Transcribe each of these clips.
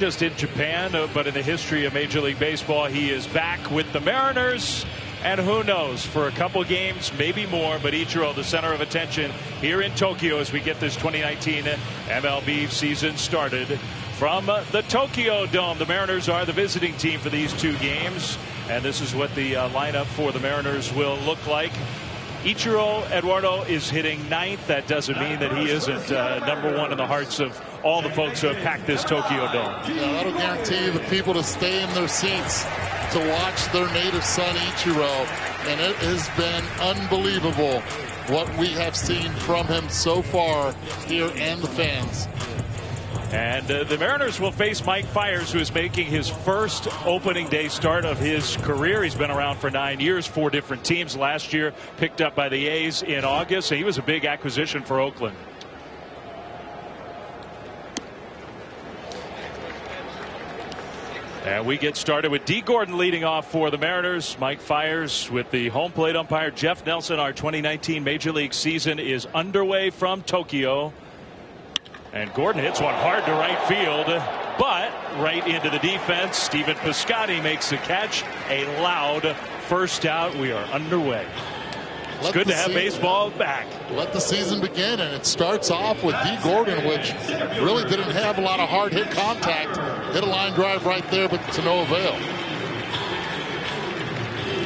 Just in Japan, but in the history of Major League Baseball, he is back with the Mariners. And who knows, for a couple games, maybe more, but Ichiro, the center of attention here in Tokyo as we get this 2019 MLB season started from the Tokyo Dome. The Mariners are the visiting team for these two games, and this is what the lineup for the Mariners will look like. Ichiro Eduardo is hitting ninth. That doesn't mean that he isn't number one in the hearts of all the folks who have packed this Tokyo Dome. Yeah, that'll guarantee the people to stay in their seats to watch their native son Ichiro. And it has been unbelievable what we have seen from him so far here and the fans. And the Mariners will face Mike Fiers, who is making his first opening day start of his career. He's been around for 9 years, 4 different teams. Last year picked up by the A's in August. So he was a big acquisition for Oakland. And we get started with D. Gordon leading off for the Mariners. Mike Fiers with the home plate umpire Jeff Nelson. Our 2019 Major League season is underway from Tokyo. And Gordon hits one hard to right field, but right into the defense. Stephen Piscotty makes the catch. A loud first out. We are underway. It's good to have baseball back. Let the season begin, and it starts off with D. Gordon, which really didn't have a lot of hard hit contact. Hit a line drive right there, but to no avail.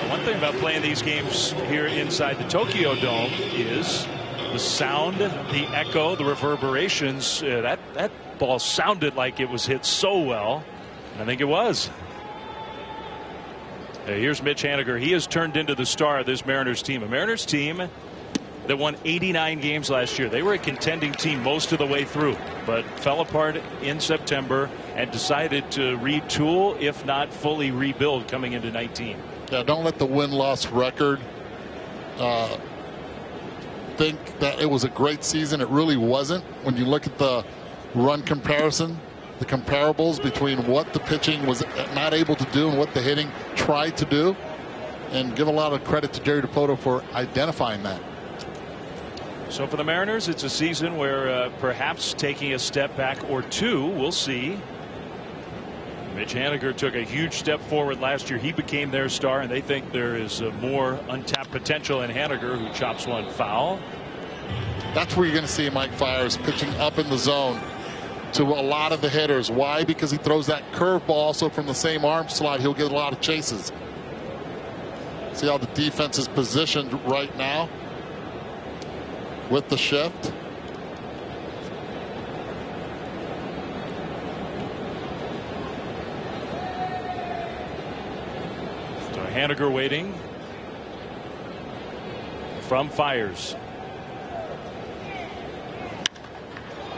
One thing about playing these games here inside the Tokyo Dome is the sound, the echo, the reverberations. That ball sounded like it was hit so well. I think it was. Here's Mitch Haniger. He has turned into the star of this Mariners team. A Mariners team that won 89 games last year. They were a contending team most of the way through, but fell apart in September and decided to retool, if not fully rebuild, coming into 19. Yeah, don't let the win-loss record think that it was a great season. It really wasn't. When you look at the run comparison, the comparables between what the pitching was not able to do and what the hitting tried to do, and give a lot of credit to Jerry DiPoto for identifying that. So for the Mariners, it's a season where perhaps taking a step back or two. We'll see. Mitch Haniger took a huge step forward last year. He became their star, and they think there is more untapped potential in Haniger, who chops one foul. That's where you're going to see Mike Fiers pitching up in the zone to a lot of the hitters. Why? Because he throws that curveball also from the same arm slot. He'll get a lot of chases. See how the defense is positioned right now with the shift. Haniger waiting from Fiers.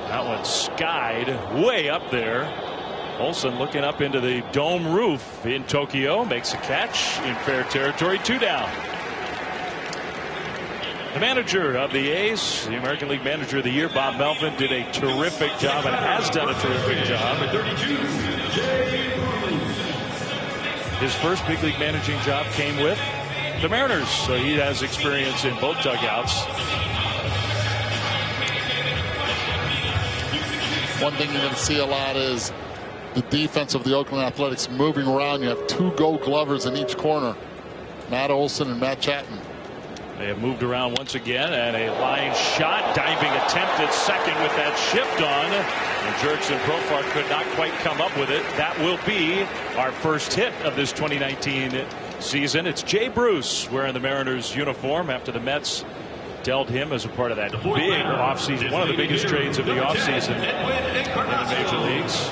That one skied way up there. Olsen looking up into the dome roof in Tokyo, makes a catch in fair territory. 2 down. The manager of the A's, the American League Manager of the Year, Bob Melvin, did a terrific job and has done a terrific job. His first big league managing job came with the Mariners, so he has experience in both dugouts. One thing you're going to see a lot is the defense of the Oakland Athletics moving around. You have 2 Gold Glovers in each corner, Matt Olson and Matt Chapman. They have moved around once again, and a line shot, diving attempt at second with that shift on. And Jurickson Profar could not quite come up with it. That will be our first hit of this 2019 season. It's Jay Bruce wearing the Mariners uniform after the Mets dealt him as a part of that big offseason, one of the biggest trades of the offseason in the major leagues.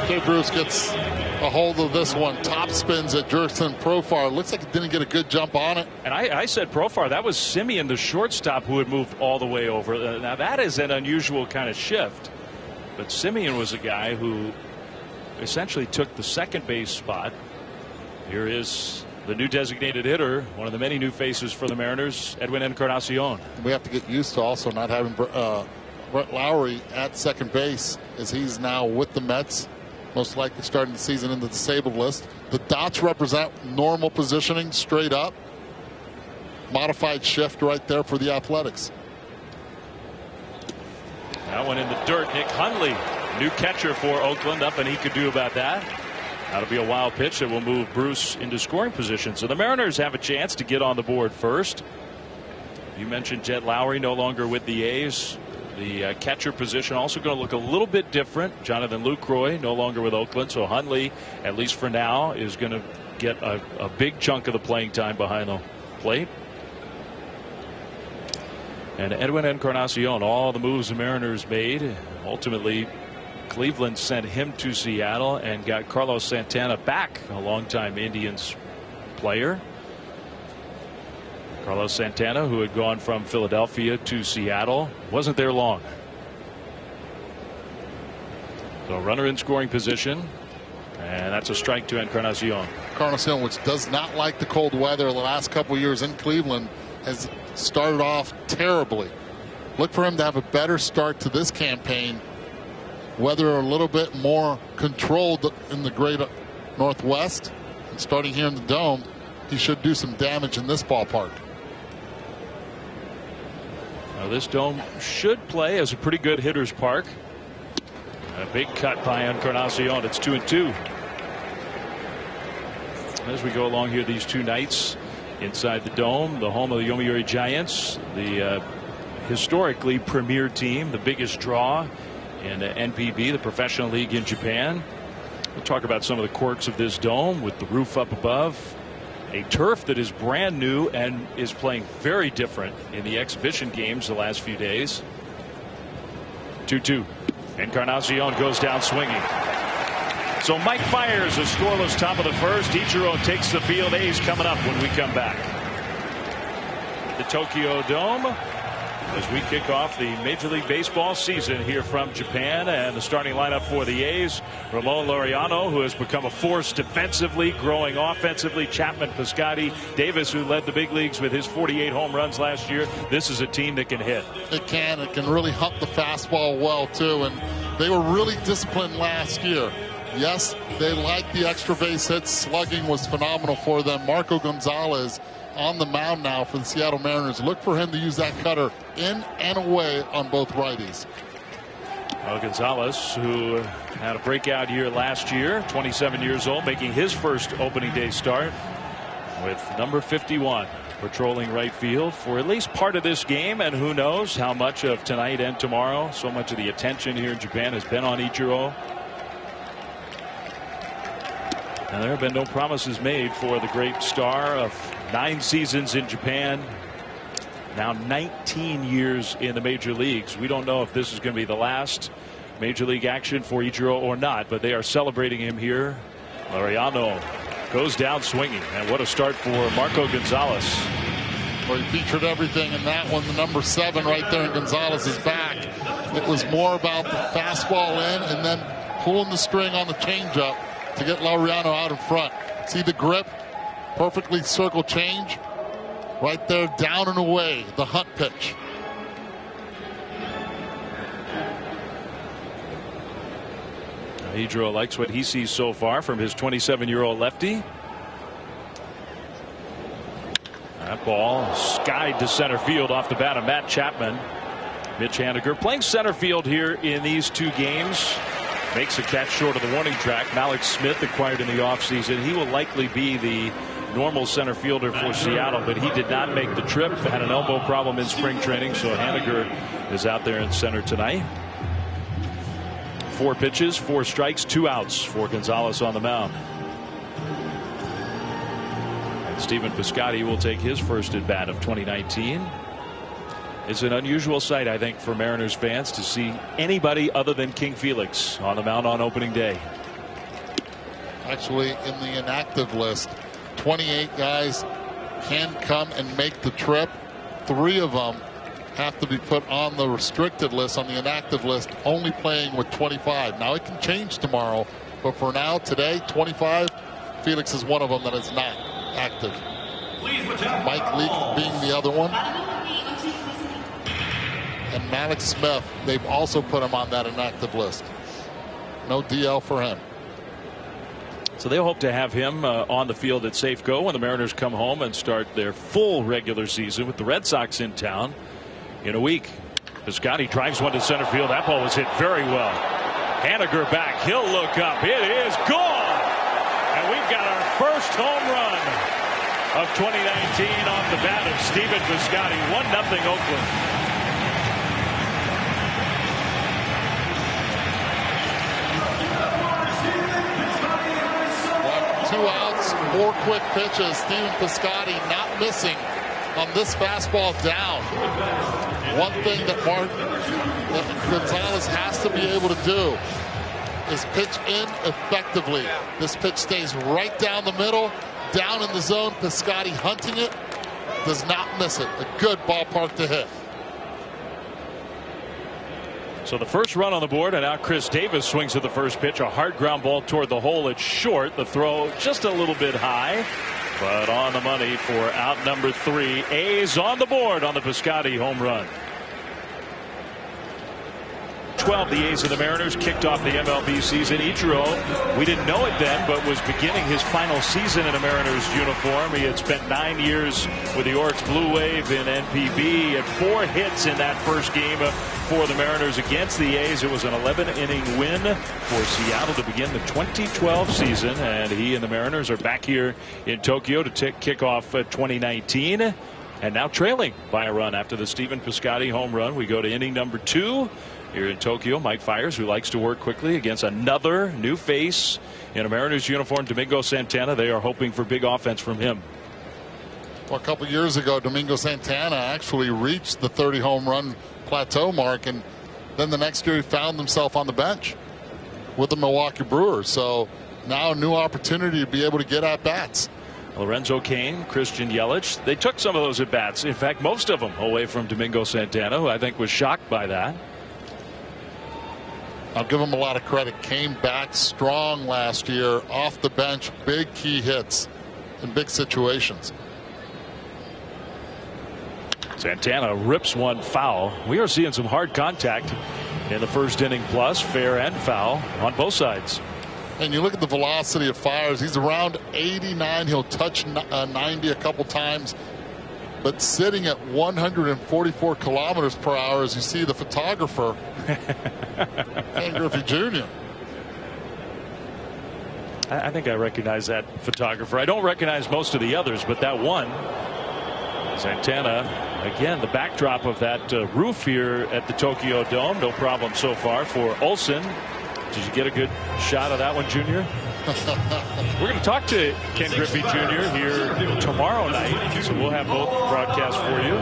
Jay Bruce gets a hold of this one. Top spins at Jurickson Profar. Looks like he didn't get a good jump on it. And I said Profar. That was Simeon, the shortstop, who had moved all the way over. Now that is an unusual kind of shift. But Simeon was a guy who essentially took the second base spot. Here is the new designated hitter, one of the many new faces for the Mariners, Edwin Encarnacion. We have to get used to also not having Brett Lowry at second base, as he's now with the Mets, most likely starting the season in the disabled list. The dots represent normal positioning, straight up. Modified shift right there for the Athletics. That one in the dirt. Nick Hundley, new catcher for Oakland. Nothing he could do about that. That'll be a wild pitch that will move Bruce into scoring position. So the Mariners have a chance to get on the board first. You mentioned Jed Lowry no longer with the A's. The catcher position also going to look a little bit different. Jonathan Lucroy no longer with Oakland. So Hundley, at least for now, is going to get a big chunk of the playing time behind the plate. And Edwin Encarnacion, all the moves the Mariners made. Ultimately, Cleveland sent him to Seattle and got Carlos Santana back, a longtime Indians player. Carlos Santana, who had gone from Philadelphia to Seattle, wasn't there long. So runner in scoring position, and that's a strike to Encarnacion. Encarnacion, which does not like the cold weather the last couple of years in Cleveland, has started off terribly. Look for him to have a better start to this campaign. Weather a little bit more controlled in the great Northwest, and starting here in the Dome, he should do some damage in this ballpark. Now this Dome should play as a pretty good hitter's park. A big cut by Encarnacion. It's 2-2. As we go along here these two nights inside the Dome, the home of the Yomiuri Giants, the historically premier team, the biggest draw in NPB, the professional league in Japan. We'll talk about some of the quirks of this Dome with the roof up above. A turf that is brand new and is playing very different in the exhibition games the last few days. 2-2. Encarnacion goes down swinging. So Mike fires a scoreless top of the first. Ichiro takes the field. A's coming up when we come back. The Tokyo Dome as we kick off the Major League Baseball season here from Japan. And the starting lineup for the A's: Ramon Laureano, who has become a force defensively, growing offensively. Chapman, Piscotty, Davis, who led the big leagues with his 48 home runs last year. This is a team that can hit. It can really hump the fastball well too, and they were really disciplined last year. Yes, they like the extra base hits. Slugging was phenomenal for them. Marco Gonzalez on the mound now for the Seattle Mariners. Look for him to use that cutter in and away on both righties. Well, Gonzalez, who had a breakout year last year, 27 years old, making his first opening day start with number 51, patrolling right field for at least part of this game, and who knows how much of tonight and tomorrow. So much of the attention here in Japan has been on Ichiro. And there have been no promises made for the great star of 9 seasons in Japan, now 19 years in the major leagues. We don't know if this is going to be the last major league action for Ichiro or not, but they are celebrating him here. Laureano goes down swinging, and what a start for Marco Gonzalez. Well, he featured everything in that one. The number 7 right there in Gonzalez's back. It was more about the fastball in and then pulling the string on the changeup to get Laureano out in front. See the grip, perfectly circle change right there, down and away, the hunt pitch. Ichiro likes what he sees so far from his 27-year-old lefty. That ball skied to center field off the bat of Matt Chapman. Mitch Haniger playing center field here in these 2 games. Makes a catch short of the warning track. Malik Smith, acquired in the offseason. He will likely be the normal center fielder for Seattle, but he did not make the trip. Had an elbow problem in spring training, so Haniger is out there in center tonight. 4 pitches, 4 strikes, 2 outs for Gonzalez on the mound. And Stephen Piscotty will take his first at bat of 2019. It's an unusual sight, I think, for Mariners fans to see anybody other than King Felix on the mound on opening day. Actually, in the inactive list, 28 guys can come and make the trip. 3 of them have to be put on the restricted list, on the inactive list, only playing with 25. Now, it can change tomorrow, but for now, today, 25, Felix is one of them that is not active. Mike Leake being the other one. And Malik Smith, they've also put him on that inactive list. No DL for him. So they'll hope to have him on the field at Safeco when the Mariners come home and start their full regular season with the Red Sox in town in a week. Piscotty drives one to center field. That ball was hit very well. Haniger back. He'll look up. It is gone. And we've got our first home run of 2019 off the bat of Stephen Piscotty. 1-0 Oakland. Well, 2 outs, 4 quick pitches. Stephen Piscotty not missing on this fastball down. One thing that Gonzalez has to be able to do is pitch in effectively. This pitch stays right down the middle, down in the zone. Piscotty hunting it, does not miss it. A good ballpark to hit. So the first run on the board, and now Chris Davis swings at the first pitch. A hard ground ball toward the hole. It's short. The throw just a little bit high, but on the money for out number 3. A's on the board on the Piscotty home run. 12, the A's and the Mariners kicked off the MLB season. Ichiro, we didn't know it then, but was beginning his final season in a Mariners uniform. He had spent 9 years with the Oryx Blue Wave in NPB. He had 4 hits in that first game for the Mariners against the A's. It was an 11-inning win for Seattle to begin the 2012 season, and he and the Mariners are back here in Tokyo to kick off 2019, and now trailing by a run after the Stephen Piscotty home run. We go to inning number 2 here in Tokyo. Mike Fiers, who likes to work quickly against another new face in a Mariners uniform, Domingo Santana. They are hoping for big offense from him. Well, a couple years ago, Domingo Santana actually reached the 30 home run plateau mark, and then the next year he found himself on the bench with the Milwaukee Brewers. So now a new opportunity to be able to get at bats. Lorenzo Cain, Christian Yelich, they took some of those at bats. In fact, most of them away from Domingo Santana, who I think was shocked by that. I'll give him a lot of credit. Came back strong last year off the bench, big key hits in big situations. Santana rips one foul. We are seeing some hard contact in the first inning plus, fair and foul on both sides. And you look at the velocity of Fiers. He's around 89. He'll touch 90 a couple times. But sitting at 144 kilometers per hour, as you see the photographer, Ken Griffey Jr. I think I recognize that photographer. I don't recognize most of the others, but that one, Santana, again, the backdrop of that roof here at the Tokyo Dome. No problem so far for Olsen. Did you get a good shot of that one, Junior? We're going to talk to Ken Griffey Jr. here tomorrow night, so we'll have both broadcasts for you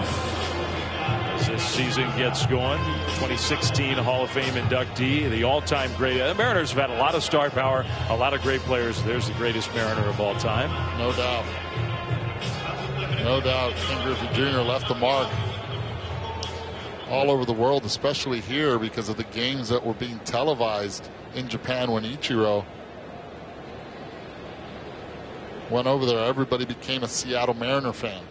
as this season gets going. 2016 Hall of Fame inductee, the all-time great. The Mariners have had a lot of star power, a lot of great players. There's the greatest Mariner of all time. No doubt. No doubt. Ken Griffey Jr. left the mark all over the world, especially here because of the games that were being televised in Japan when Ichiro went over there. Everybody became a Seattle Mariner fan.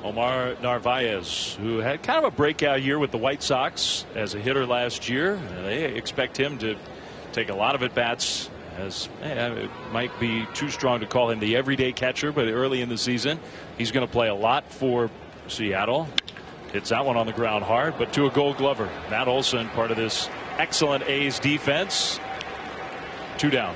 Omar Narvaez, who had kind of a breakout year with the White Sox as a hitter last year. They expect him to take a lot of at-bats, as it might be too strong to call him the everyday catcher, but early in the season he's going to play a lot for Seattle. Hits that one on the ground hard, but to a Gold Glover. Matt Olson, part of this excellent A's defense. 2 down.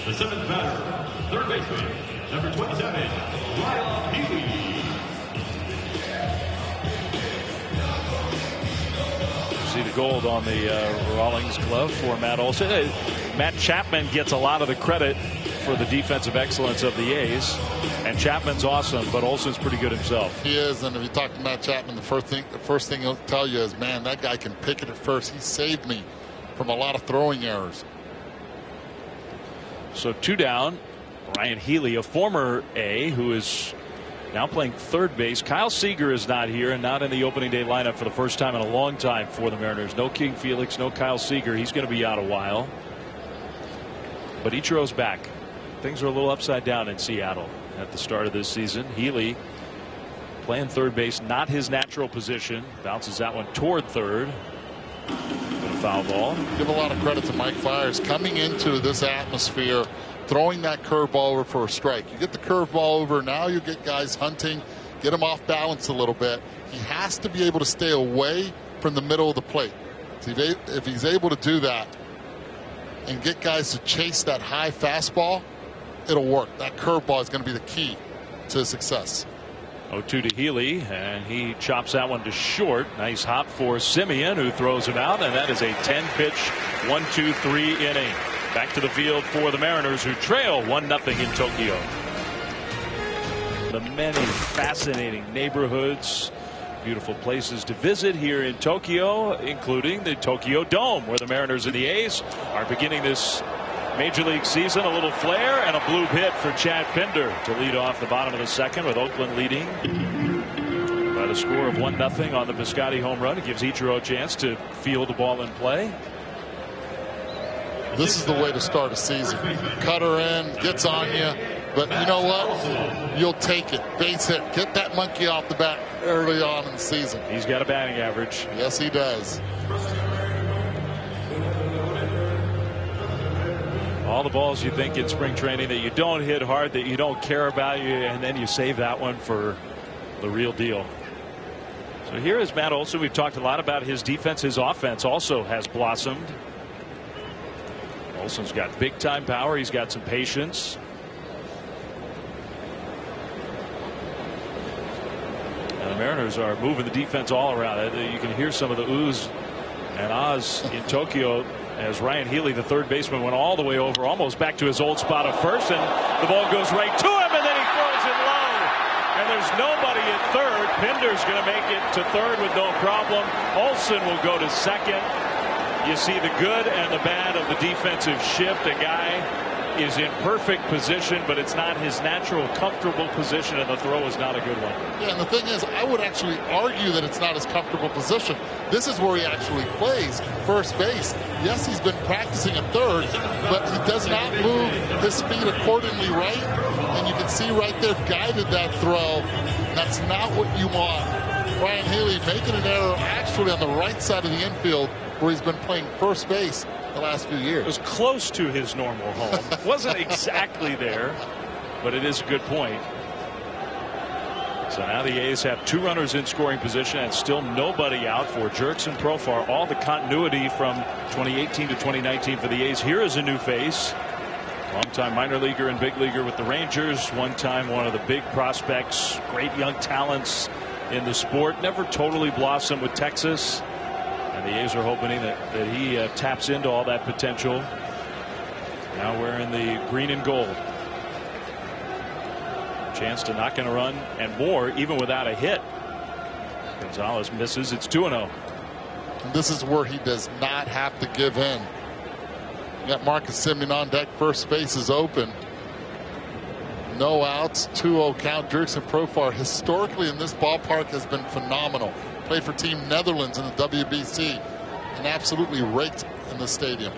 The seventh batter, third baseman, number 27, Ryan Healy. See the gold on the Rawlings glove for Matt Olson. Matt Chapman gets a lot of the credit for the defensive excellence of the A's, and Chapman's awesome, but Olson's pretty good himself. He is, and if you talk to Matt Chapman, the first thing he'll tell you is, man, that guy can pick it at first. He saved me from a lot of throwing errors. So 2 down. Ryan Healy, a former A, who is now playing third base. Kyle Seager is not here and not in the opening day lineup for the first time in a long time for the Mariners. No King Felix, no Kyle Seager. He's going to be out a while. But Ichiro's back. Things are a little upside down in Seattle at the start of this season. Healy playing third base, not his natural position. Bounces that one toward third. A foul ball. Give a lot of credit to Mike Fiers coming into this atmosphere, throwing that curveball over for a strike. You get the curveball over, now you get guys hunting, get him off balance a little bit. He has to be able to stay away from the middle of the plate. If he's able to do that and get guys to chase that high fastball, it'll work. That curveball is going to be the key to his success. 0-2 to Healy, and he chops that one to short. Nice hop for Simeon, who throws him out, and that is a 10-pitch 1-2-3 inning. Back to the field for the Mariners, who trail 1-0 in Tokyo. The many fascinating neighborhoods, beautiful places to visit here in Tokyo, including the Tokyo Dome, where the Mariners and the A's are beginning this Major League season. A little flare and a bloop hit for Chad Pinder to lead off the bottom of the second, with Oakland leading by the score of 1-0 on the Piscotty home run. It gives Ichiro a chance to field the ball in play. This is the way to start a season. Cutter in, gets on you, but you know what? You'll take it. Base hit. Get that monkey off the bat early on in the season. He's got a batting average. Yes, he does. All the balls you think in spring training that you don't hit hard, that you don't care about, and then you save that one for the real deal. So here is Matt Olson. We've talked a lot about his defense. His offense also has blossomed. Olson's got big time power. He's got some patience. And the Mariners are moving the defense all around. You can hear some of the oohs and ahs in Tokyo as Ryan Healy, the third baseman, went all the way over, almost back to his old spot of first, and the ball goes right to him, and then he throws it low. And there's nobody at third. Pinder's going to make it to third with no problem. Olson will go to second. You see the good and the bad of the defensive shift. A guy is in perfect position, but it's not his natural comfortable position, and the throw is not a good one. Yeah, and the thing is, I would actually argue that it's not his comfortable position. This is where he actually plays first base. Yes, he's been practicing at third, but he does not move his feet accordingly, right? And you can see right there, guided that throw. That's not what you want. Ryan Healy making an error actually on the right side of the infield, where he's been playing first base the last few years. It was close to his normal home. Wasn't exactly there, but it is a good point. So now the A's have 2 runners in scoring position and still nobody out for Jerks and Profar. All the continuity from 2018 to 2019 for the A's. Here is a new face. Longtime minor leaguer and big leaguer with the Rangers. One time one of the big prospects. Great young talents in the sport. Never totally blossomed with Texas. And the A's are hoping that he taps into all that potential. Now wearing the green and gold. Chance to knock in a run and more, even without a hit. Gonzalez misses. It's 2-0. This is where he does not have to give in. You got Marcus Simeon on deck. First base is open. No outs. 2-0 count. Jerks and Profar historically in this ballpark has been phenomenal. Played for Team Netherlands in the WBC and absolutely raked in the stadium.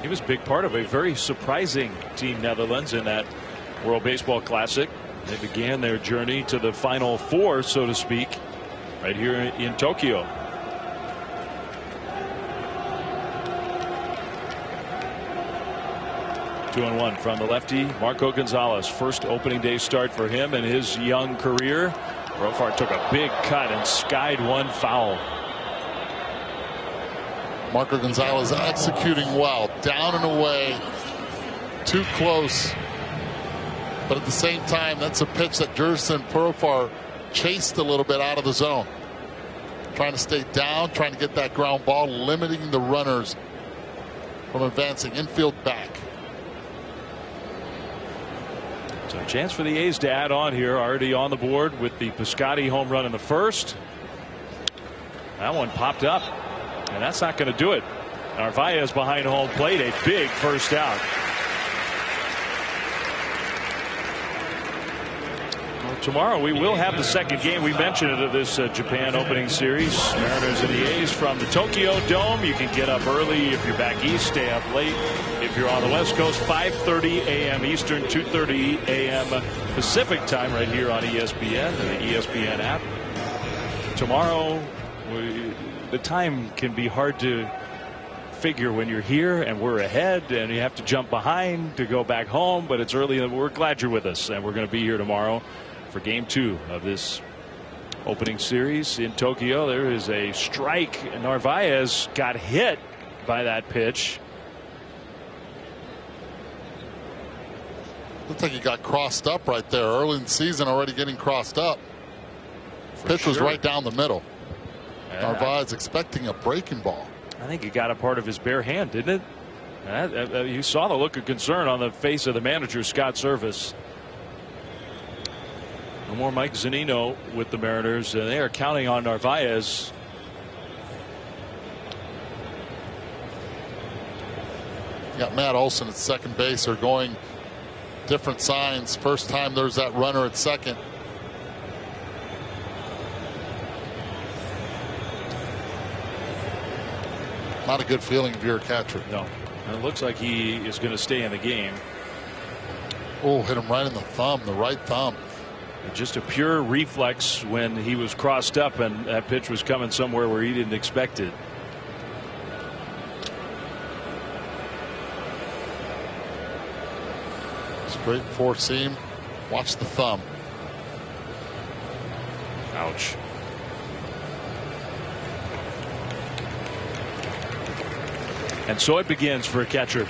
He was a big part of a very surprising Team Netherlands in that World Baseball Classic. They began their journey to the Final Four, so to speak, right here in Tokyo. Two and one from the lefty, Marco Gonzalez. First opening day start for him in his young career. Profar took a big cut and skied one foul. Marco Gonzalez executing well, down and away, too close. But at the same time, that's a pitch that Jerson Profar chased a little bit out of the zone. Trying to stay down, trying to get that ground ball, limiting the runners from advancing infield back. So a chance for the A's to add on here, already on the board with the Piscotty home run in the first. That one popped up, and that's not going to do it. Narvaez behind home plate, a big first out. Well, tomorrow we will have the second game. We mentioned it of this Japan opening series. Mariners and the A's from the Tokyo Dome. You can get up early if you're back east, stay up late if you're on the West Coast. 5:30 a.m. Eastern, 2:30 a.m. Pacific time, right here on ESPN and the ESPN app. Tomorrow, the time can be hard to figure when you're here and we're ahead and you have to jump behind to go back home, but it's early. We're glad you're with us, and we're going to be here tomorrow for game 2 of this opening series in Tokyo. There is a strike. Narvaez got hit by that pitch. Looks like he got crossed up right there early in the season, already getting crossed up. Pitch was right down the middle. Narvaez expecting a breaking ball. I think he got a part of his bare hand, didn't it? You saw the look of concern on the face of the manager, Scott Service. No more Mike Zunino with the Mariners, and they are counting on Narvaez. You got Matt Olson at second base. They're going different signs. First time there's that runner at second. Not a good feeling if you're a catcher. No. It looks like he is going to stay in the game. Oh, hit him right in the thumb, the right thumb. Just a pure reflex when he was crossed up and that pitch was coming somewhere where he didn't expect it. Straight four seam. Watch the thumb. Ouch. And so it begins for a catcher.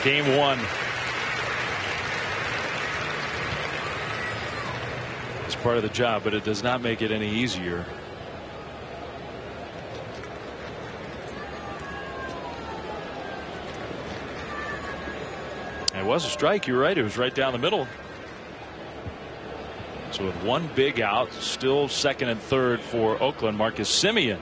Game 1. It's part of the job, but it does not make it any easier. It was a strike. You're right. It was right down the middle. So with one big out, still second and third for Oakland, Marcus Semien.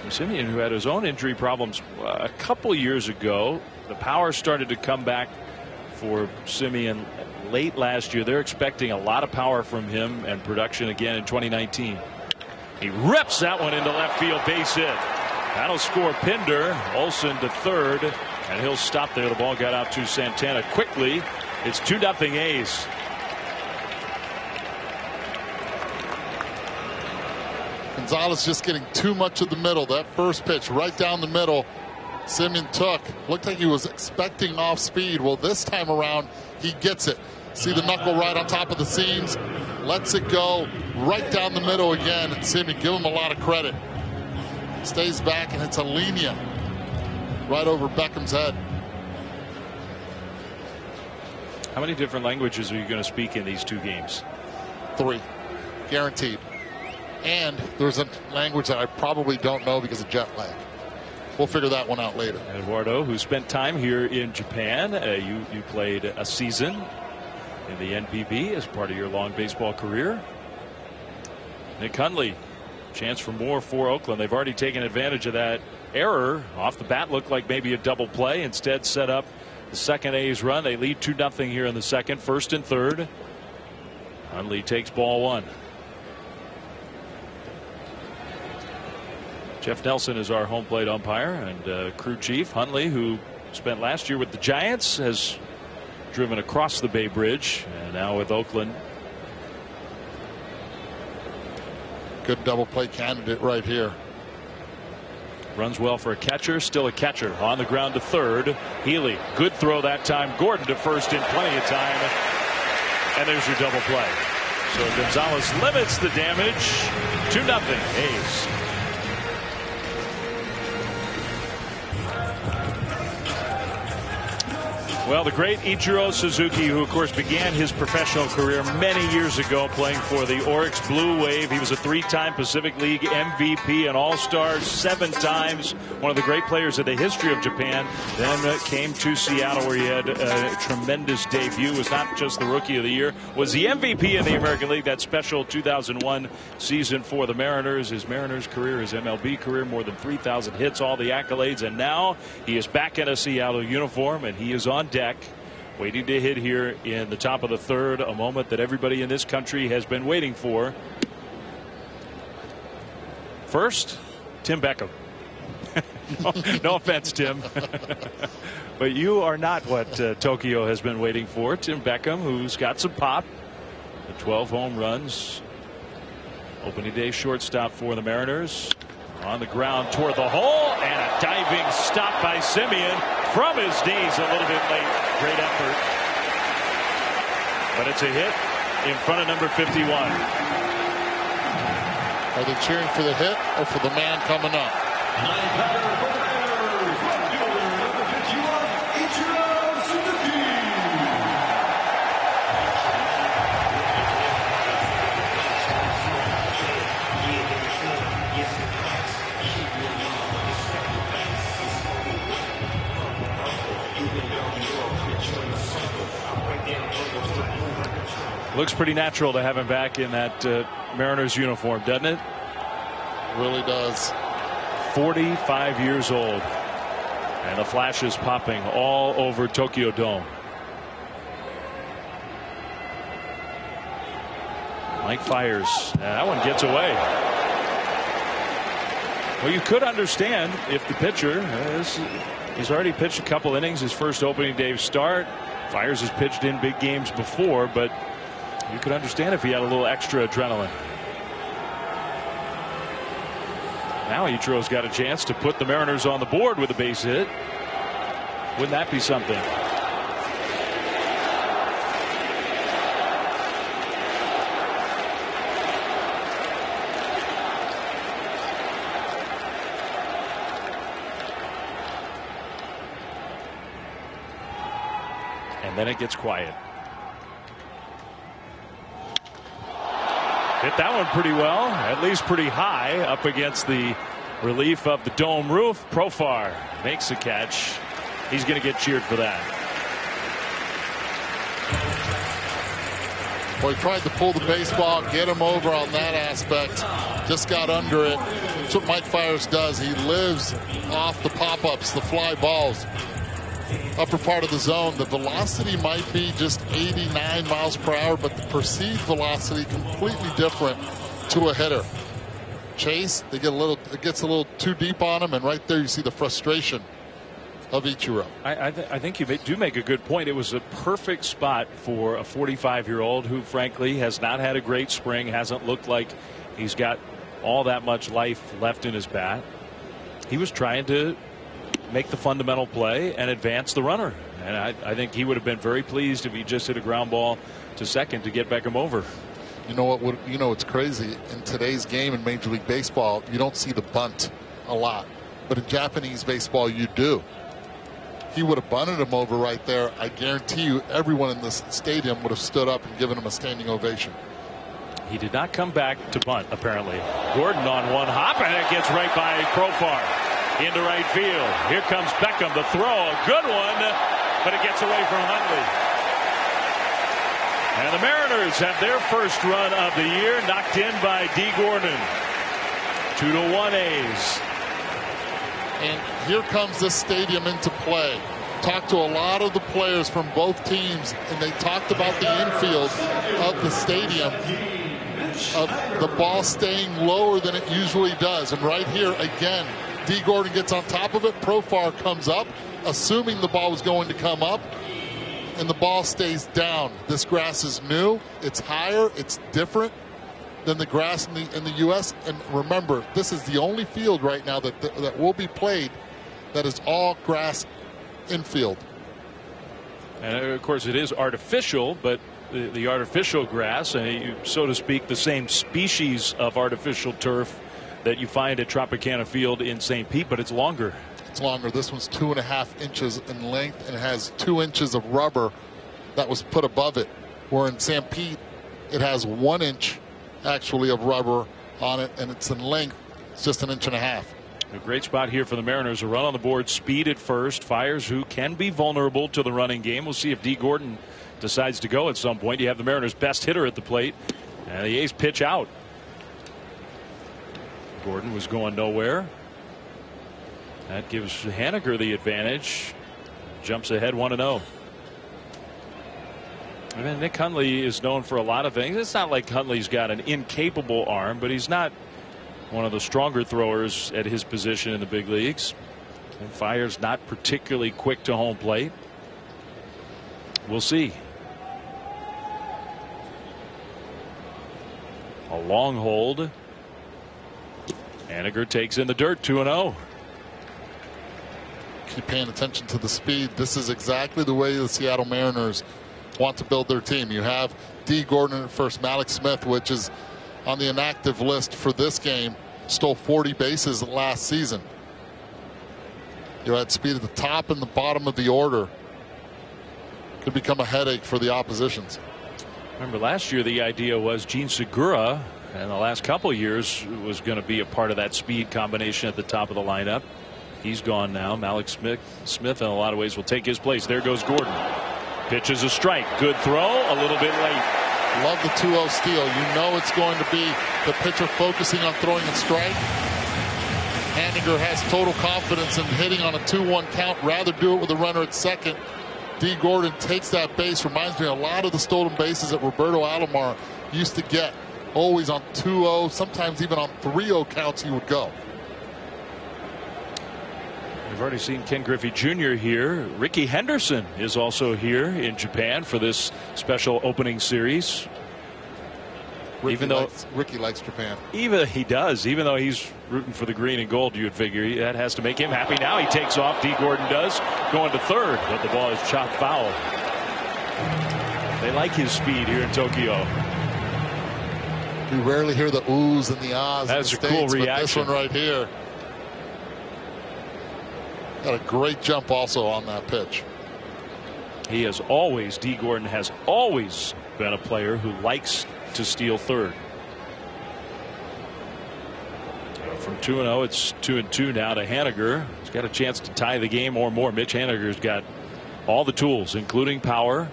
Semien, who had his own injury problems a couple years ago. The power started to come back for Semien late last year. They're expecting a lot of power from him and production again in 2019. He rips that one into left field, base hit. That'll score Pinder. Olson to third, and he'll stop there. The ball got out to Santana quickly. It's 2-0 A's. Gonzalez just getting too much of the middle. That first pitch right down the middle, Semien took. Looked like he was expecting off speed. Well, this time around, he gets it. See the knuckle right on top of the seams. Lets it go right down the middle again. And Semien, give him a lot of credit. Stays back, and it's a linea right over Beckham's head. How many different languages are you going to speak in these 2 games? 3. Guaranteed. And there's a language that I probably don't know because of jet lag. We'll figure that one out later. Eduardo, who spent time here in Japan. You played a season in the NPB as part of your long baseball career. Nick Hundley, chance for more for Oakland. They've already taken advantage of that error. Off the bat, looked like maybe a double play. Instead, set up the second A's run. They lead 2-0 here in the second. First and third. Hundley takes ball 1. Jeff Nelson is our home plate umpire and crew chief. Hundley, who spent last year with the Giants, has driven across the Bay Bridge, and now with Oakland. Good double play candidate right here. Runs well for a catcher. Still a catcher on the ground to third. Healy, good throw that time. Gordon to first in plenty of time, and there's your double play. So Gonzalez limits the damage. 2-0 A's. Well, the great Ichiro Suzuki, who of course began his professional career many years ago playing for the Oryx Blue Wave. He was a 3-time Pacific League MVP and All-Star 7 times. One of the great players in the history of Japan. Then came to Seattle, where he had a tremendous debut. Was not just the Rookie of the Year, was the MVP in the American League. That special 2001 season for the Mariners. His Mariners career, his MLB career, more than 3,000 hits, all the accolades. And now he is back in a Seattle uniform, and he is on deck, waiting to hit here in the top of the third, a moment that everybody in this country has been waiting for. First, Tim Beckham. No offense, Tim. But you are not what Tokyo has been waiting for. Tim Beckham, who's got some pop. The 12 home runs. Opening day shortstop for the Mariners. On the ground toward the hole, and a diving stop by Simeon from his knees a little bit late. Great effort. But it's a hit in front of number 51. Are they cheering for the hit or for the man coming up? Looks pretty natural to have him back in that Mariners uniform, doesn't it? Really does. 45 years old. And the flashes popping all over Tokyo Dome. Mike Fiers. That one gets away. Well, you could understand if the pitcher, he's already pitched a couple innings, his first opening day start. Fiers has pitched in big games before, but you could understand if he had a little extra adrenaline. Now Ichiro's got a chance to put the Mariners on the board with a base hit. Wouldn't that be something? And then it gets quiet. Hit that one pretty well, at least pretty high up against the relief of the dome roof. Profar makes a catch. He's going to get cheered for that. Well, he tried to pull the baseball, get him over on that aspect. Just got under it. That's what Mike Fiers does. He lives off the pop-ups, the fly balls. Upper part of the zone, the velocity might be just 89 miles per hour, but the perceived velocity completely different to a hitter. Chase, it gets a little too deep on him, and right there you see the frustration of Ichiro. I think you do make a good point. It was a perfect spot for a 45-year-old who, frankly, has not had a great spring, hasn't looked like he's got all that much life left in his bat. He was trying to make the fundamental play and advance the runner, and I think he would have been very pleased if he just hit a ground ball to second to get Beckham over. You know what? You know it's crazy in today's game in Major League Baseball. You don't see the bunt a lot, but in Japanese baseball you do. He would have bunted him over right there. I guarantee you, everyone in this stadium would have stood up and given him a standing ovation. He did not come back to bunt, apparently. Gordon on one hop, and it gets right by Profar into right field. Here comes Beckham, the throw, a good one, but it gets away from Hundley. And the Mariners have their first run of the year knocked in by D. Gordon. 2-1 A's. And here comes this stadium into play. Talked to a lot of the players from both teams, and they talked about the infield of the stadium, of the ball staying lower than it usually does. And right here again, D. Gordon gets on top of it. Profar comes up, assuming the ball was going to come up, and the ball stays down. This grass is new. It's higher. It's different than the grass in the U.S. And remember, this is the only field right now that will be played that is all grass infield. And of course, it is artificial, but the artificial grass, so to speak, the same species of artificial turf that you find at Tropicana Field in St. Pete, but it's longer. It's longer. This one's 2.5 inches in length, and it has 2 inches of rubber that was put above it. Where in St. Pete, it has 1 inch actually of rubber on it, and it's in length. It's just 1.5 inches. A great spot here for the Mariners. A run on the board, speed at first. Fiers, who can be vulnerable to the running game. We'll see if D. Gordon decides to go at some point. You have the Mariners' best hitter at the plate, and the A's pitch out. Gordon was going nowhere. That gives Haniger the advantage. Jumps ahead 1-0. And then Nick Hundley is known for a lot of things. It's not like Hundley's got an incapable arm, but he's not one of the stronger throwers at his position in the big leagues. And Fiers not particularly quick to home plate. We'll see. A long hold. Haniger takes in the dirt, 2-0. Keep paying attention to the speed. This is exactly the way the Seattle Mariners want to build their team. You have D. Gordon at first. Malik Smith, which is on the inactive list for this game, stole 40 bases last season. You had speed at the top and the bottom of the order. Could become a headache for the oppositions. Remember last year the idea was Gene Segura, and the last couple of years was going to be a part of that speed combination at the top of the lineup. He's gone now. Malik Smith in a lot of ways will take his place. There goes Gordon. Pitches a strike. Good throw. A little bit late. Love the 2-0 steal. You know it's going to be the pitcher focusing on throwing a strike. Haniger has total confidence in hitting on a 2-1 count. Rather do it with a runner at second. D. Gordon takes that base. Reminds me a lot of the stolen bases that Roberto Alomar used to get. Always on 2-0, sometimes even on 3-0 counts he would go. We've already seen Ken Griffey Jr. here. Ricky Henderson is also here in Japan for this special opening series. Ricky likes Japan. He does. Even though he's rooting for the green and gold, you'd figure that has to make him happy. Now he takes off. D. Gordon does, going to third, but the ball is chopped foul. They like his speed here in Tokyo. You rarely hear the oohs and the ahs. That's a cool reaction. But this one right here. Got a great jump also on that pitch. D. Gordon has always been a player who likes to steal third. From 2-0, it's 2-2 now to Haniger. He's got a chance to tie the game or more. Mitch Haniger's got all the tools, including power.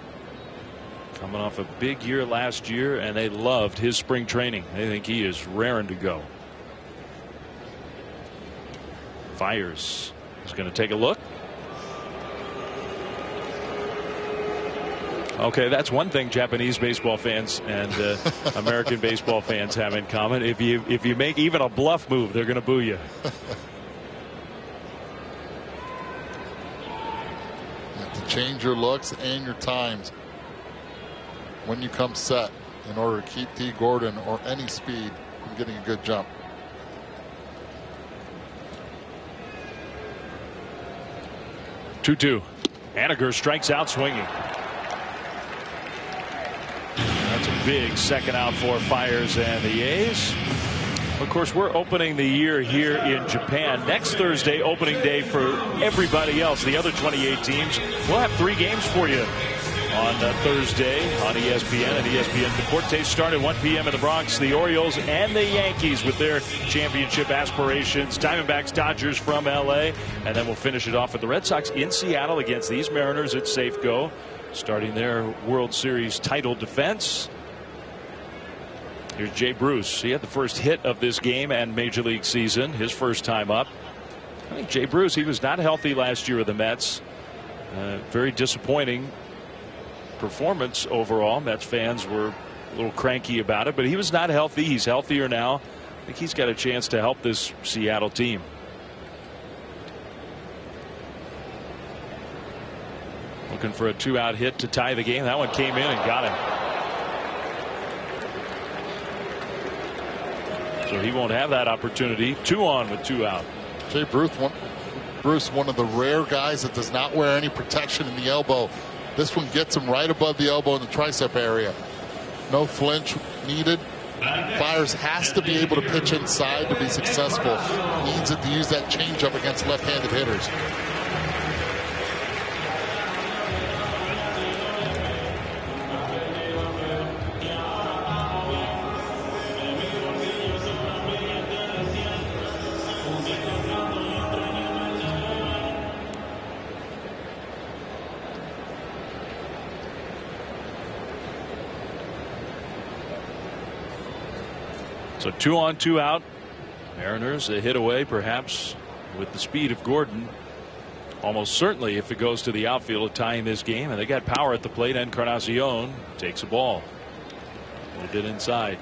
Coming off a big year last year, and they loved his spring training. They think he is raring to go. Fires is going to take a look. Okay, that's one thing Japanese baseball fans and American baseball fans have in common. If you make even a bluff move, they're going to boo you. You have to change your looks and your times when you come set in order to keep D. Gordon or any speed from getting a good jump. Two-two. Haniger strikes out swinging. That's a big second out for Fires and the A's. Of course, we're opening the year here in Japan. Next Thursday, opening day for everybody else. The other 28 teams. We'll have 3 games for you on Thursday on ESPN and ESPN Deportes. Start at 1 p.m. in the Bronx. The Orioles and the Yankees with their championship aspirations. Diamondbacks, Dodgers from L.A. And then we'll finish it off with the Red Sox in Seattle against these Mariners at Safeco, starting their World Series title defense. Here's Jay Bruce. He had the first hit of this game and Major League season, his first time up. I think Jay Bruce, he was not healthy last year with the Mets. Very disappointing performance overall. Mets fans were a little cranky about it, but he was not healthy. He's healthier now. I think he's got a chance to help this Seattle team. Looking for a 2-out hit to tie the game. That one came in and got him. So he won't have that opportunity. 2 on with 2 out. Jay Bruce, one of the rare guys that does not wear any protection in the elbow. This one gets him right above the elbow in the tricep area. No flinch needed. Fires has to be able to pitch inside to be successful. Needs it to use that changeup against left-handed hitters. So 2 on 2 out. Mariners a hit away, perhaps with the speed of Gordon. Almost certainly, if it goes to the outfield, tying this game. And they got power at the plate. Encarnacion takes a ball. A little bit inside.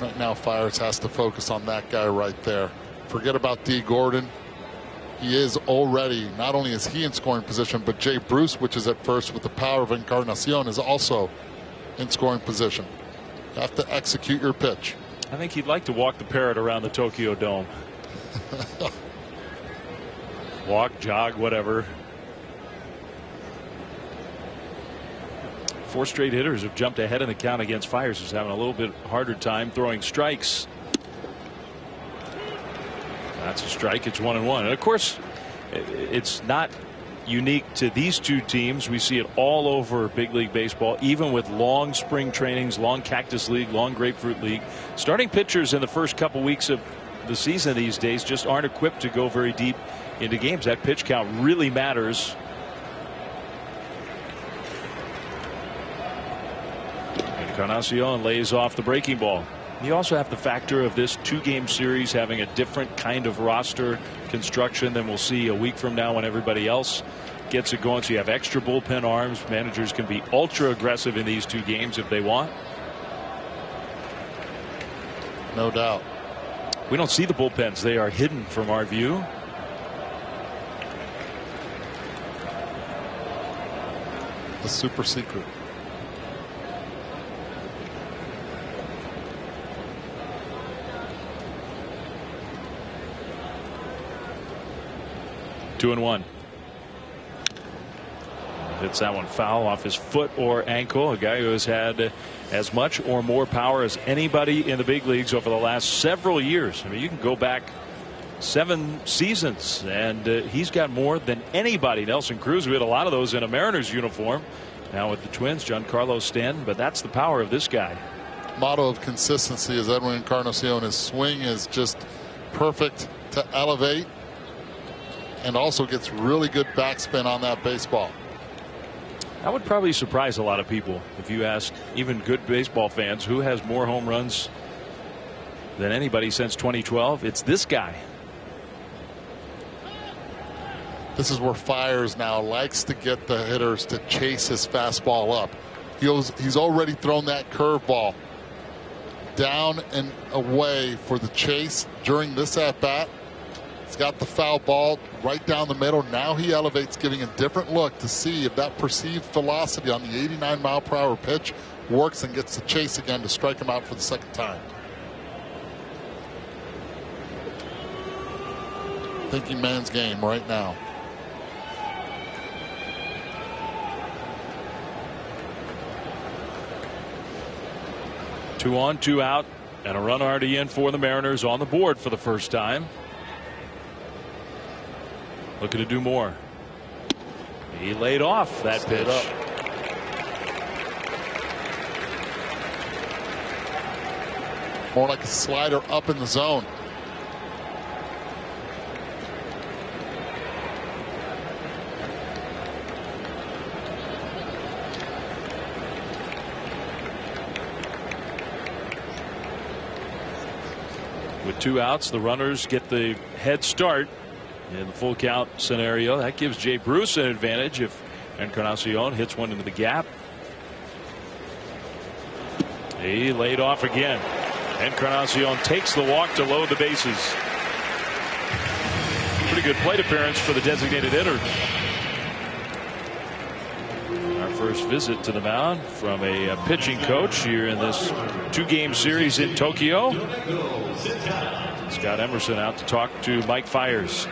Right now, Fires has to focus on that guy right there. Forget about D. Gordon. He is already, not only is he in scoring position, but Jay Bruce, which is at first with the power of Encarnacion, is also in scoring position. You have to execute your pitch. I think he'd like to walk the parrot around the Tokyo Dome. Walk, jog, whatever. 4 straight hitters have jumped ahead in the count against Fires, who's having a little bit harder time throwing strikes. That's a strike. It's 1-1. And of course, it's not unique to these two teams. We see it all over big league baseball, even with long spring trainings, long Cactus League, long Grapefruit League. Starting pitchers in the first couple weeks of the season these days just aren't equipped to go very deep into games. That pitch count really matters. Encarnacion lays off the breaking ball. You also have the factor of this 2-game series having a different kind of roster construction than we'll see a week from now when everybody else gets it going. So you have extra bullpen arms. Managers can be ultra aggressive in these 2 games if they want. No doubt. We don't see the bullpens. They are hidden from our view. The super secret. Two and one. Hits that one foul off his foot or ankle. A guy who has had as much or more power as anybody in the big leagues over the last several years. I mean, you can go back 7 seasons and he's got more than anybody. Nelson Cruz, we had a lot of those in a Mariners uniform. Now with the Twins, Giancarlo Stanton, but that's the power of this guy. Motto of consistency is Edwin Encarnacion. His swing is just perfect to elevate, and also gets really good backspin on that baseball. That would probably surprise a lot of people if you asked even good baseball fans who has more home runs than anybody since 2012. It's this guy. This is where Fires now likes to get the hitters to chase his fastball up. He's already thrown that curveball down and away for the chase during this at bat. He's got the foul ball right down the middle. Now he elevates, giving a different look to see if that perceived velocity on the 89-mile-per-hour pitch works and gets the chase again to strike him out for the second time. Thinking man's game right now. Two on, 2 out, and a run already in for the Mariners on the board for the first time. Looking to do more. He laid off that pitch. More like a slider up in the zone. With 2 outs, the runners get the head start in the full count scenario. That gives Jay Bruce an advantage if Encarnacion hits one into the gap. He laid off again. Encarnacion takes the walk to load the bases. Pretty good plate appearance for the designated hitter. Our first visit to the mound from a pitching coach here in this 2-game series in Tokyo. Scott Emerson out to talk to Mike Fiers.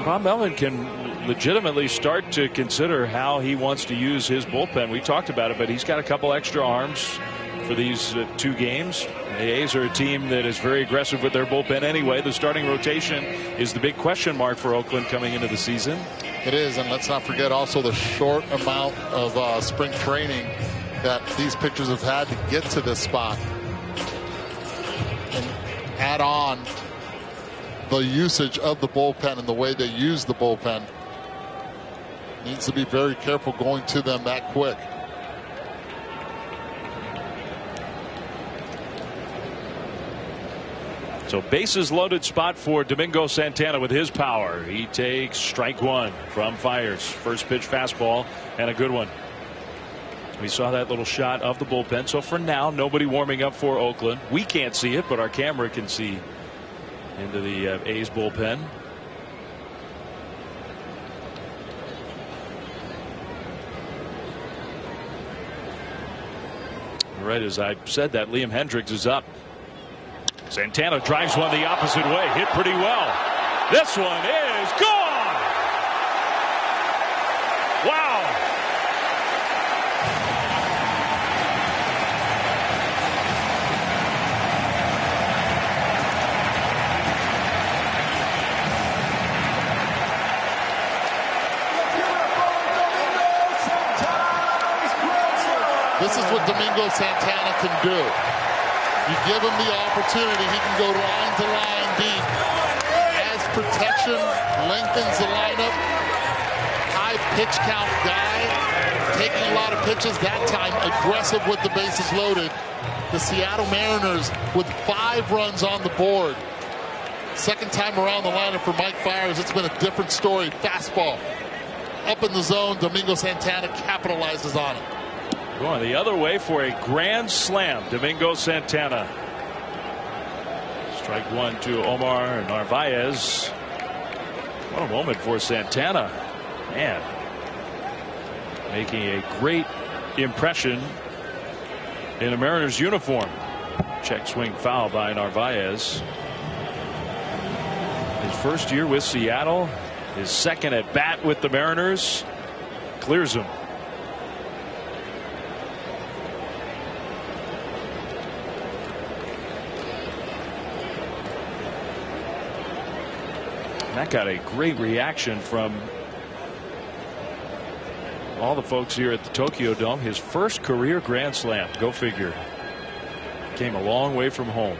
Bob Melvin can legitimately start to consider how he wants to use his bullpen. We talked about it, but he's got a couple extra arms for these 2 games. The A's are a team that is very aggressive with their bullpen anyway. The starting rotation is the big question mark for Oakland coming into the season. It is, and let's not forget also the short amount of spring training that these pitchers have had to get to this spot. And add on the usage of the bullpen and the way they use the bullpen. Needs to be very careful going to them that quick. So bases loaded spot for Domingo Santana with his power. He takes strike 1 from Fiers. First pitch fastball and a good one. We saw that little shot of the bullpen. So for now, nobody warming up for Oakland. We can't see it, but our camera can see into the A's bullpen. Right as I said that, Liam Hendriks is up. Santana drives one the opposite way. Hit pretty well. This one is gone. Wow. This is what Domingo Santana can do. You give him the opportunity, he can go line to line deep. As protection, lengthens the lineup. High pitch count guy, taking a lot of pitches. That time, aggressive with the bases loaded. The Seattle Mariners with 5 runs on the board. Second time around the lineup for Mike Fiers, it's been a different story. Fastball up in the zone. Domingo Santana capitalizes on it. Going the other way for a grand slam. Domingo Santana. Strike one to Omar Narvaez. What a moment for Santana. Man. Making a great impression in a Mariners uniform. Check swing foul by Narvaez. His first year with Seattle. His second at bat with the Mariners. Clears him. That got a great reaction from all the folks here at the Tokyo Dome. His first career grand slam. Go figure. Came a long way from home.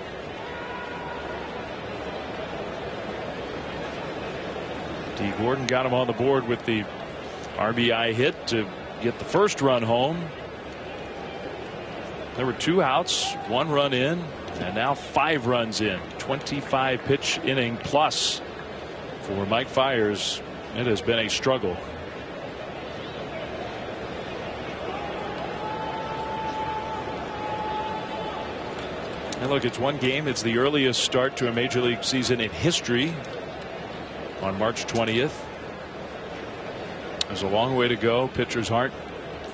D. Gordon got him on the board with the RBI hit to get the first run home. There were 2 outs, 1 run in, and now 5 runs in. 25 pitch inning plus. For Mike Fiers, it has been a struggle. And look, it's one game. It's the earliest start to a major league season in history on March 20th. There's a long way to go. Pitchers aren't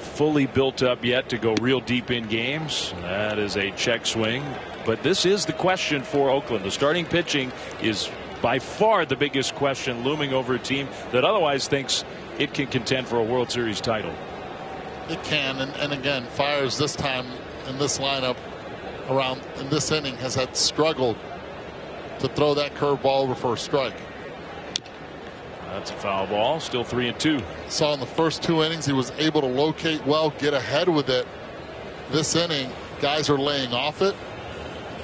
fully built up yet to go real deep in games. That is a check swing. But this is the question for Oakland. The starting pitching is by far the biggest question looming over a team that otherwise thinks it can contend for a World Series title. It can, and again, Fiers this time in this lineup around in this inning has had struggled to throw that curveball over for a strike. That's a foul ball. Still 3-2. Saw in the first 2 innings he was able to locate well, get ahead with it. This inning, guys are laying off it.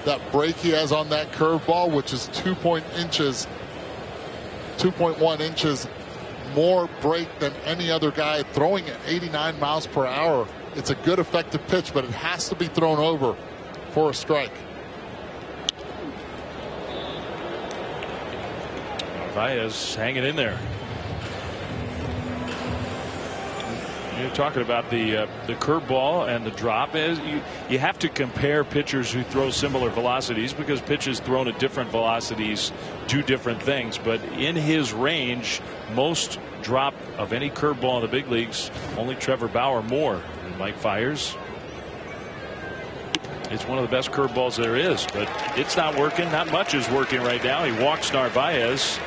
That break he has on that curveball, which is 2.1 inches more break than any other guy, throwing at 89 miles per hour. It's a good effective pitch, but it has to be thrown over for a strike. Narvaez hanging in there. You're talking about the curveball and the drop. You have to compare pitchers who throw similar velocities because pitches thrown at different velocities do different things. But in his range, most drop of any curveball in the big leagues, only Trevor Bauer more than Mike Fiers. It's one of the best curveballs there is, but it's not working. Not much is working right now. He walks Narvaez.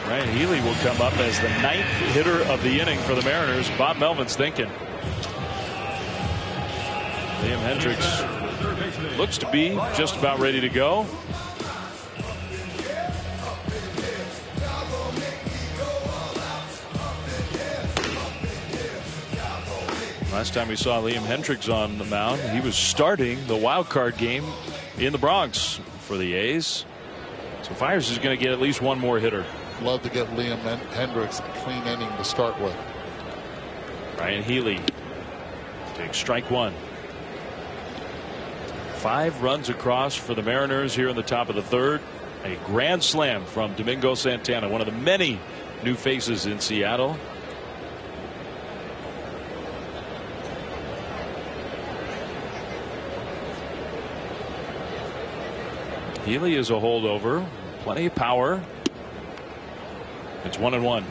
Ryan Healy will come up as the 9th hitter of the inning for the Mariners. Bob Melvin's thinking. Liam Hendriks looks to be just about ready to go. Last time we saw Liam Hendriks on the mound, he was starting the wild card game in the Bronx for the A's. So Fiers is going to get at least one more hitter. Love to get Liam Hendriks a clean inning to start with. Ryan Healy takes strike one. 5 runs across for the Mariners here in the top of the 3rd. A grand slam from Domingo Santana, one of the many new faces in Seattle. Healy is a holdover. Plenty of power. It's 1-1.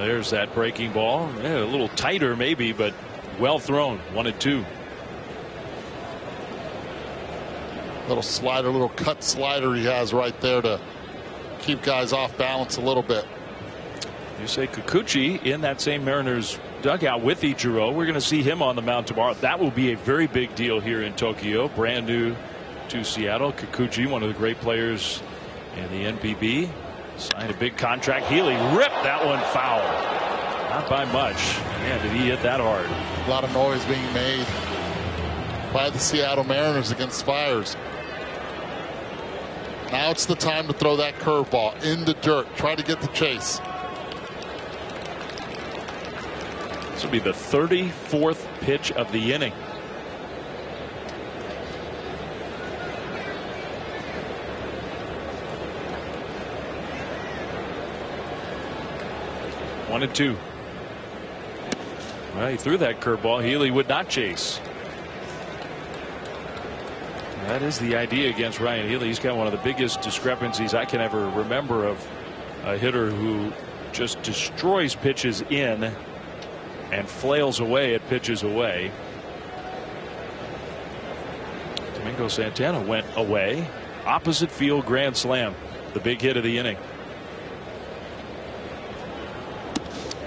There's that breaking ball. Yeah, a little tighter maybe, but well thrown. 1-2. Little slider, little cut slider he has right there to keep guys off balance a little bit. You say Kikuchi in that same Mariners dugout with Ichiro. We're going to see him on the mound tomorrow. That will be a very big deal here in Tokyo. Brand new to Seattle. Kikuchi, one of the great players in the NPB, signed a big contract. Healy ripped that one foul. Not by much. Man, did he hit that hard. A lot of noise being made by the Seattle Mariners against Fires. Now it's the time to throw that curveball in the dirt. Try to get the chase. This will be the 34th pitch of the inning. One and two. Well, he threw that curveball. Healy would not chase. That is the idea against Ryan Healy. He's got one of the biggest discrepancies I can ever remember of a hitter who just destroys pitches in and flails away at pitches away. Domingo Santana went away. Opposite field grand slam. The big hit of the inning.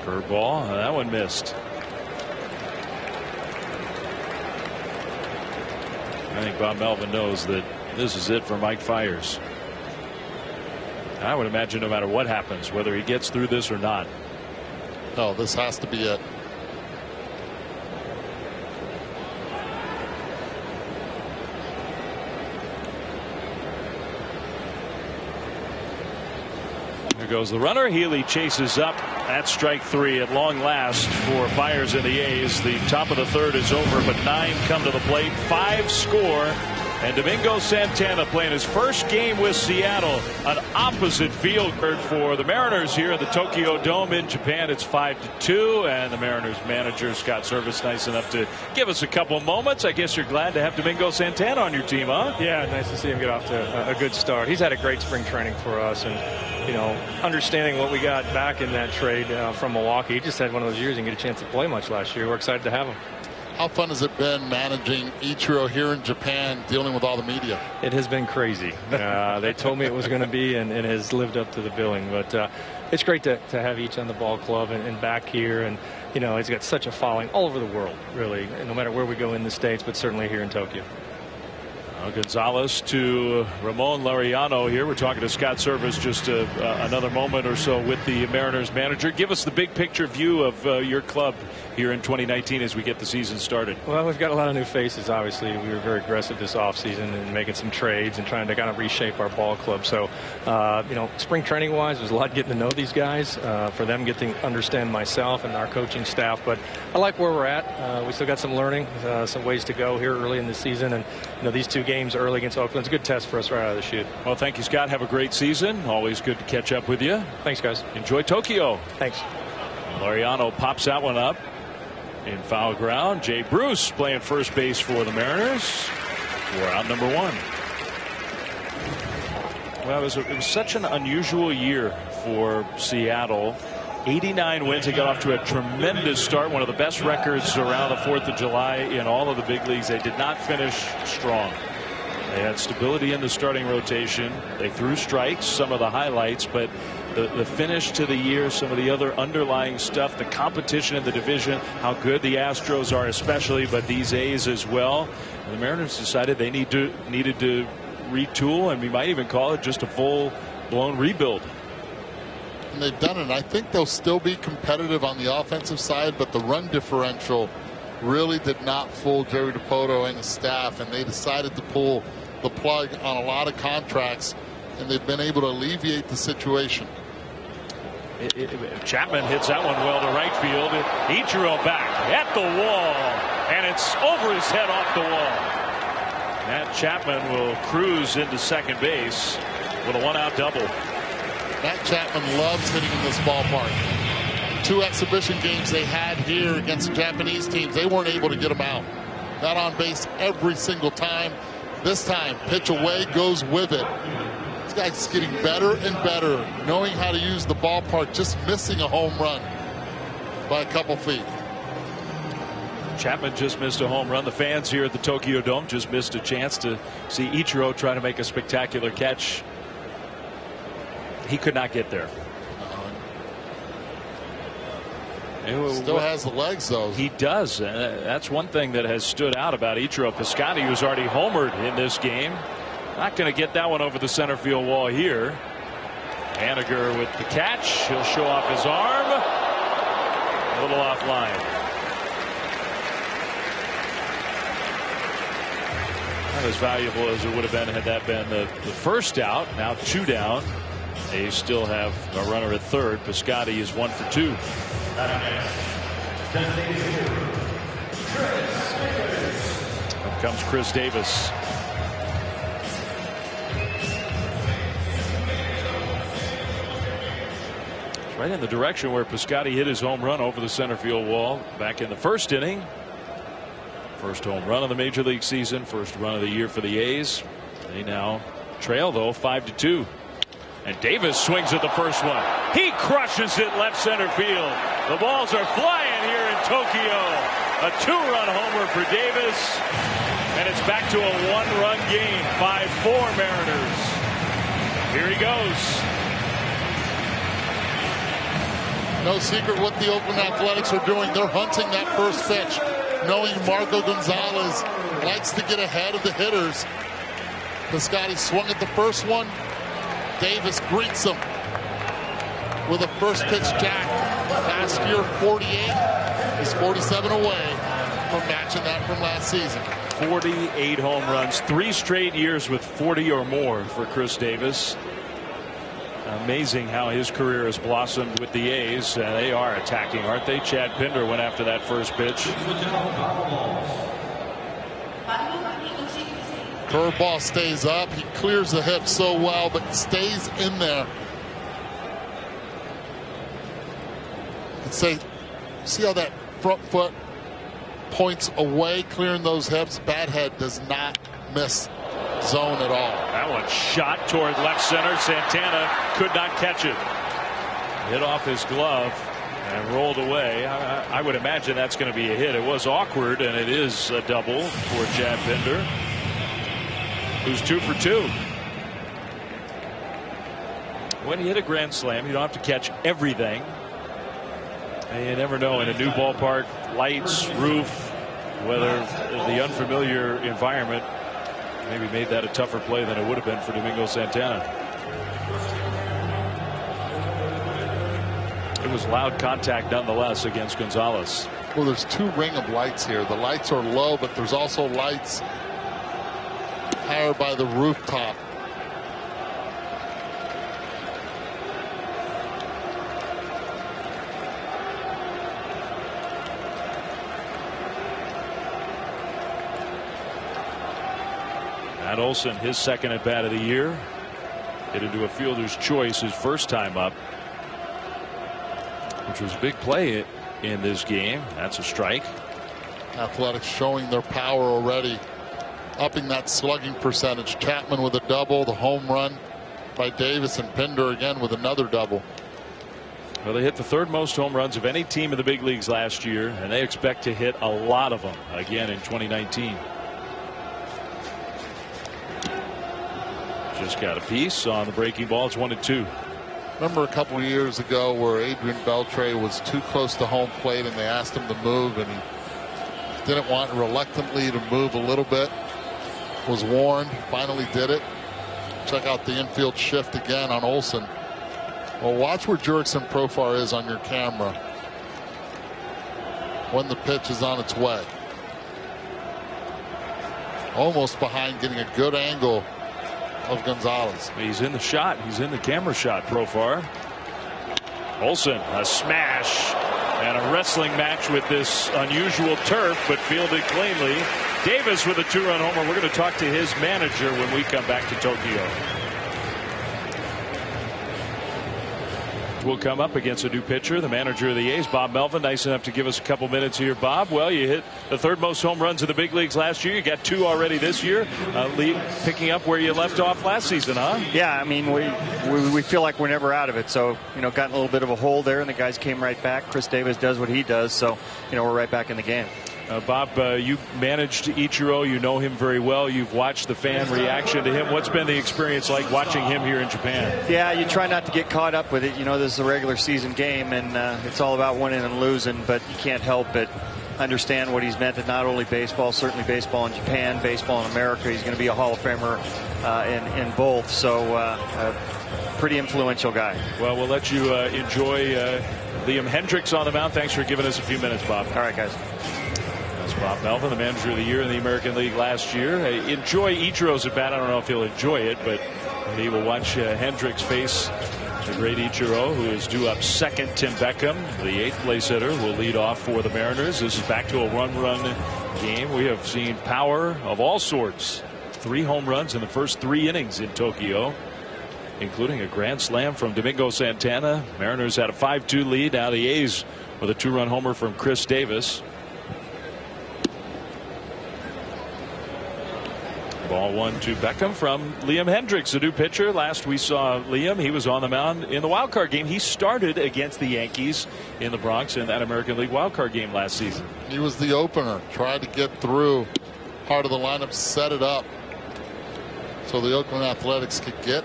Curveball. That one missed. I think Bob Melvin knows that this is it for Mike Fiers. I would imagine no matter what happens, whether he gets through this or not. No, this has to be it. Here goes the runner. Healy chases up. That's strike three at long last for Fiers and the A's. The top of the third is over, but 9 come to the plate. 5 score. And Domingo Santana playing his first game with Seattle. An opposite field for the Mariners here at the Tokyo Dome in Japan. It's 5-2, and the Mariners manager Scott Service nice enough to give us a couple moments. I guess you're glad to have Domingo Santana on your team, huh? Yeah, nice to see him get off to a good start. He's had a great spring training for us, and understanding what we got back in that trade from Milwaukee. He just had one of those years and get a chance to play much last year. We're excited to have him. How fun has it been managing Ichiro here in Japan, dealing with all the media? It has been crazy. They told me it was going to be, and it has lived up to the billing. But it's great to have Ichi on the ball club and back here. And, he's got such a following all over the world, really, no matter where we go in the States, but certainly here in Tokyo. Gonzalez to Ramon Laureano here. We're talking to Scott Service just another moment or so with the Mariners manager. Give us the big picture view of your club here in 2019 as we get the season started. Well, we've got a lot of new faces. Obviously, we were very aggressive this offseason and making some trades and trying to kind of reshape our ball club. So, spring training wise, there's a lot getting to know these guys. For them, getting to understand myself and our coaching staff. But I like where we're at. We still got some learning, some ways to go here early in the season. And these 2 games early against Oakland, it's a good test for us right out of the chute. Well, thank you, Scott. Have a great season. Always good to catch up with you. Thanks, guys. Enjoy Tokyo. Thanks. Laureano pops that one up in foul ground. Jay Bruce playing first base for the Mariners. We're out number 1. Well, it was such an unusual year for Seattle. 89 wins. They got off to a tremendous start. One of the best records around the 4th of July in all of the big leagues. They did not finish strong. They had stability in the starting rotation. They threw strikes, some of the highlights, but the finish to the year, some of the other underlying stuff, the competition in the division, how good the Astros are especially, but these A's as well. And the Mariners decided they needed to retool, and we might even call it just a full-blown rebuild. And they've done it. I think they'll still be competitive on the offensive side, but the run differential really did not fool Jerry Dipoto and his staff, and they decided to pull the plug on a lot of contracts, and they've been able to alleviate the situation. Chapman hits that one well to right field. Ichiro back at the wall, and it's over his head off the wall. Matt Chapman will cruise into second base with a 1-out double. Matt Chapman loves hitting in this ballpark. 2 exhibition games they had here against Japanese teams, they weren't able to get him out. Got on base every single time. This time, pitch away, goes with it. This guy's getting better and better, knowing how to use the ballpark, just missing a home run. by a couple feet. Chapman just missed a home run. The fans here at the Tokyo Dome just missed a chance to see Ichiro try to make a spectacular catch. He could not get there. Still has the legs, though. He does. That's one thing that has stood out about Ichiro. Piscotty, who's already homered in this game, not going to get that one over the center field wall here. Haniger with the catch. He'll show off his arm. A little offline. Not as valuable as it would have been had that been the first out. Now 2 down. They still have a runner at third. Piscotty is 1 for 2. Up comes Chris Davis. Right in the direction where Piscotty hit his home run over the center field wall back in the first inning. First home run of the major league season. First run of the year for the A's. They now trail, though, 5-2. And Davis swings at the first one. He crushes it left center field. The balls are flying here in Tokyo. A 2-run homer for Davis. And it's back to a 1-run game. 5-4 Mariners. Here he goes. No secret what the Oakland Athletics are doing. They're hunting that first pitch, knowing Marco Gonzalez likes to get ahead of the hitters. Piscotty swung at the first one. Davis greets him with a first pitch jack. Last year, 48. He's 47 away from matching that from last season. 48 home runs, 3 straight years with 40 or more for Chris Davis. Amazing how his career has blossomed with the A's. They are attacking, aren't they? Chad Pinder went after that first pitch. Curveball stays up. He clears the hip so well, but stays in there. You can say, see how that front foot points away, clearing those hips. Bat head does not miss zone at all. That one shot toward left center. Santana could not catch it. Hit off his glove and rolled away. I would imagine that's going to be a hit. It was awkward, and it is a double for Chad Pinder, who's 2 for 2. When you hit a grand slam, you don't have to catch everything. And you never know in a new ballpark, lights, roof, whether the unfamiliar environment maybe made that a tougher play than it would have been for Domingo Santana. It was loud contact nonetheless against Gonzalez. Well, there's 2 ring of lights here. The lights are low, but there's also lights higher by the rooftop. Matt Olson, his second at bat of the year, hit into a fielder's choice his first time up, which was a big play in this game. That's a strike. Athletics showing their power already, upping that slugging percentage. Chapman with a double, the home run by Davis, and Pinder again with another double. Well, they hit the 3rd most home runs of any team in the big leagues last year, and they expect to hit a lot of them again in 2019. Just got a piece on the breaking ball. It's 1-2. Remember a couple of years ago where Adrian Beltre was too close to home plate and they asked him to move, and he didn't want, reluctantly to move a little bit. Was warned, finally did it. Check out the infield shift again on Olson. Well, watch where Jurickson Profar is on your camera when the pitch is on its way. Almost behind, getting a good angle of Gonzalez. He's in the shot. He's in the camera shot, Profar. Olson, a smash and a wrestling match with this unusual turf, but fielded cleanly. Davis with a 2-run homer. We're going to talk to his manager when we come back to Tokyo. will come up against a new pitcher, the manager of the A's, Bob Melvin. Nice enough to give us a couple minutes here, Bob. Well, you hit the third most home runs in the big leagues last year. You got 2 already this year. Picking up where you left off last season, huh? Yeah, I mean, we feel like we're never out of it. So, gotten a little bit of a hole there, and the guys came right back. Chris Davis does what he does, so, we're right back in the game. Bob, you managed Ichiro. You know him very well. You've watched the fan reaction to him. What's been the experience like watching him here in Japan? Yeah, you try not to get caught up with it. This is a regular season game, and it's all about winning and losing, but you can't help but understand what he's meant to not only baseball, certainly baseball in Japan, baseball in America. He's going to be a Hall of Famer in both, so pretty influential guy. Well, we'll let you enjoy Liam Hendriks on the mound. Thanks for giving us a few minutes, Bob. All right, guys. Bob Melvin, the manager of the year in the American League last year. Enjoy Ichiro's at bat. I don't know if he'll enjoy it, but he will watch Hendriks face the great Ichiro, who is due up second. Tim Beckham, the 8th place hitter, will lead off for the Mariners. This is back to a run game. We have seen power of all sorts. 3 home runs in the first 3 innings in Tokyo, including a grand slam from Domingo Santana. Mariners had a 5-2 lead. Now the A's with a 2-run homer from Chris Davis. Ball 1 to Beckham from Liam Hendriks, a new pitcher. Last we saw Liam, he was on the mound in the wild card game. He started against the Yankees in the Bronx in that American League wild card game last season. He was the opener, tried to get through part of the lineup, set it up so the Oakland Athletics could get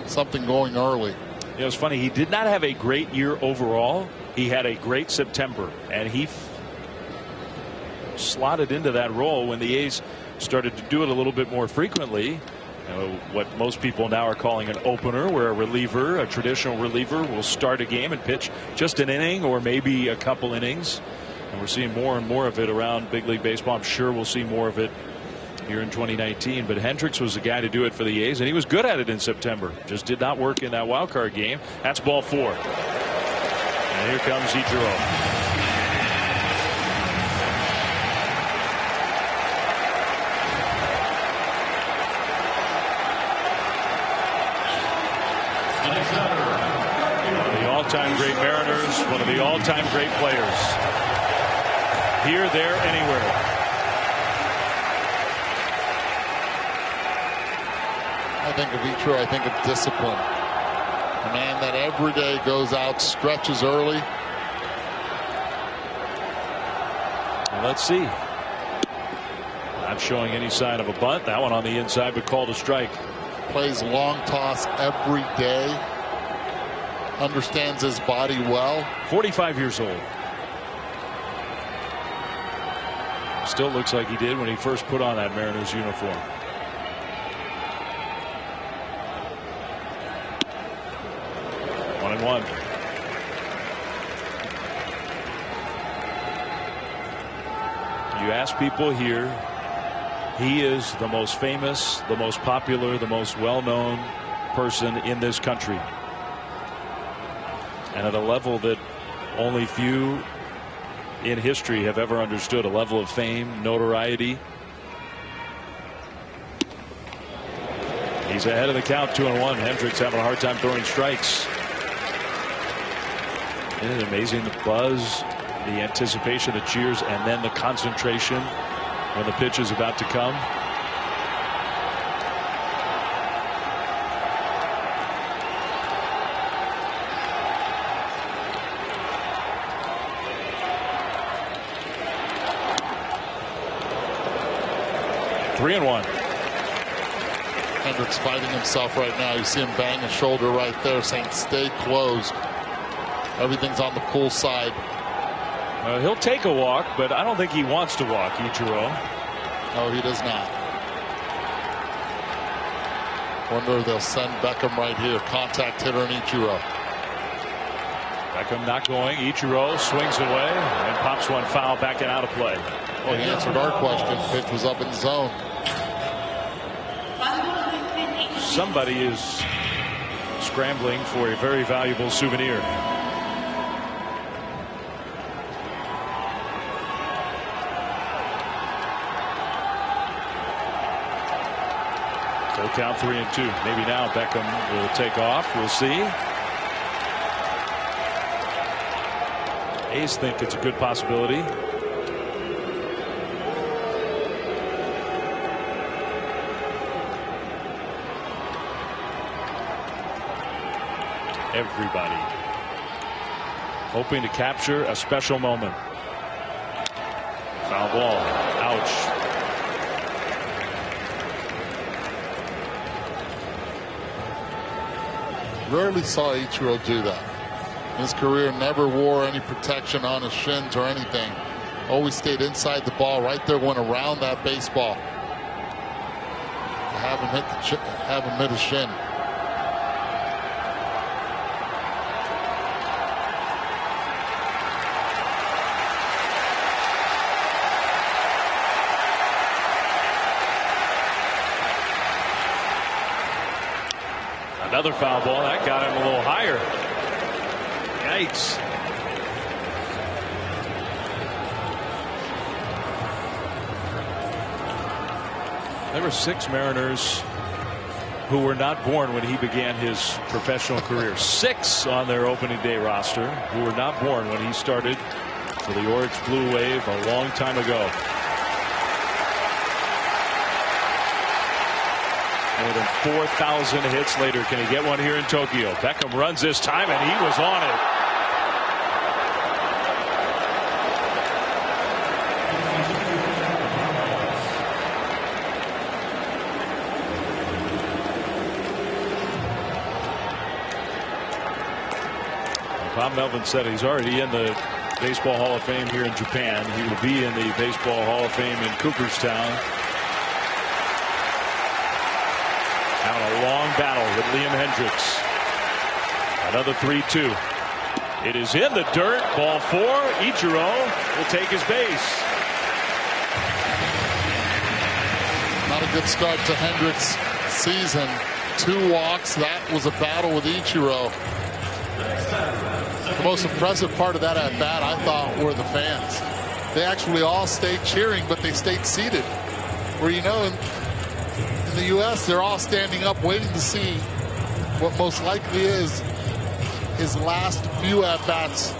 something going early. It was funny, he did not have a great year overall. He had a great September, and he slotted into that role when the A's started to do it a little bit more frequently. What most people now are calling an opener, where a reliever, a traditional reliever, will start a game and pitch just an inning or maybe a couple innings. And we're seeing more and more of it around big league baseball. I'm sure we'll see more of it here in 2019. But Hendriks was the guy to do it for the A's, and he was good at it in September. Just did not work in that wild card game. That's ball 4. And here comes Ichiro. All-time great Mariners, one of the all-time great players. Here, there, anywhere. I think of Ichiro, I think of discipline. A man that every day goes out, stretches early. Well, let's see. Not showing any sign of a bunt. That one on the inside, but called a strike. Plays long toss every day. Understands his body well. 45 years old. Still looks like he did when he first put on that Mariners uniform. One and one. You ask people here, he is the most famous, the most popular, the most well-known person in this country. And at a level that only few in history have ever understood, a level of fame, notoriety. He's ahead of the count, 2-1. Hendriks having a hard time throwing strikes. Isn't it amazing, the buzz, the anticipation, the cheers, and then the concentration when the pitch is about to come. Three and one. Hendriks fighting himself right now. You see him bang his shoulder right there, saying stay closed. Everything's on the cool side. He'll take a walk, but I don't think he wants to walk, Ichiro. No, he does not. Wonder if they'll send Beckham right here. Contact hitter in Ichiro. Beckham not going. Ichiro swings away and pops one foul back and out of play. Well, he answered our question. Pitch was up in the zone. Somebody is scrambling for a very valuable souvenir. Full count, 3-2. Maybe now Beckham will take off. We'll see. A's think it's a good possibility. Everybody hoping to capture a special moment. Foul ball. Ouch. Rarely saw Ichiro do that. In his career, never wore any protection on his shins or anything. Always stayed inside the ball, right there, went around that baseball. Have him hit his shin. Another foul ball. That got him a little higher. Yikes. There were 6 Mariners who were not born when he began his professional career. 6 on their opening day roster who were not born when he started for the Oryx Blue Wave a long time ago. More than 4,000 hits later. Can he get one here in Tokyo? Beckham runs this time, and he was on it. Bob Melvin said he's already in the Baseball Hall of Fame here in Japan. He will be in the Baseball Hall of Fame in Cooperstown. Now a long battle with Liam Hendricks. Another 3-2. It is in the dirt. Ball 4. Ichiro will take his base. Not a good start to Hendricks' season. 2 walks. That was a battle with Ichiro. The most impressive part of that at bat, I thought, were the fans. They actually all stayed cheering, but they stayed seated. Where, you know, in the U.S., they're all standing up waiting to see what most likely is his last few at-bats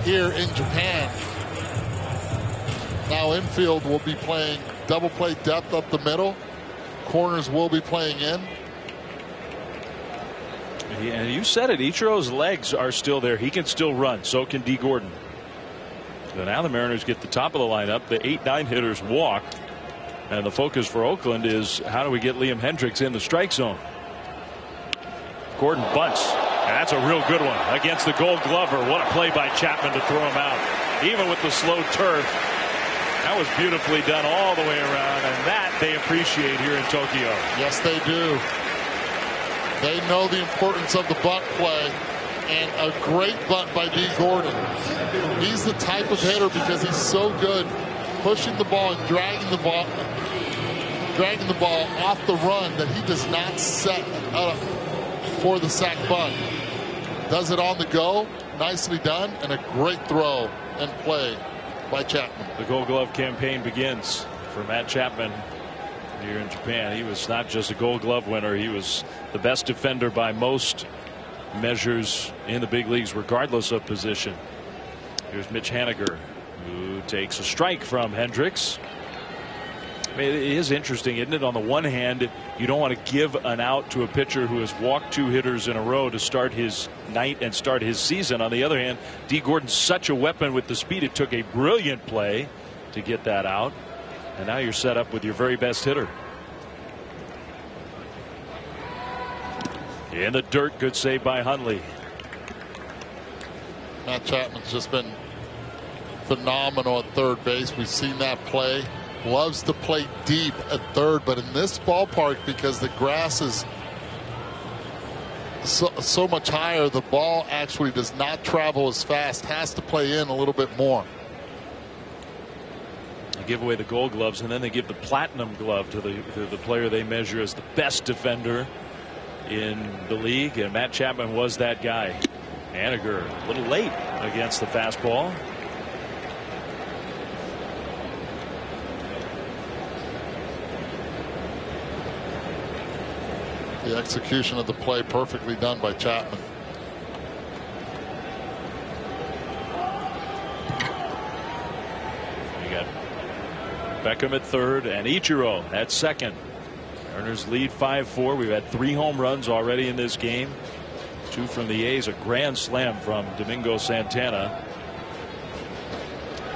here in Japan. Now infield will be playing double play depth up the middle. Corners will be playing in. And you said it, Ichiro's legs are still there. He can still run. So can D. Gordon. So now the Mariners get the top of the lineup. The 8-9 hitters walk. And the focus for Oakland is how do we get Liam Hendricks in the strike zone. Gordon bunts. And that's a real good one against the Gold Glover. What a play by Chapman to throw him out. Even with the slow turf. That was beautifully done all the way around. And that they appreciate here in Tokyo. Yes, they do. They know the importance of the bunt play, and a great bunt by D. Gordon. He's the type of hitter, because he's so good pushing the ball and dragging the ball off the run, that he does not set up for the sac bunt. Does it on the go, nicely done, and a great throw and play by Chapman. The Gold Glove campaign begins for Matt Chapman here in Japan. He was not just a Gold Glove winner, he was the best defender by most measures in the big leagues, regardless of position. Here's Mitch Haniger, who takes a strike from Hendricks. I mean, it is interesting, isn't it? On the one hand, you don't want to give an out to a pitcher who has walked 2 hitters in a row to start his night and start his season. On the other hand, D. Gordon's such a weapon with the speed. It took a brilliant play to get that out. And now you're set up with your very best hitter. In the dirt, good save by Hundley. Matt Chapman's just been phenomenal at third base. We've seen that play. Loves to play deep at third, but in this ballpark, because the grass is so much higher, the ball actually does not travel as fast. Has to play in a little bit more. Give away the Gold Gloves, and then they give the Platinum Glove to the player they measure as the best defender in the league, and Matt Chapman was that guy. Haniger a little late against the fastball. The execution of the play perfectly done by Chapman. Beckham at third and Ichiro at second. Mariners lead 5-4. We've had 3 home runs already in this game. 2 from the A's, a grand slam from Domingo Santana,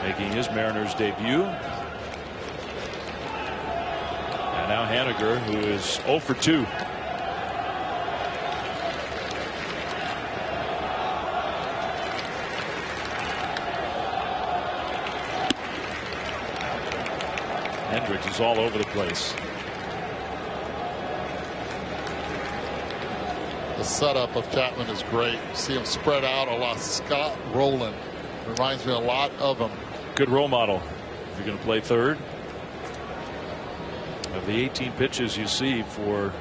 making his Mariners debut. And now Haniger, who is 0 for 2. Hendricks is all over the place. The setup of Chapman is great. See him spread out a lot. Scott Rowland reminds me a lot of him. Good role model if you're going to play third. Of the 18 pitches you see for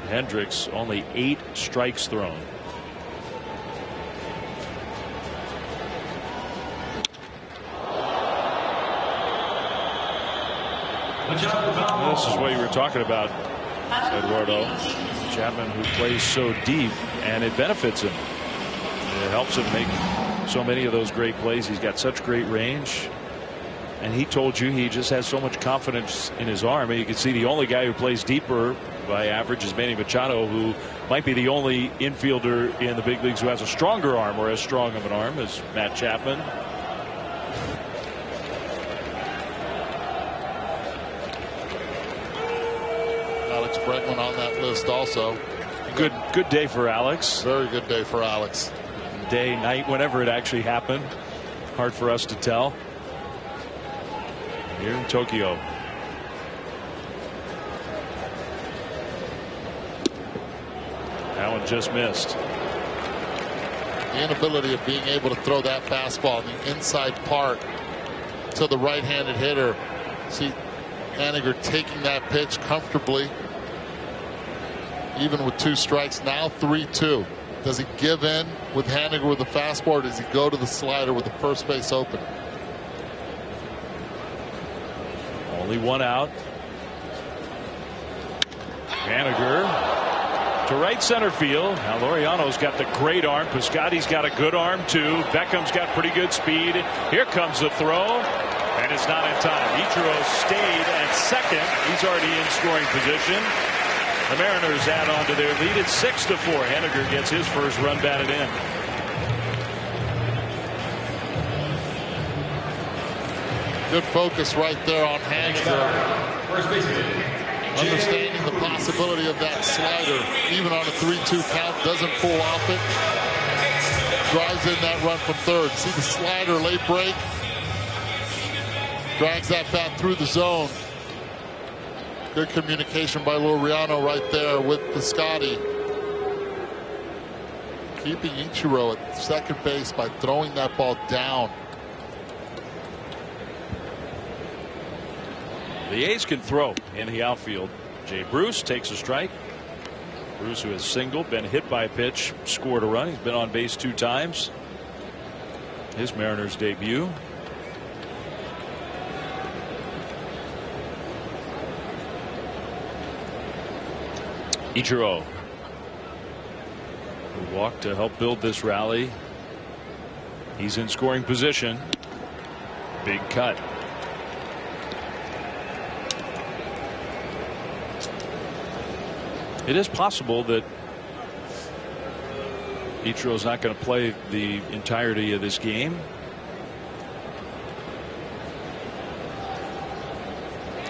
Hendricks, only 8 strikes thrown. This is what you were talking about, Eduardo. Chapman, who plays so deep, and it benefits him. It helps him make so many of those great plays. He's got such great range. And he told you he just has so much confidence in his arm. And you can see the only guy who plays deeper by average is Manny Machado, who might be the only infielder in the big leagues who has a stronger arm, or as strong of an arm as Matt Chapman. Alex Bregman on that list also. Good day for Alex. Very good day for Alex. Day, night, whenever it actually happened. Hard for us to tell. Here in Tokyo. That one just missed. The inability of being able to throw that fastball in the inside part to the right-handed hitter. See Haniger taking that pitch comfortably, even with 2 strikes. Now 3-2. Does he give in with Haniger with the fastball, or does he go to the slider with the first base open? Only 1 out. Haniger to right center field. Now Laureano's got the great arm. Piscotty's got a good arm too. Beckham's got pretty good speed. Here comes the throw, and it's not in time. Ichiro stayed at second. He's already in scoring position. The Mariners add on to their lead. It's 6-4. Haniger gets his first run batted in. Good focus right there on Haniger. Understanding the possibility of that slider, even on a 3-2 count, doesn't pull off it. Drives in that run from third. See the slider, late break. Drags that bat through the zone. Good communication by Laureano right there with Piscotty. Keeping Ichiro at second base by throwing that ball down. The A's can throw in the outfield. Jay Bruce takes a strike. Bruce, who has singled, been hit by a pitch, scored a run. He's been on base 2 times. His Mariners debut. Ichiro, who walked to help build this rally. He's in scoring position. Big cut. It is possible that Ichiro's not going to play the entirety of this game.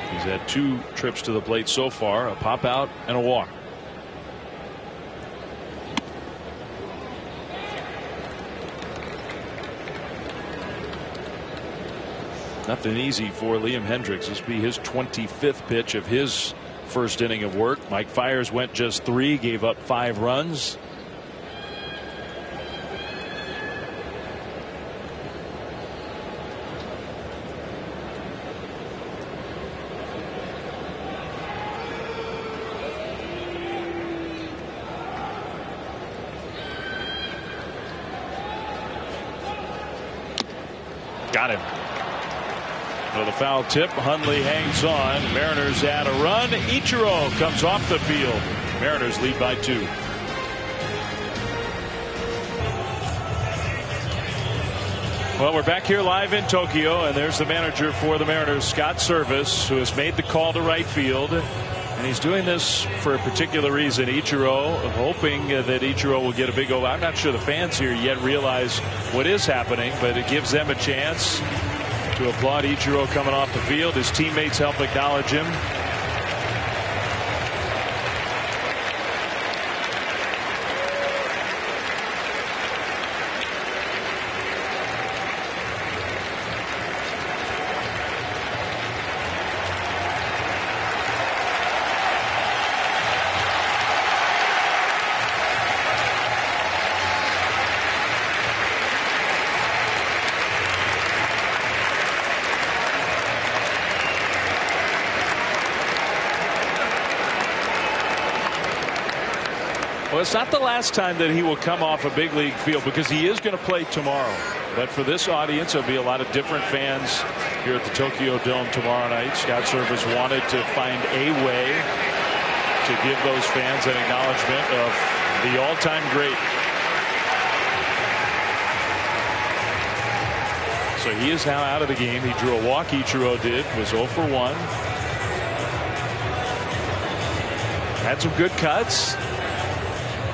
He's had 2 trips to the plate so far, a pop out and a walk. Nothing easy for Liam Hendricks. This will be his 25th pitch of his first inning of work. Mike Fiers went just 3, gave up 5 runs. Got him. With a foul tip, Hundley hangs on. Mariners add a run. Ichiro comes off the field. Mariners lead by 2. Well, we're back here live in Tokyo, and there's the manager for the Mariners, Scott Service, who has made the call to right field. And he's doing this for a particular reason. Ichiro, hoping that Ichiro will get a big over. I'm not sure the fans here yet realize what is happening, but it gives them a chance to applaud Ichiro coming off the field. His teammates help acknowledge him. Well, it's not the last time that he will come off a big league field, because he is going to play tomorrow. But for this audience, there'll be a lot of different fans here at the Tokyo Dome tomorrow night. Scott Service wanted to find a way to give those fans an acknowledgement of the all-time great. So he is now out of the game. He drew a walk. Ichiro did, was 0 for 1. Had some good cuts.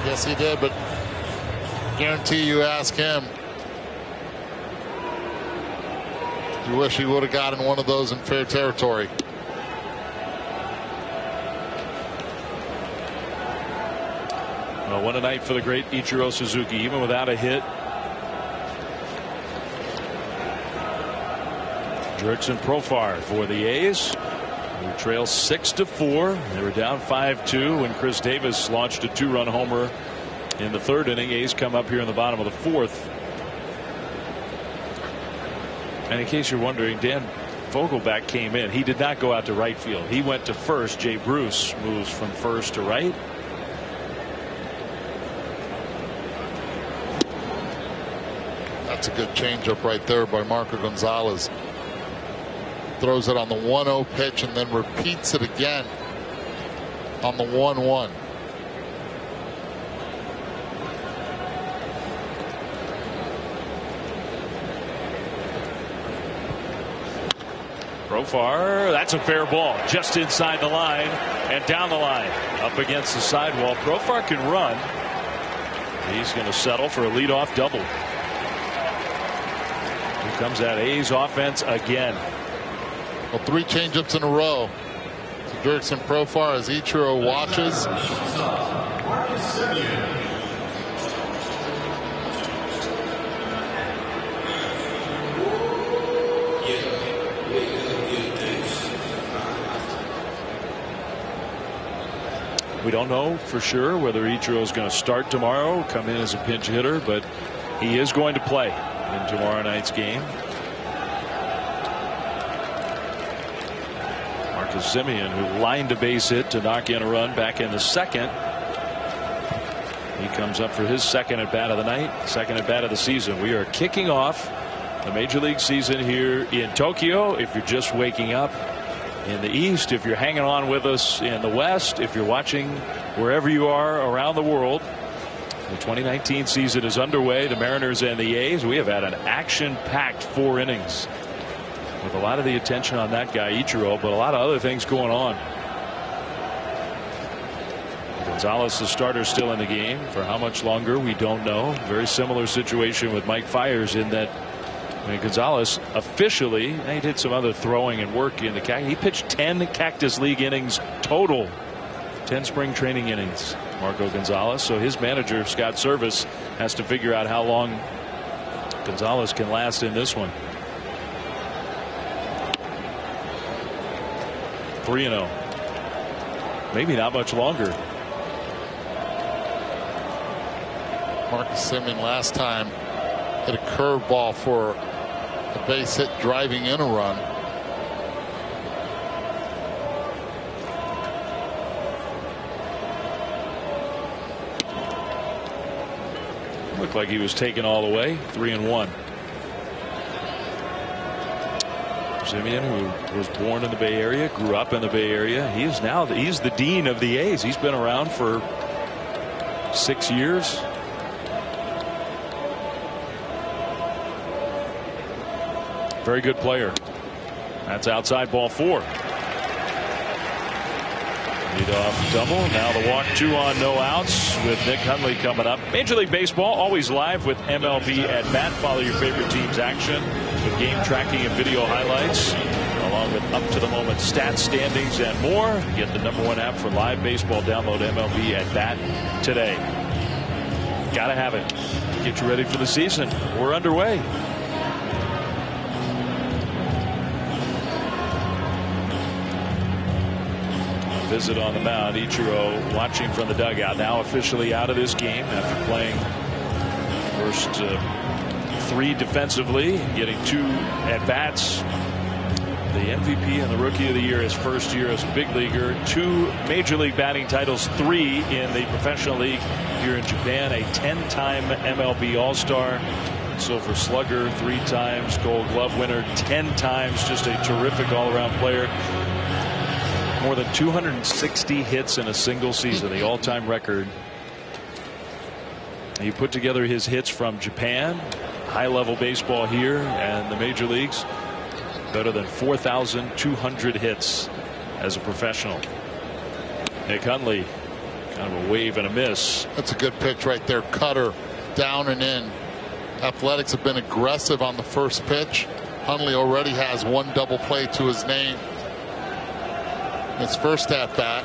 Yes, he did, but guarantee you ask him, you wish he would have gotten one of those in fair territory. Well, what a night for the great Ichiro Suzuki, even without a hit. Jurickson Profar for the A's. They trail 6-4. They were down 5-2 when Chris Davis launched a 2-run homer in the third inning. A's come up here in the bottom of the fourth. And in case you're wondering, Dan Vogelback came in. He did not go out to right field. He went to first. Jay Bruce moves from first to right. That's a good changeup right there by Marco Gonzalez. Throws it on the 1-0 pitch and then repeats it again on the 1-1. Profar, that's a fair ball, just inside the line and down the line, up against the sidewall. Profar can run. He's going to settle for a leadoff double. Here comes that A's offense again. Well, 3 changeups in a row to Jurickson Profar as Ichiro watches. We don't know for sure whether Ichiro is going to start tomorrow, come in as a pinch hitter, but he is going to play in tomorrow night's game. Simeon, who lined a base hit to knock in a run back in the second. He comes up for his second at bat of the night, second at bat of the season. We are kicking off the Major League season here in Tokyo. If you're just waking up in the East, if you're hanging on with us in the West, if you're watching wherever you are around the world, the 2019 season is underway. The Mariners and the A's. We have had an action-packed 4 innings. With a lot of the attention on that guy Ichiro, but a lot of other things going on. Gonzalez, the starter, still in the game. For how much longer, we don't know. Very similar situation with Mike Fiers in that Gonzalez officially, he did some other throwing and work in the Cactus. He pitched 10 Cactus League innings total. 10 spring training innings, Marco Gonzalez. So his manager, Scott Service, has to figure out how long Gonzalez can last in this one. 3-0. Maybe not much longer. Marcus Simeon last time hit a curveball for a base hit driving in a run. Looked like he was taken all the way. 3-1. Simeon, who was born in the Bay Area, grew up in the Bay Area. He's the dean of the A's. He's been around for 6 years. very good player. That's outside ball 4. Leadoff double. Now the walk, 2 on, no outs with Nick Hundley coming up. Major League Baseball always live with MLB at Bat. Follow your favorite team's action with game tracking and video highlights, along with up to the moment stats, standings, and more. Get the #1 app for live baseball. Download MLB at Bat today. Gotta have it. Get you ready for the season. We're underway. Visit on the mound. Ichiro watching from the dugout. Now officially out of this game after playing first 3 defensively, getting 2 at bats. The MVP and the Rookie of the Year his first year as a big leaguer. 2 major league batting titles, 3 in the professional league here in Japan. A 10-time MLB All-Star, Silver Slugger 3 times, Gold Glove winner 10 times. Just a terrific all-around player. More than 260 hits in a single season, the all-time record. He put together his hits from Japan, high-level baseball here, and the major leagues. Better than 4,200 hits as a professional. Nick Hundley, kind of a wave and a miss. That's a good pitch right there. Cutter down and in. Athletics have been aggressive on the first pitch. Hundley already has 1 double play to his name. His first at bat.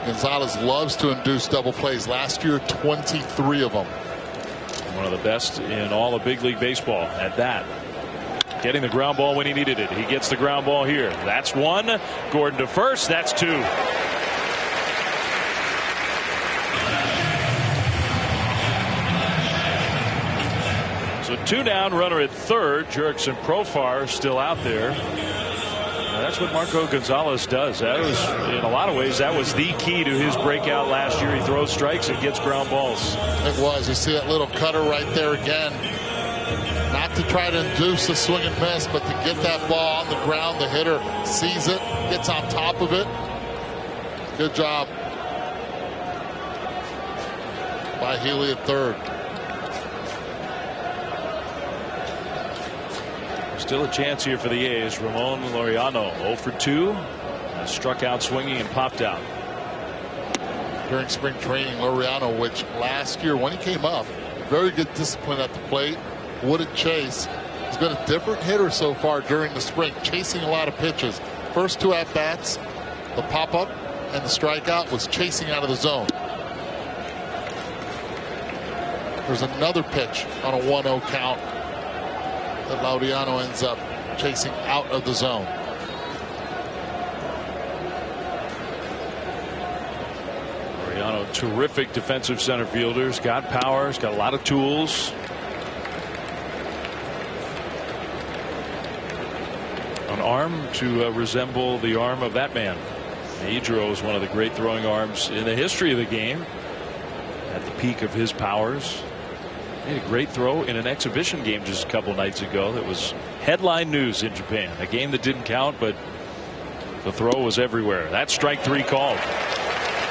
Gonzalez loves to induce double plays. Last year, 23 of them. One of the best in all of big league baseball at that. Getting the ground ball when he needed it. He gets the ground ball here. That's 1. Gordon to first. That's 2. So 2 down, runner at third. Jerks and Profar still out there. That's what Marco Gonzalez does. That was, in a lot of ways, that was the key to his breakout last year. He throws strikes and gets ground balls. It was. You see that little cutter right there again. Not to try to induce a swing and miss, but to get that ball on the ground. The hitter sees it, gets on top of it. Good job by Healy at third. Still a chance here for the A's. Ramon Laureano 0 for 2. Struck out swinging and popped out. During spring training, Laureano, which last year when he came up, very good discipline at the plate, wouldn't chase. He's been a different hitter so far during the spring, chasing a lot of pitches. First 2 at bats, the pop up and the strikeout, was chasing out of the zone. There's another pitch on a 1-0 count that Laureano ends up chasing out of the zone. Laureano, terrific defensive center fielder. He's got power. He's got a lot of tools. An arm to resemble the arm of that man. Ichiro is one of the great throwing arms in the history of the game. At the peak of his powers. Made a great throw in an exhibition game just a couple nights ago that was headline news in Japan. A game that didn't count, but the throw was everywhere. That's strike 3 called.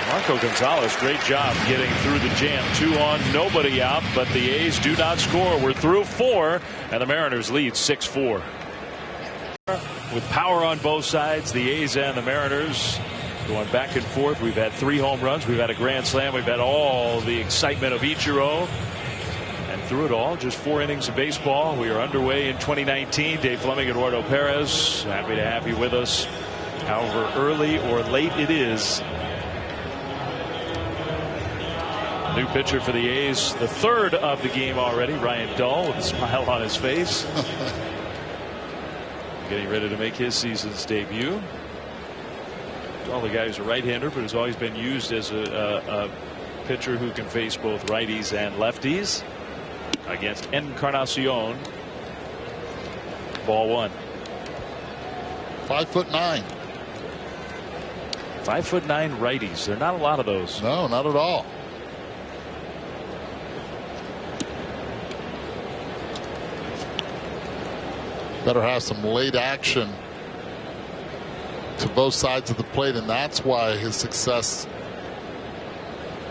Marco Gonzalez, great job getting through the jam. 2 on, nobody out, but the A's do not score. We're through 4, and the Mariners lead 6-4. With power on both sides, the A's and the Mariners going back and forth. We've had 3 home runs. We've had a grand slam. We've had all the excitement of Ichiro. Through it all, just 4 innings of baseball. We are underway in 2019. Dave Fleming, Eduardo Perez, happy to have you with us. However early or late it is. New pitcher for the A's, the 3rd of the game already. Ryan Dull with a smile on his face. Getting ready to make his season's debut. Dull, the guy who's a right-hander, but has always been used as a pitcher who can face both righties and lefties. Against Encarnacion. Ball 1. 5'9". 5'9" righties. There are not a lot of those. No, not at all. Better have some late action to both sides of the plate, and that's why his success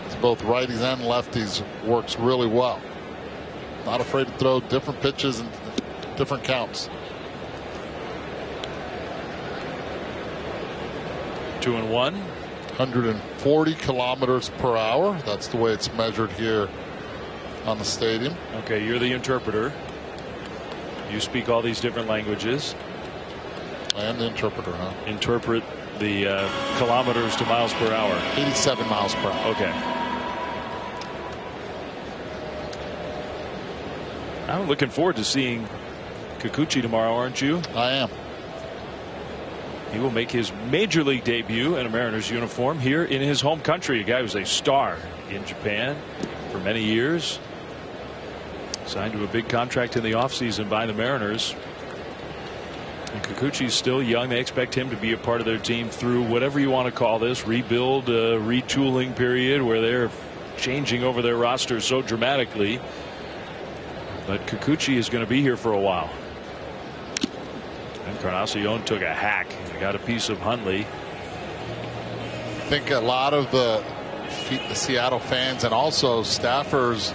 as both righties and lefties works really well. Not afraid to throw different pitches and different counts. 2-1. 140 kilometers per hour. That's the way it's measured here on the stadium. Okay, you're the interpreter. You speak all these different languages. I am the interpreter, huh? Interpret the kilometers to miles per hour. 87 miles per hour. Okay. I'm looking forward to seeing Kikuchi tomorrow, aren't you? I am. He will make his major league debut in a Mariners uniform here in his home country. A guy who's a star in Japan for many years. Signed to a big contract in the offseason by the Mariners. And Kikuchi's still young. They expect him to be a part of their team through whatever you want to call this rebuild, retooling period where they're changing over their roster so dramatically. But Kikuchi is going to be here for a while. Encarnacion took a hack and got a piece of Hundley. I think a lot of the Seattle fans and also staffers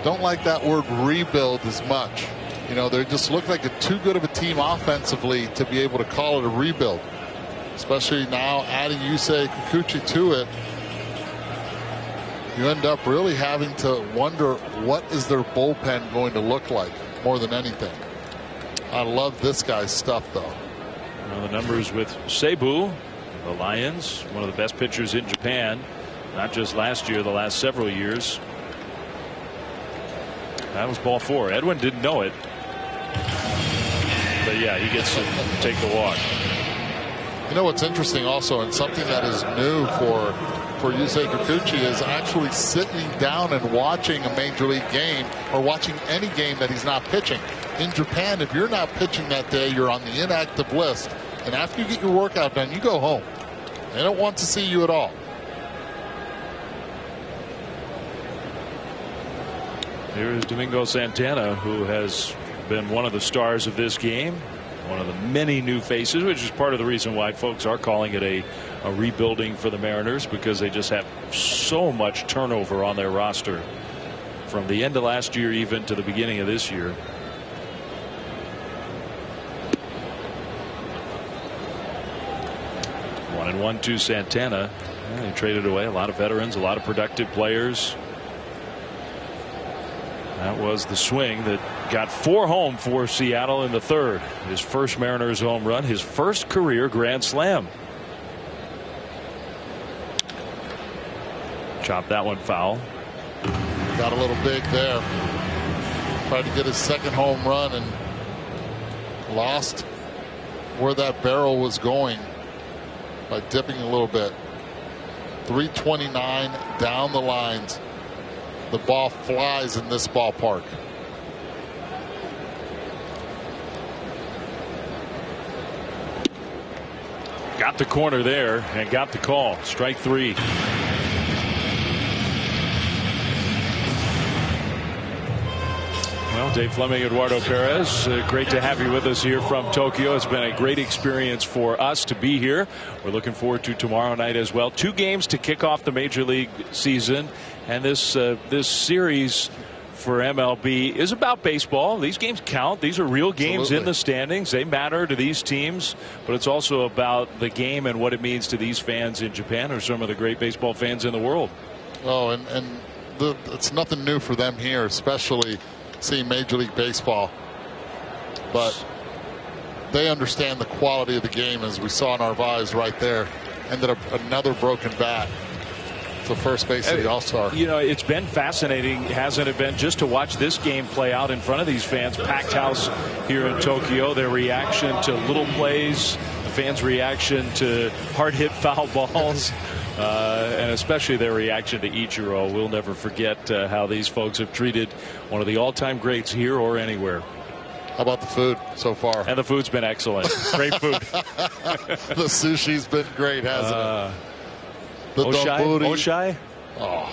don't like that word rebuild as much. You know, they just look like too good of a team offensively to be able to call it a rebuild. Especially now adding Yusei Kikuchi to it. You end up really having to wonder what is their bullpen going to look like more than anything. I love this guy's stuff, though. Well, the numbers with Seibu, the Lions, one of the best pitchers in Japan, not just last year, the last several years. That was ball 4. Edwin didn't know it. But yeah, he gets to take the walk. You know what's interesting also, and something that is new for Yusei Kikuchi, is actually sitting down and watching a major league game or watching any game that he's not pitching. In Japan, if you're not pitching that day, you're on the inactive list. And after you get your workout done, you go home. They don't want to see you at all. Here's Domingo Santana, who has been one of the stars of this game. One of the many new faces, which is part of the reason why folks are calling it a rebuilding for the Mariners, because they just have so much turnover on their roster from the end of last year even to the beginning of this year. One and 1 to Santana. They traded away a lot of veterans, a lot of productive players. That was the swing that got 4 home for Seattle in the 3rd. His first Mariners home run, his first career grand slam. Chopped that one foul. Got a little big there. Tried to get his second home run and lost where that barrel was going by dipping a little bit. 329 down the lines. The ball flies in this ballpark. Got the corner there and got the call. Strike 3. Well, Dave Fleming, Eduardo Perez, great to have you with us here from Tokyo. It's been a great experience for us to be here. We're looking forward to tomorrow night as well. 2 games to kick off the Major League season, and this series for MLB is about baseball. These games count. These are real games. Absolutely. In the standings. They matter to these teams, but it's also about the game and what it means to these fans in Japan, who are some of the great baseball fans in the world. Oh, and it's nothing new for them here, especially seeing Major League Baseball. But they understand the quality of the game, as we saw Narvaez right there. Ended up another broken bat. The first base of the All-Star. You know, it's been fascinating, hasn't it been, just to watch this game play out in front of these fans. Packed house here in Tokyo. Their reaction to little plays, the fans' reaction to hard-hit foul balls, and especially their reaction to Ichiro. We'll never forget how these folks have treated one of the all-time greats here or anywhere. How about the food so far? And the food's been excellent. Great food. The sushi's been great, hasn't it? The Oshai? Oh.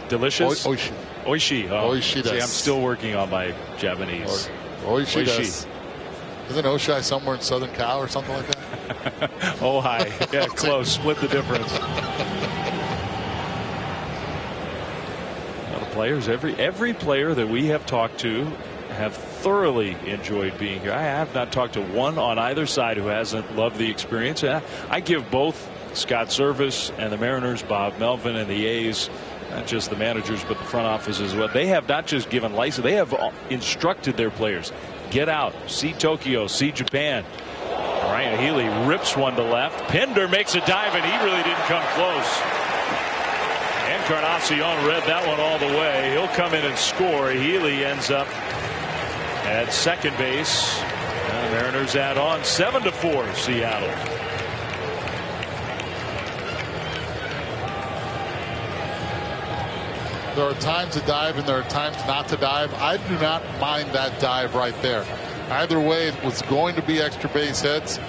Delicious? Oishi. Oishi. Oh. Oishi. See, I'm still working on my Japanese. Oishi. Isn't Oshai somewhere in Southern Cal or something like that? Ojai. Yeah, close. Split the difference. Well, the players, every player that we have talked to have thoroughly enjoyed being here. I have not talked to one on either side who hasn't loved the experience. I give both Scott Service and the Mariners, Bob Melvin and the A's, not just the managers but the front office as well. They have not just given license, they have instructed their players, get out, see Tokyo, see Japan. Ryan Healy rips one to left. Pinder makes a dive and he really didn't come close. Encarnacion read that one all the way. He'll come in and score. Healy ends up at second base. And the Mariners add on 7-4 Seattle. There are times to dive and there are times not to dive. I do not mind that dive right there. Either way, it was going to be extra base hits.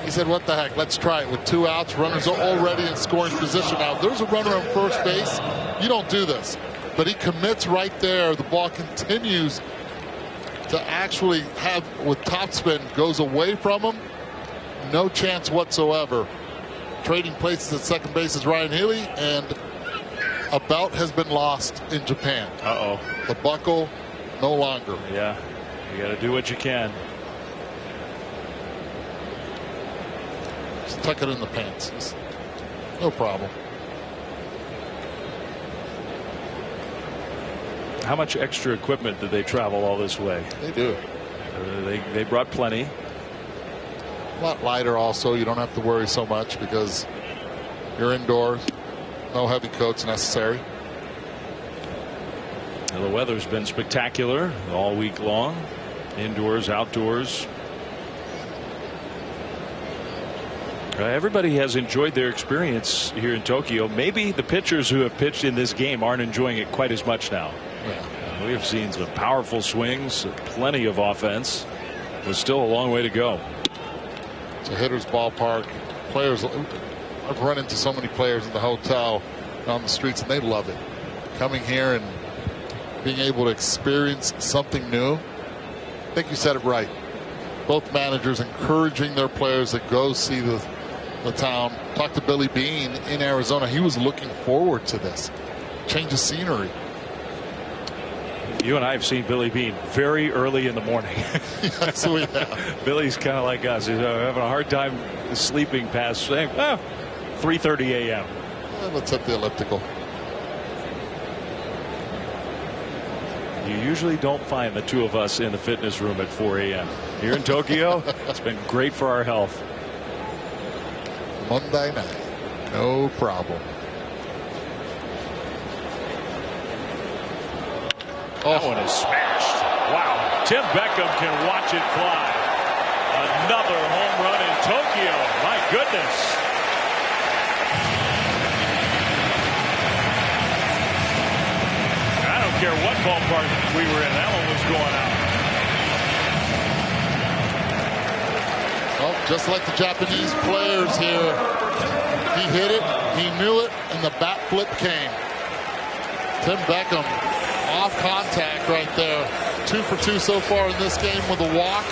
He said, what the heck, let's try it. With 2 outs, runners are already in scoring position. Now, if there's a runner on first base, you don't do this. But he commits right there. The ball continues to actually have, with topspin, goes away from him. No chance whatsoever. Trading places at second base is Ryan Healy, and a belt has been lost in Japan. Uh-oh. The buckle, no longer. Yeah, you got to do what you can. Just tuck it in the pants. No problem. How much extra equipment did they travel all this way? They do. They brought plenty. A lot lighter also. You don't have to worry so much because you're indoors. No heavy coats necessary. The weather's been spectacular all week long. Indoors, outdoors. Everybody has enjoyed their experience here in Tokyo. Maybe the pitchers who have pitched in this game aren't enjoying it quite as much now. Yeah. We have seen some powerful swings, plenty of offense, but still a long way to go. It's a hitter's ballpark. Players, I've run into so many players in the hotel on the streets, and they love it. Coming here and being able to experience something new. I think you said it right. Both managers encouraging their players to go see the town. Talked to Billy Beane in Arizona. He was looking forward to this. Change of scenery. You and I have seen Billy Beane very early in the morning. Yes, we have. Billy's kind of like us. He's having a hard time sleeping past 3:30 a.m. Let's hit the elliptical. You usually don't find the two of us in the fitness room at 4 a.m. Here in Tokyo, it's been great for our health. Monday night, no problem. That one is smashed. Wow. Tim Beckham can watch it fly. Another home run in Tokyo. My goodness. I don't care what ballpark we were in. That one was going out. Well, just like the Japanese players here, he hit it, he knew it, and the bat flip came. Tim Beckham off contact right there. 2 for 2 so far in this game with a walk.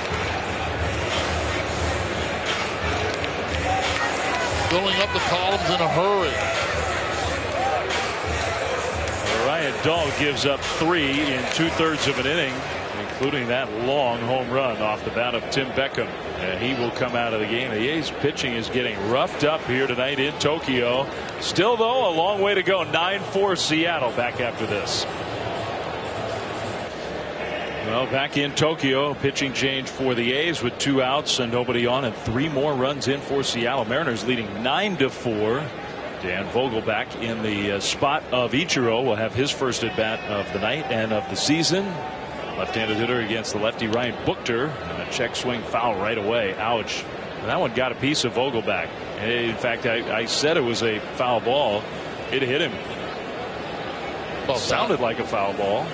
Filling up the columns in a hurry. Ryan Dahl gives up 3 in 2/3 of an inning, including that long home run off the bat of Tim Beckham. And he will come out of the game. The A's pitching is getting roughed up here tonight in Tokyo. Still, though, a long way to go. 9-4 Seattle back after this. Well, back in Tokyo, pitching change for the A's with 2 outs and nobody on, and 3 more runs in for Seattle. Mariners leading 9-4. Dan Vogelback in the spot of Ichiro will have his first at bat of the night and of the season. Left-handed hitter against the lefty Ryan Buchter, and a check swing foul right away. Ouch. And that one got a piece of Vogelback. In fact, I said it was a foul ball. It hit him. Well, sounded like a foul ball.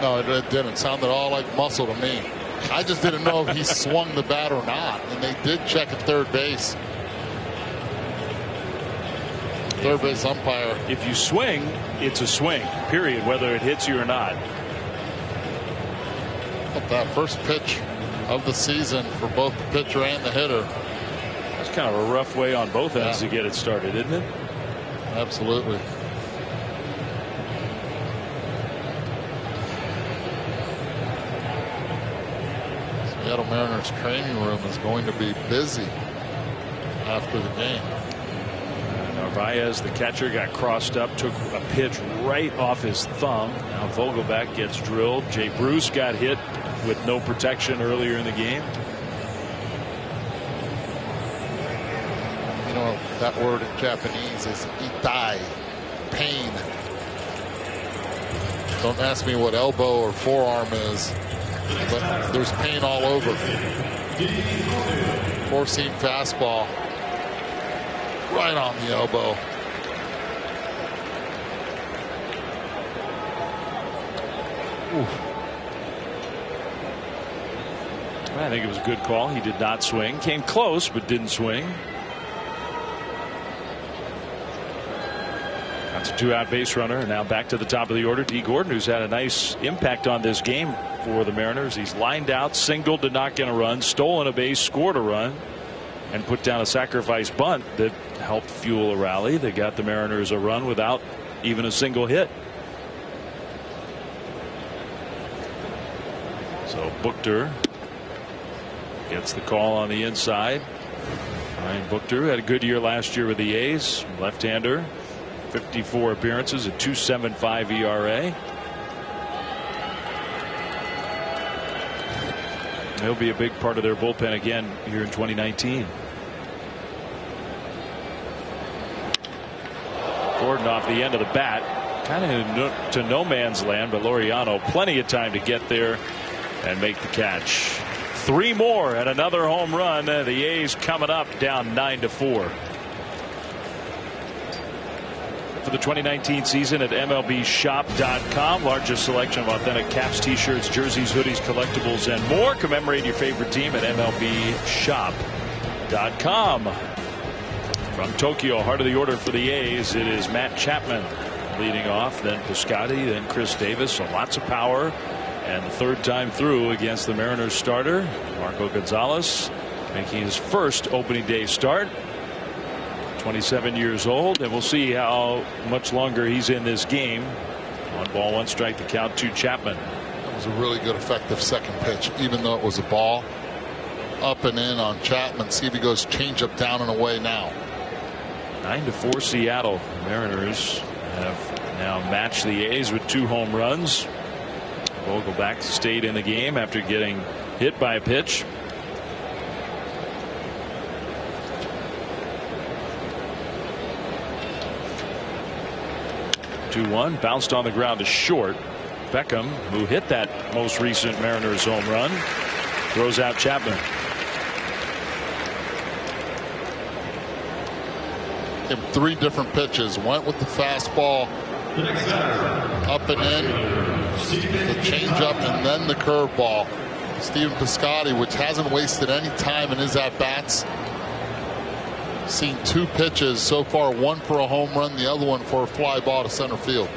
No, it didn't. It sounded all like muscle to me. I just didn't know if he swung the bat or not. And they did check at third base. Third base umpire. If you swing, it's a swing, period, whether it hits you or not. But that first pitch of the season for both the pitcher and the hitter. That's kind of a rough way on both ends to get it started, isn't it? Absolutely. Seattle Mariners training room is going to be busy after the game. Narvaez, the catcher, got crossed up, took a pitch right off his thumb. Now Vogelback gets drilled. Jay Bruce got hit with no protection earlier in the game. You know, that word in Japanese is itai, pain. Don't ask me what elbow or forearm is, but there's pain all over. Four-seam fastball right on the elbow. Oof. I think it was a good call. He did not swing. Came close, but didn't swing. That's a 2-out base runner. Now back to the top of the order. D. Gordon, who's had a nice impact on this game for the Mariners. He's lined out, singled to not get a run, stolen a base, scored a run, and put down a sacrifice bunt that helped fuel a rally. They got the Mariners a run without even a single hit. So Buchter gets the call on the inside. Ryan Buchter had a good year last year with the A's. Left-hander, 54 appearances, a 2.75 ERA. He'll be a big part of their bullpen again here in 2019. Gordon off the end of the bat, kind of to no man's land, but Laureano plenty of time to get there and make the catch. 3 more and another home run. The A's coming up down 9-4. For the 2019 season at MLBshop.com. Largest selection of authentic caps, t-shirts, jerseys, hoodies, collectibles, and more. Commemorate your favorite team at MLBshop.com. From Tokyo, heart of the order for the A's, it is Matt Chapman leading off, then Piscotty, then Chris Davis. So lots of power. And the third time through against the Mariners starter, Marco Gonzalez, making his first opening day start. 27 years old, and we'll see how much longer he's in this game. 1 ball, 1 strike to count to Chapman. That was a really good, effective second pitch, even though it was a ball. Up and in on Chapman. See if he goes changeup down and away now. 9-4 Seattle. Mariners have now matched the A's with 2 home runs. Vogelback stayed in the game after getting hit by a pitch. Two-one, bounced on the ground to short. Beckham, who hit that most recent Mariners home run, throws out Chapman. In 3 different pitches, went with the fastball up and in, the changeup, and then the curveball. Stephen Piscotty, which hasn't wasted any time in his at-bats. Seen 2 pitches so far, 1 for a home run, the other one for a fly ball to center field.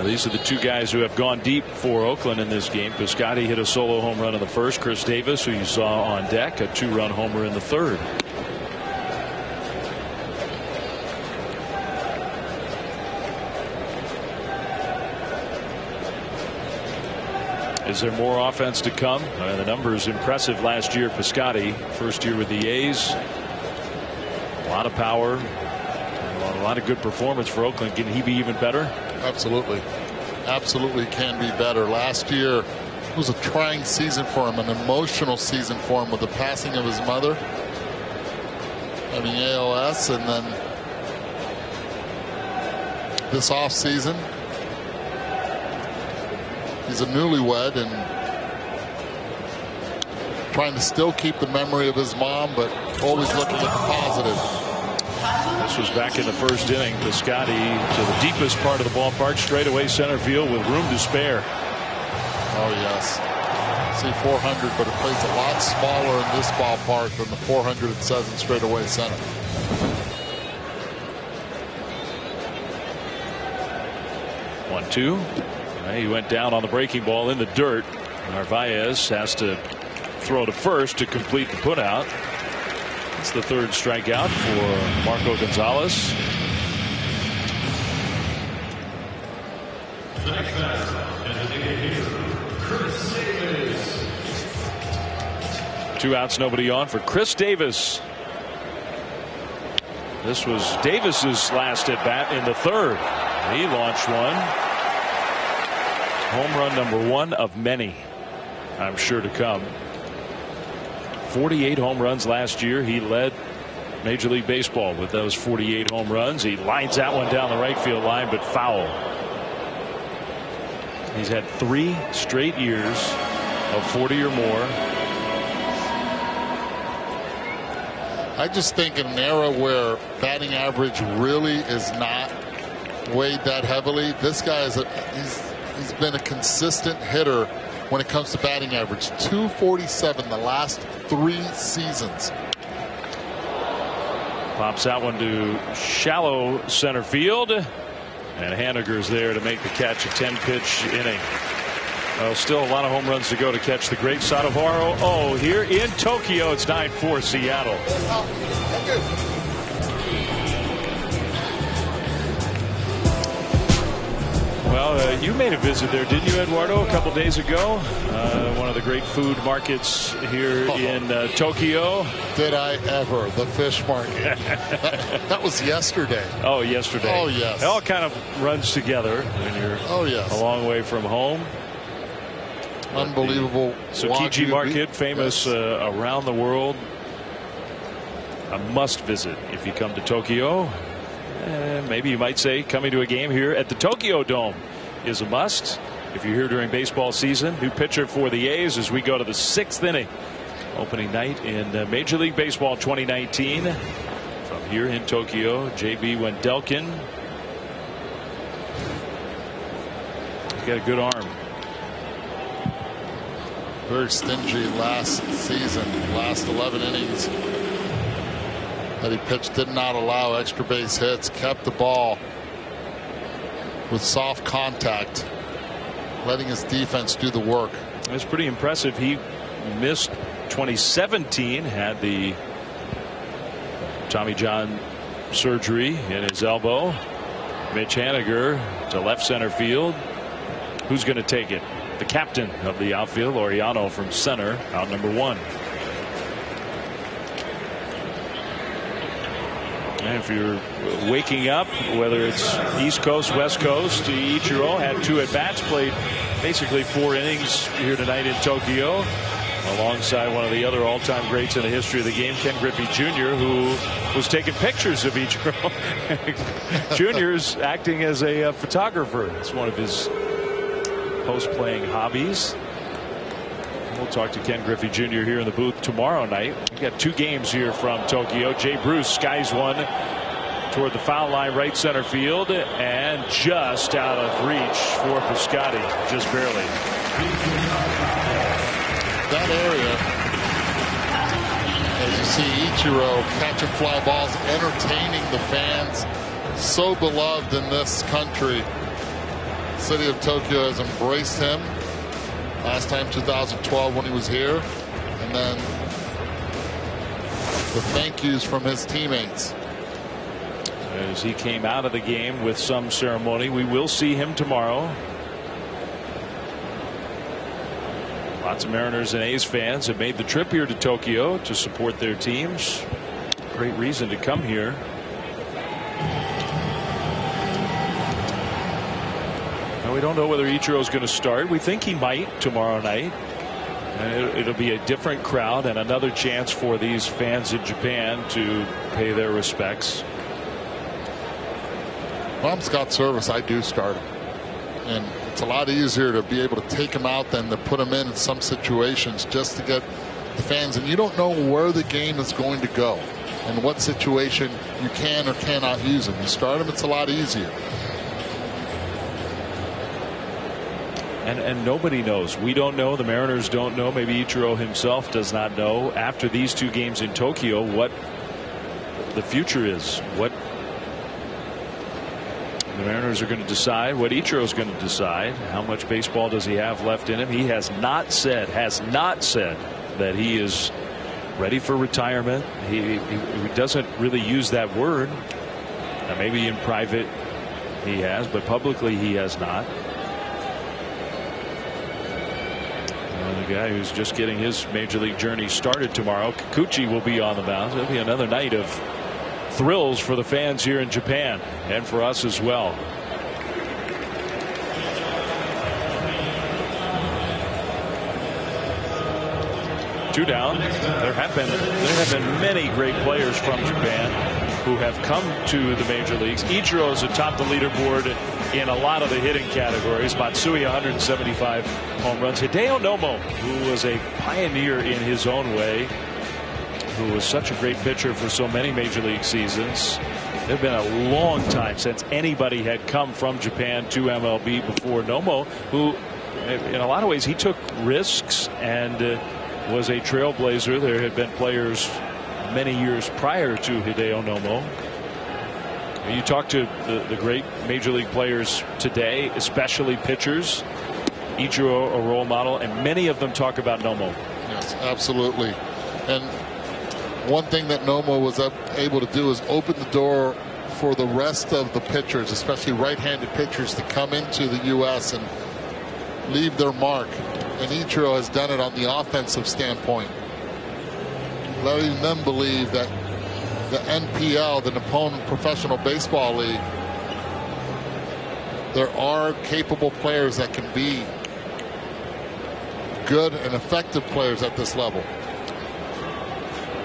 These are the 2 guys who have gone deep for Oakland in this game. Piscotty hit a solo home run in the first. Chris Davis, who you saw on deck, a 2-run homer in the third. Is there more offense to come? The numbers impressive last year. Piscotty, first year with the A's. A lot of power, a lot of good performance for Oakland. Can he be even better? Absolutely. Absolutely can be better. Last year it was a trying season for him, an emotional season for him with the passing of his mother, having ALS, and then this off season he's a newlywed and trying to still keep the memory of his mom, but always looking at the positive. This was back in the first inning. Piscotty to the deepest part of the ballpark, straightaway center field with room to spare. Oh yes, see 400, but it plays a lot smaller in this ballpark than the 400 it says in straightaway center. One-two. He went down on the breaking ball in the dirt. Narvaez has to throw to first to complete the putout. It's the 3rd strikeout for Marco Gonzalez. 2 outs, nobody on for Chris Davis. This was Davis's last at bat in the 3rd. He launched one. Home run number 1 of many, I'm sure, to come. 48 home runs last year. He led Major League Baseball with those 48 home runs. He lines that one down the right field line, but foul. He's had 3 straight years of 40 or more. I just think in an era where batting average really is not weighed that heavily, this guy is he's been a consistent hitter when it comes to batting average. 247 the last 3 seasons. Pops that one to shallow center field, and Haniger's there to make the catch. A 10-pitch inning. Well, still a lot of home runs to go to catch the great Sadovaro. Oh, here in Tokyo, it's 9-4 Seattle. Well, you made a visit there, didn't you, Eduardo, a couple days ago? One of the great food markets here in Tokyo. Did I ever? The fish market. that was yesterday. Oh, yesterday. Oh, yes. It all kind of runs together when you're a long way from home. Unbelievable. Tsukiji Market, famous around the world. A must visit if you come to Tokyo. Maybe you might say coming to a game here at the Tokyo Dome is a must if you're here during baseball season. New pitcher for the A's as we go to the 6th inning. Opening night in Major League Baseball 2019. From here in Tokyo, J.B. Wendelken. He's got a good arm. Very stingy last season. Last 11 innings that he pitched did not allow extra base hits. Kept the ball with soft contact, letting his defense do the work. It's pretty impressive. He missed 2017, had the Tommy John surgery in his elbow. Mitch Haniger to left center field. Who's going to take it? The captain of the outfield, Laureano, from center, out number 1. And if you're waking up, whether it's East Coast, West Coast, Ichiro had 2 at-bats, played basically 4 innings here tonight in Tokyo, alongside one of the other all-time greats in the history of the game, Ken Griffey Jr., who was taking pictures of Ichiro. Jr.'s acting as a photographer. It's one of his post-playing hobbies. We'll talk to Ken Griffey Jr. here in the booth tomorrow night. We've got 2 games here from Tokyo. Jay Bruce skies one toward the foul line, right center field, and just out of reach for Piscotty, just barely. That area, as you see Ichiro catching fly balls, entertaining the fans, so beloved in this country. The city of Tokyo has embraced him. Last time 2012 when he was here, and then the thank yous from his teammates as he came out of the game with some ceremony. We will see him tomorrow. Lots of Mariners and A's fans have made the trip here to Tokyo to support their teams. Great reason to come here. We don't know whether Ichiro's going to start. We think he might tomorrow night. And it'll be a different crowd and another chance for these fans in Japan to pay their respects. Well, I'm Scott Service. I do start him. And it's a lot easier to be able to take him out than to put him in some situations just to get the fans. And you don't know where the game is going to go and what situation you can or cannot use him. You start him, it's a lot easier. And nobody knows. We don't know. The Mariners don't know. Maybe Ichiro himself does not know after these 2 games in Tokyo what the future is. What the Mariners are going to decide. What Ichiro is going to decide. How much baseball does he have left in him? He has not said that he is ready for retirement. He doesn't really use that word. Now, maybe in private he has, but publicly he has not. The guy who's just getting his major league journey started tomorrow. Kikuchi will be on the mound. It'll be another night of thrills for the fans here in Japan and for us as well. Two down. There have been many great players from Japan who have come to the major leagues. Ichiro is atop the leaderboard in a lot of the hitting categories. Matsui 175 home runs. Hideo Nomo, who was a pioneer in his own way, who was such a great pitcher for so many major league seasons. It had been a long time since anybody had come from Japan to MLB before Nomo, who in a lot of ways he took risks and was a trailblazer. There had been players many years prior to Hideo Nomo. You talk to the great major league players today, especially pitchers. Ichiro a role model, and many of them talk about Nomo. Yes, absolutely. And one thing that Nomo was able to do is open the door for the rest of the pitchers, especially right-handed pitchers, to come into the U.S. and leave their mark. And Ichiro has done it on the offensive standpoint, letting them believe that the NPL, the Nippon Professional Baseball League, there are capable players that can be good and effective players at this level.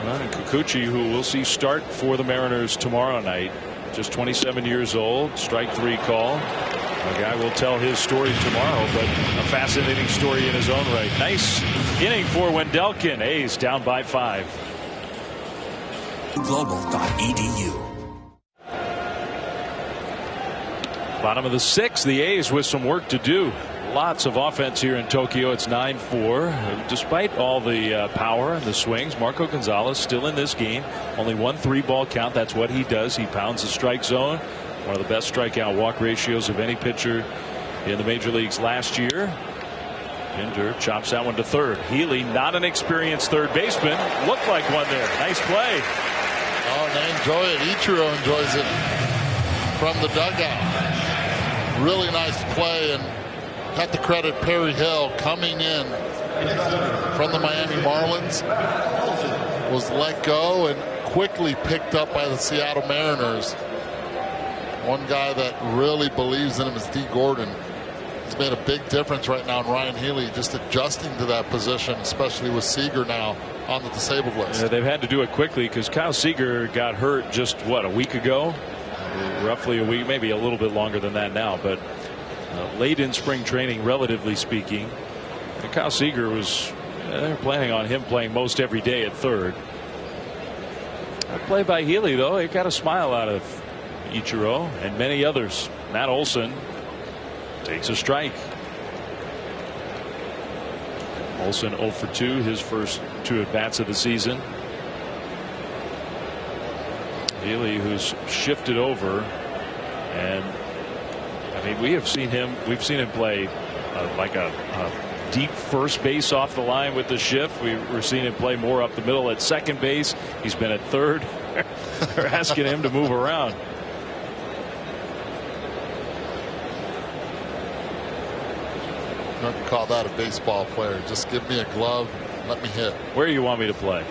And Kikuchi, who we'll see start for the Mariners tomorrow night, just 27 years old, strike 3 call. A guy will tell his story tomorrow, but a fascinating story in his own right. Nice inning for Wendelken. A's down by 5. Global.edu. Bottom of the 6th, the A's with some work to do. Lots of offense here in Tokyo. It's 9-4. Despite all the power and the swings, Marco Gonzalez still in this game. Only 1 3-ball count. That's what he does. He pounds the strike zone. One of the best strikeout walk ratios of any pitcher in the major leagues last year. Pinder chops that one to third. Healy, not an experienced third baseman, looked like one there. Nice play. Oh, they enjoy it. Ichiro enjoys it from the dugout. Really nice play, and have to credit Perry Hill coming in from the Miami Marlins. Was let go and quickly picked up by the Seattle Mariners. One guy that really believes in him is D. Gordon. He's made a big difference right now in Ryan Healy, just adjusting to that position, especially with Seager now on the disabled list. Yeah, they've had to do it quickly because Kyle Seager got hurt just, what, a week ago? Roughly a week, maybe a little bit longer than that now, but late in spring training, relatively speaking. And Kyle Seager was, they're planning on him playing most every day at third. A play by Healy, though, it got a smile out of Ichiro and many others. Matt Olson takes a strike. Olson 0 for 2, his first 2 at bats of the season. Healy, who's shifted over, and I mean we've seen him play like a deep first base off the line with the shift. We're seeing him play more up the middle at second base. He's been at third. They're asking him to move around. I don't call that a baseball player. Just give me a glove, let me hit. Where do you want me to play?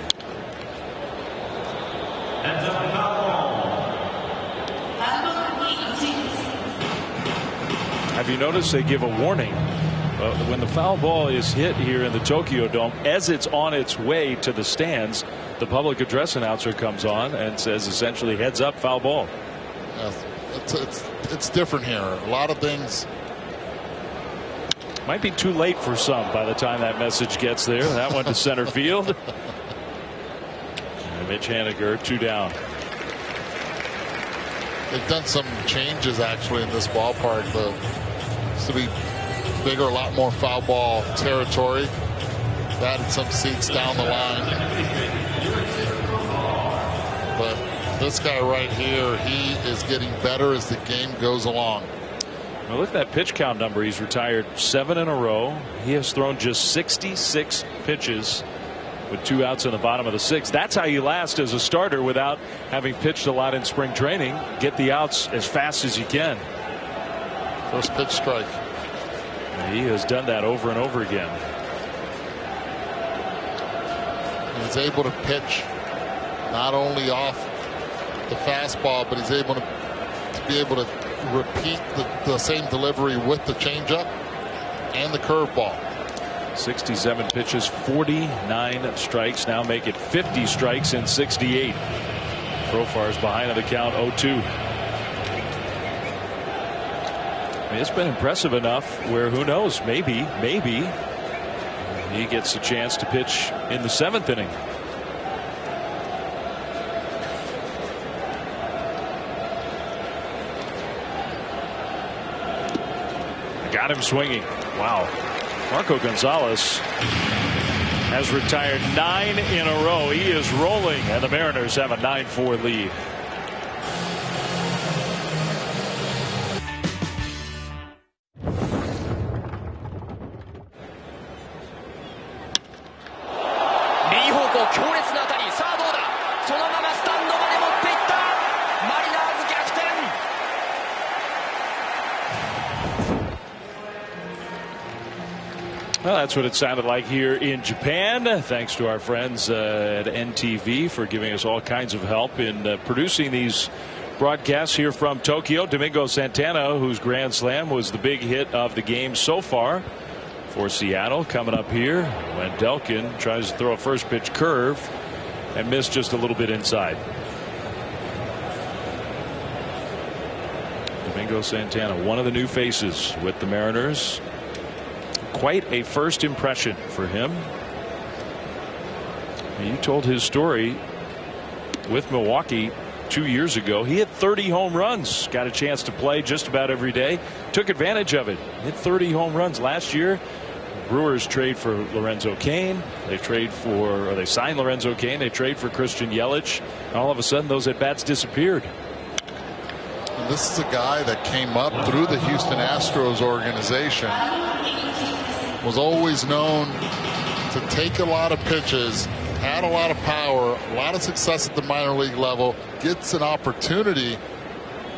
Have you noticed they give a warning when the foul ball is hit here in the Tokyo Dome? As it's on its way to the stands, the public address announcer comes on and says essentially, heads up, foul ball. Yes, it's different here. A lot of things might be too late for some by the time that message gets there. That one to center field. And Mitch Haniger, 2 down. They've done some changes actually in this ballpark. Used to be bigger, a lot more foul ball territory. They've added some seats down the line. But this guy right here, he is getting better as the game goes along. Now look at that pitch count number. He's retired 7 in a row. He has thrown just 66 pitches with 2 outs in the bottom of the 6th. That's how you last as a starter without having pitched a lot in spring training. Get the outs as fast as you can. First pitch strike. He has done that over and over again. He's able to pitch not only off the fastball, but he's able to be able to repeat the same delivery with the changeup and the curveball. 67 pitches, 49 strikes. Now make it 50 strikes in 68. Profar's behind on the count, 0-2. I mean, it's been impressive enough where, who knows, maybe he gets a chance to pitch in the 7th inning. Got him swinging. Wow. Marco Gonzalez has retired 9 in a row. He is rolling, and the Mariners have a 9-4 lead. Well, that's what it sounded like here in Japan. Thanks to our friends at NTV for giving us all kinds of help in producing these broadcasts here from Tokyo. Domingo Santana, whose grand slam was the big hit of the game so far for Seattle, coming up here. Wendelken tries to throw a first pitch curve and missed just a little bit inside. Domingo Santana, one of the new faces with the Mariners. Quite a first impression for him. You told his story with Milwaukee 2 years ago. He hit 30 home runs, got a chance to play just about every day, took advantage of it, hit 30 home runs last year. Brewers trade for Lorenzo Cain. They sign Lorenzo Cain. They trade for Christian Yelich. And all of a sudden those at bats disappeared. And this is a guy that came up through the Houston Astros organization. Was always known to take a lot of pitches, had a lot of power, a lot of success at the minor league level, gets an opportunity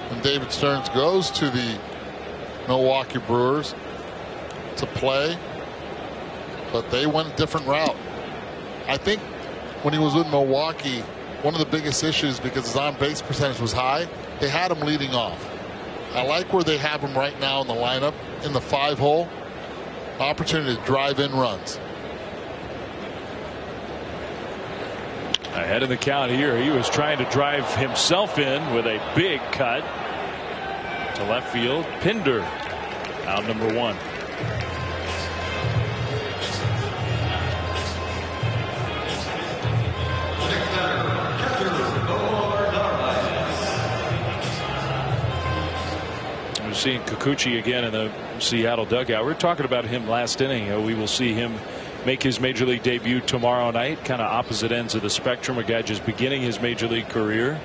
when David Stearns goes to the Milwaukee Brewers to play, but they went a different route. I think when he was with Milwaukee, one of the biggest issues, because his on-base percentage was high, they had him leading off. I like where they have him right now in the lineup in the 5-hole. Opportunity to drive in runs. Ahead of the count here. He was trying to drive himself in with a big cut to left field. Pinder out number 1. We're seeing Kikuchi again in the Seattle dugout. We were talking about him last inning. We will see him make his major league debut tomorrow night. Kind of opposite ends of the spectrum. A guy just beginning his major league career.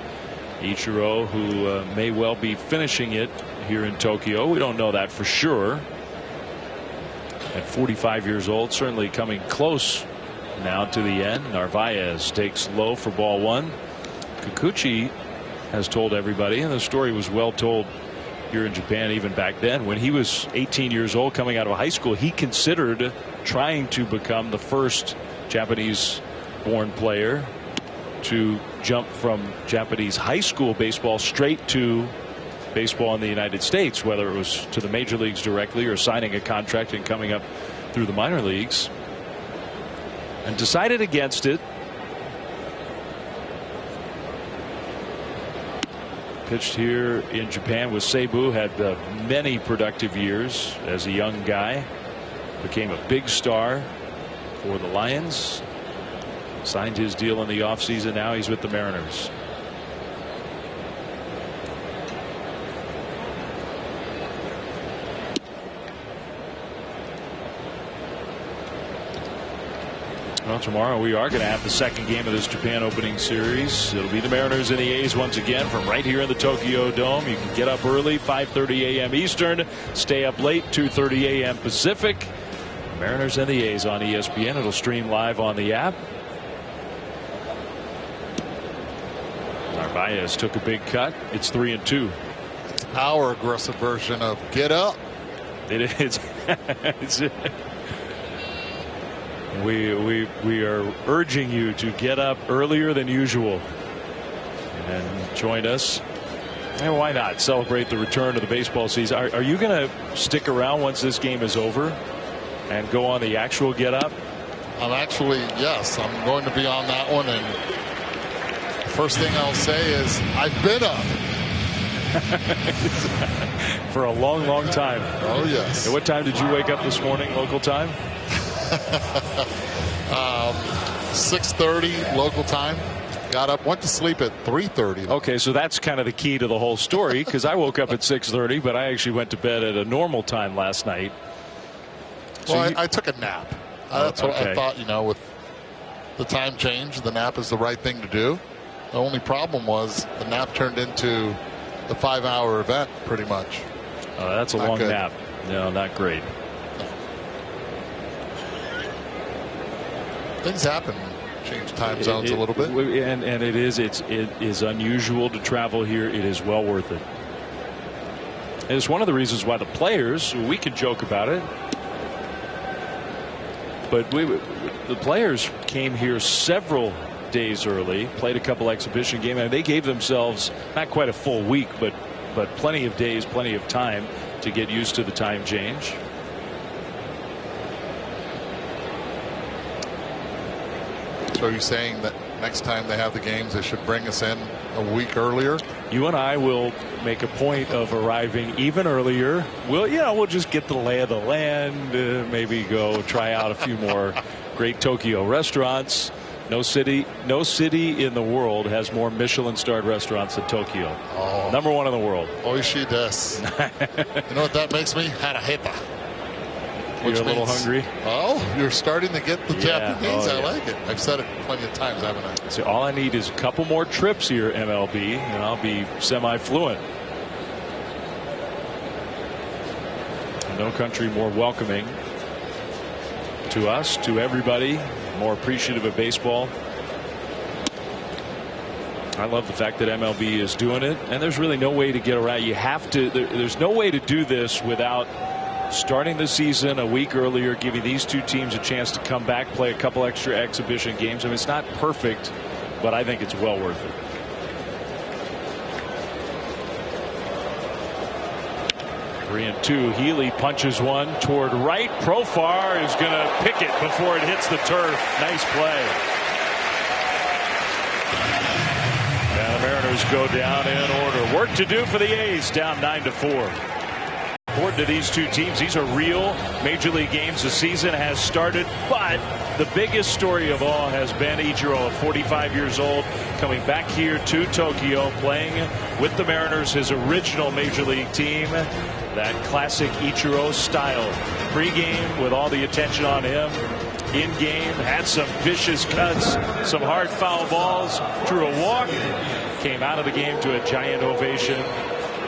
Ichiro, who may well be finishing it here in Tokyo. We don't know that for sure. At 45 years old, certainly coming close now to the end. Narvaez takes low for ball 1. Kikuchi has told everybody, and the story was well told here in Japan even back then, when he was 18 years old coming out of high school, he considered trying to become the first Japanese born player to jump from Japanese high school baseball straight to baseball in the United States, whether it was to the major leagues directly or signing a contract and coming up through the minor leagues, and decided against it. Pitched here in Japan with Seibu, had many productive years as a young guy, became a big star for the Lions, signed his deal in the offseason. Now he's with the Mariners. Well, tomorrow we are going to have the second game of this Japan opening series. It'll be the Mariners and the A's once again from right here in the Tokyo Dome. You can get up early, 5:30 a.m. Eastern, stay up late, 2:30 a.m. Pacific. Mariners and the A's on ESPN. It'll stream live on the app. Narvaez took a big cut. It's 3-2. It's a power aggressive version of get up. It is. We are urging you to get up earlier than usual and join us. And why not celebrate the return of the baseball season? Are you going to stick around once this game is over and go on the actual get up? Yes, I'm going to be on that one. And the first thing I'll say is I've been up. For a long, long time. Oh, yes. And what time did you wake up this morning, local time? 6:30 local time. Got up, went to sleep at 3:30. Okay, so that's kind of the key to the whole story, because I woke up at 6:30, but I actually went to bed at a normal time last night. So well, I took a nap. That's what I thought, with the time change, the nap is the right thing to do. The only problem was the nap turned into the 5-hour event, pretty much. That's a long nap. No, not great. Things happen. Change time zones a little bit. And it is unusual to travel here. It is well worth it. And it's one of the reasons why the players, we can joke about it, but the players came here several days early, played a couple exhibition games, and they gave themselves not quite a full week, but plenty of days, plenty of time to get used to the time change. So are you saying that next time they have the games, they should bring us in a week earlier? You and I will make a point of arriving even earlier. We'll just get the lay of the land, maybe go try out a few more great Tokyo restaurants. No city in the world has more Michelin-starred restaurants than Tokyo. Oh. #1 in the world. Oishi desu. You know what that makes me? Haraheta. You're a little hungry? Oh, you're starting to get the Japanese. I like it. I've said it plenty of times, haven't I? So all I need is a couple more trips here, MLB, and I'll be semi-fluent. No country more welcoming to us, to everybody, more appreciative of baseball. I love the fact that MLB is doing it, and there's really no way to get around. You have to. There's no way to do this without starting the season a week earlier, giving these two teams a chance to come back, play a couple extra exhibition games. I mean, it's not perfect, but I think it's well worth it. Three and two. Healy punches one toward right. Profar is going to pick it before it hits the turf. Nice play. And the Mariners go down in order. Work to do for the A's, down 9-4. Important to these two teams. These are real major league games. The season has started, but the biggest story of all has been Ichiro, 45 years old, coming back here to Tokyo, playing with the Mariners, his original major league team. That classic Ichiro style. Pre-game with all the attention on him. In-game, had some vicious cuts, some hard foul balls, drew a walk, came out of the game to a giant ovation.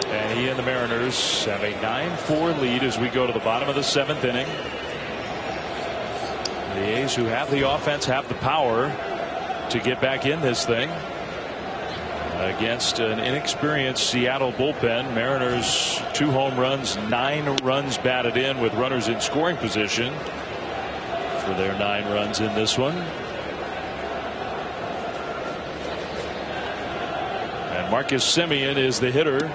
And he and the Mariners have a 9-4 lead as we go to the bottom of the 7th inning. The A's, who have the offense, have the power to get back in this thing against an inexperienced Seattle bullpen. Mariners 2 home runs, 9 runs batted in with runners in scoring position for their 9 runs in this one. And Marcus Semien is the hitter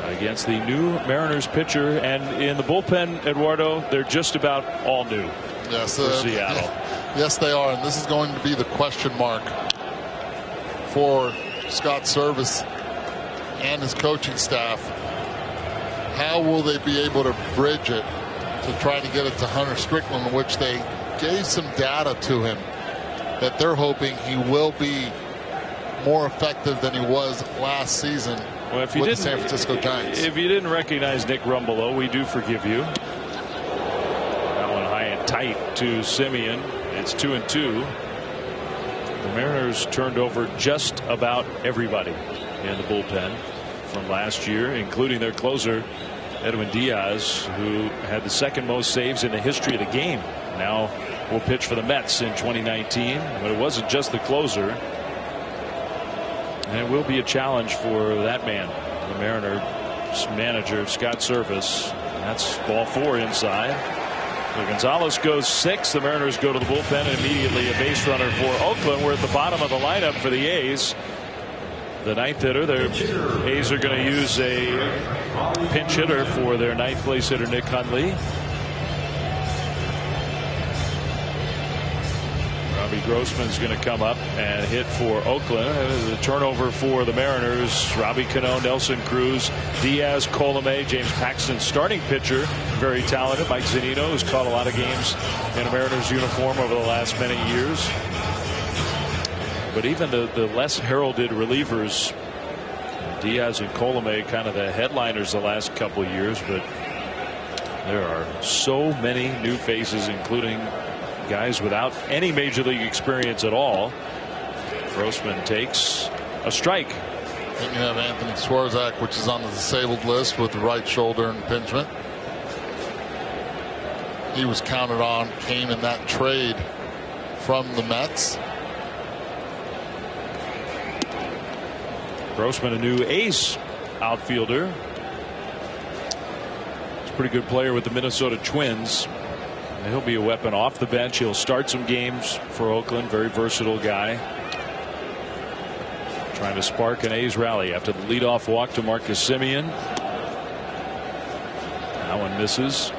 against the new Mariners pitcher, and in the bullpen, Eduardo, they're just about all new. Yes, for Seattle. Yes, they are, and this is going to be the question mark for Scott Service and his coaching staff. How will they be able to bridge it to try to get it to Hunter Strickland, which they gave some data to him that they're hoping he will be more effective than he was last season. Well, if you with didn't, the San Francisco Giants. If you didn't recognize Nick Rumbelow, we do forgive you. That one high and tight to Semien. It's 2-2. The Mariners turned over just about everybody in the bullpen from last year, including their closer, Edwin Diaz, who had the 2nd most saves in the history of the game. Now will pitch for the Mets in 2019, but it wasn't just the closer. And it will be a challenge for that man, the Mariners manager, Scott Service. That's ball 4 inside. So Gonzalez goes 6. The Mariners go to the bullpen, and immediately a base runner for Oakland. We're at the bottom of the lineup for the A's. The ninth hitter. The A's are going to use a pinch hitter for their ninth place hitter, Nick Hundley. Robbie Grossman's going to come up and hit for Oakland. The turnover for the Mariners. Robbie Cano, Nelson Cruz, Diaz, Colomé, James Paxton, starting pitcher, very talented. Mike Zunino, who's caught a lot of games in a Mariners uniform over the last many years. But even the less heralded relievers, Diaz and Colomé, kind of the headliners the last couple of years, but there are so many new faces, including guys without any major league experience at all. Grossman takes a strike. Then you have Anthony Swarzak, which is on the disabled list with the right shoulder impingement. He was counted on, came in that trade from the Mets. Grossman, a new ace outfielder. He's a pretty good player with the Minnesota Twins. And he'll be a weapon off the bench. He'll start some games for Oakland. Very versatile guy. Trying to spark an A's rally after the leadoff walk to Marcus Semien. That one misses.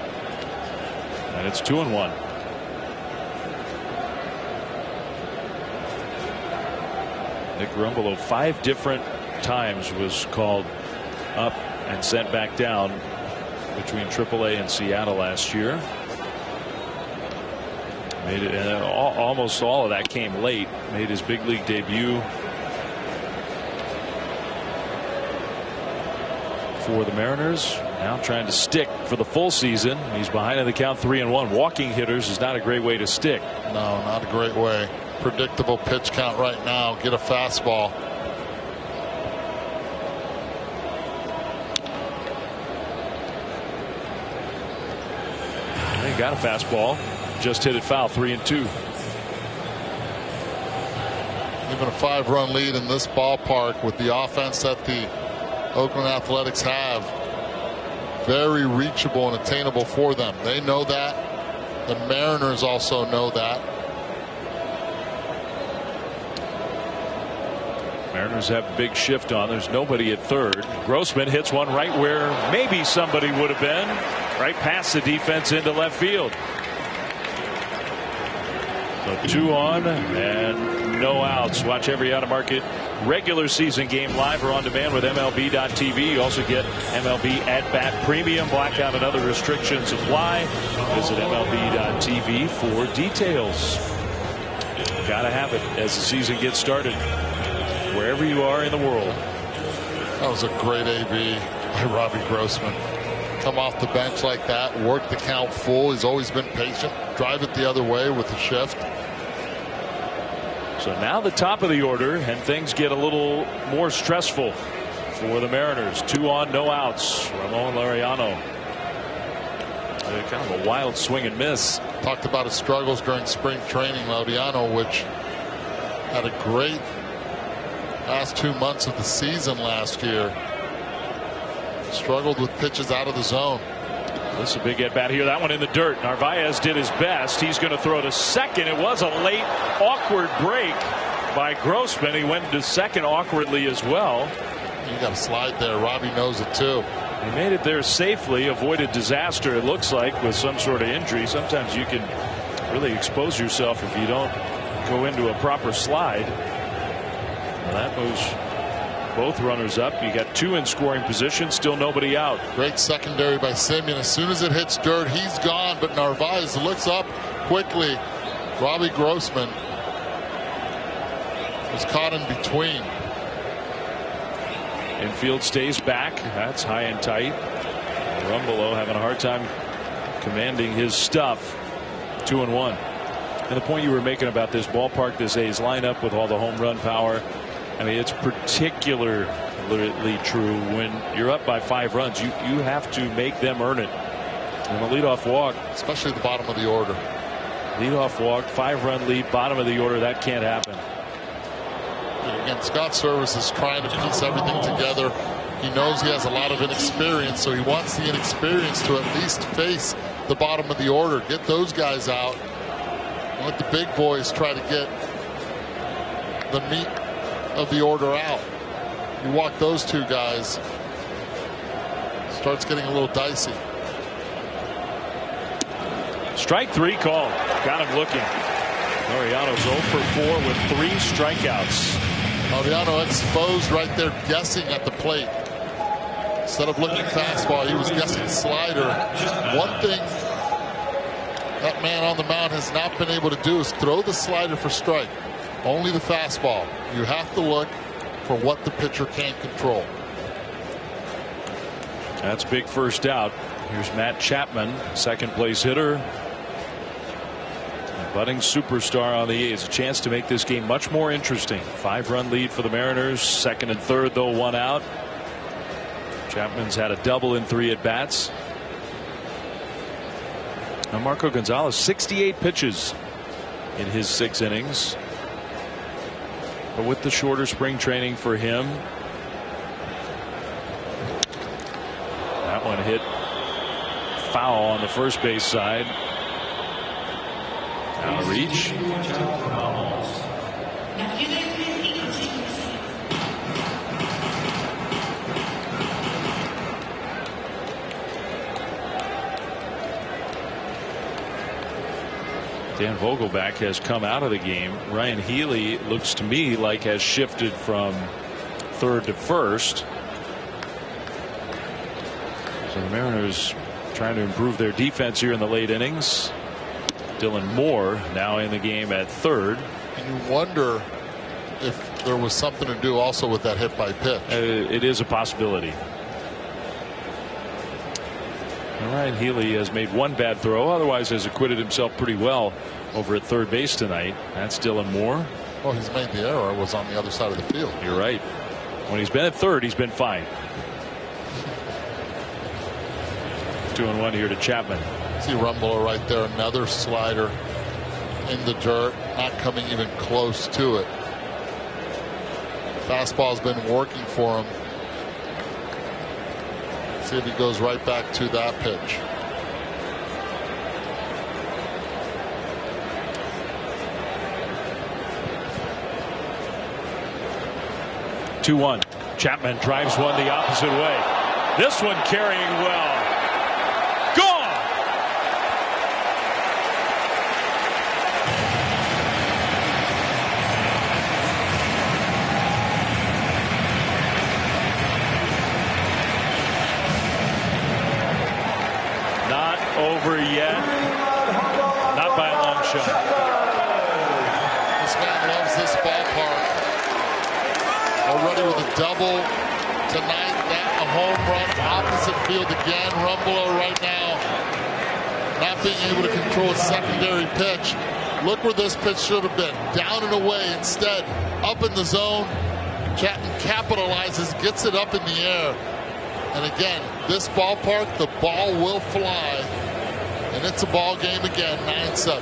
And it's 2-1. Nick Rumbelow 5 different times was called up and sent back down between AAA and Seattle last year. Made it, and almost all of that came late. Made his big league debut for the Mariners. Now trying to stick for the full season. He's behind in the count, 3-1. Walking hitters is not a great way to stick. No, not a great way. Predictable pitch count right now. Get a fastball. He got a fastball. Just hit it foul. 3-2. Even a 5-run lead in this ballpark with the offense that the Oakland Athletics have, very reachable and attainable for them. They know that. The Mariners also know that. Mariners have a big shift on. There's nobody at third. Grossman hits one right where maybe somebody would have been, right past the defense into left field. So 2 on and no outs. Watch every out of market regular season game live or on demand with MLB.tv. You also get MLB at bat premium. Blackout and other restrictions apply. Visit MLB.tv for details. Gotta have it as the season gets started, wherever you are in the world. That was a great AB by Robbie Grossman. Come off the bench like that, work the count full. He's always been patient. Drive it the other way with the shift. So now the top of the order, and things get a little more stressful for the Mariners. 2 on, no outs. Ramon Laureano. Kind of a wild swing and miss. Talked about his struggles during spring training. Laureano, which had a great last 2 months of the season last year. Struggled with pitches out of the zone. This is a big at bat here. That one in the dirt. Narvaez did his best. He's going to throw to second. It was a late, awkward break by Grossman. He went to second awkwardly as well. You got a slide there. Robbie knows it too. He made it there safely, avoided disaster, it looks like, with some sort of injury. Sometimes you can really expose yourself if you don't go into a proper slide. Well, that moves both runners up. You got 2 in scoring position, still nobody out. Great secondary by Semien. As soon as it hits dirt, he's gone, but Narvaez looks up quickly. Robbie Grossman was caught in between. Infield stays back. That's high and tight. Rumbelow having a hard time commanding his stuff. 2-1. And the point you were making about this ballpark, this A's lineup with all the home run power, I mean, it's particularly true when you're up by 5 runs. You have to make them earn it. And a leadoff walk, especially the bottom of the order. Leadoff walk, 5-run lead, bottom of the order, that can't happen. Again, Scott Service is trying to piece everything together. He knows he has a lot of inexperience, so he wants the inexperience to at least face the bottom of the order. Get those guys out. And let the big boys try to get the meat of the order out. You walk those two guys, starts getting a little dicey. Strike 3 called. Got him looking. Laureano's 0 for 4 with 3 strikeouts. Laureano exposed right there, guessing at the plate. Instead of looking fastball, he was guessing slider. One thing that man on the mound has not been able to do is throw the slider for strike. Only the fastball. You have to look for what the pitcher can't control. That's big first out. Here's Matt Chapman, second place hitter. Budding superstar on the A's. A chance to make this game much more interesting. 5-run lead for the Mariners. Second and third, though, 1 out. Chapman's had a double in 3 at bats. Now Marco Gonzalez, 68 pitches in his 6 innings. But with the shorter spring training for him, that one hit foul on the first base side. Now reach. Dan Vogelback has come out of the game. Ryan Healy looks to me like has shifted from third to first. So the Mariners trying to improve their defense here in the late innings. Dylan Moore now in the game at third. And you wonder if there was something to do also with that hit by pitch. It is a possibility. And Ryan Healy has made one bad throw, otherwise has acquitted himself pretty well over at third base tonight. That's Dylan Moore. Well, he's made the error. It was on the other side of the field. You're right. When he's been at third, he's been fine. 2-1 here to Chapman. See Rumble right there, another slider in the dirt, not coming even close to it. Fastball's been working for him. See if he goes right back to that pitch. Two-1. Chapman drives one the opposite way. This one carrying well. Gone. Not over yet. Not by a long shot. This man loves this ballpark. Already with a double tonight, that a home run opposite field again. Rumbelow right now not being able to control a secondary pitch. Look where this pitch should have been, down and away. Instead, up in the zone. Chapman capitalizes, gets it up in the air. And again, this ballpark, the ball will fly. And it's a ball game again, 9-7.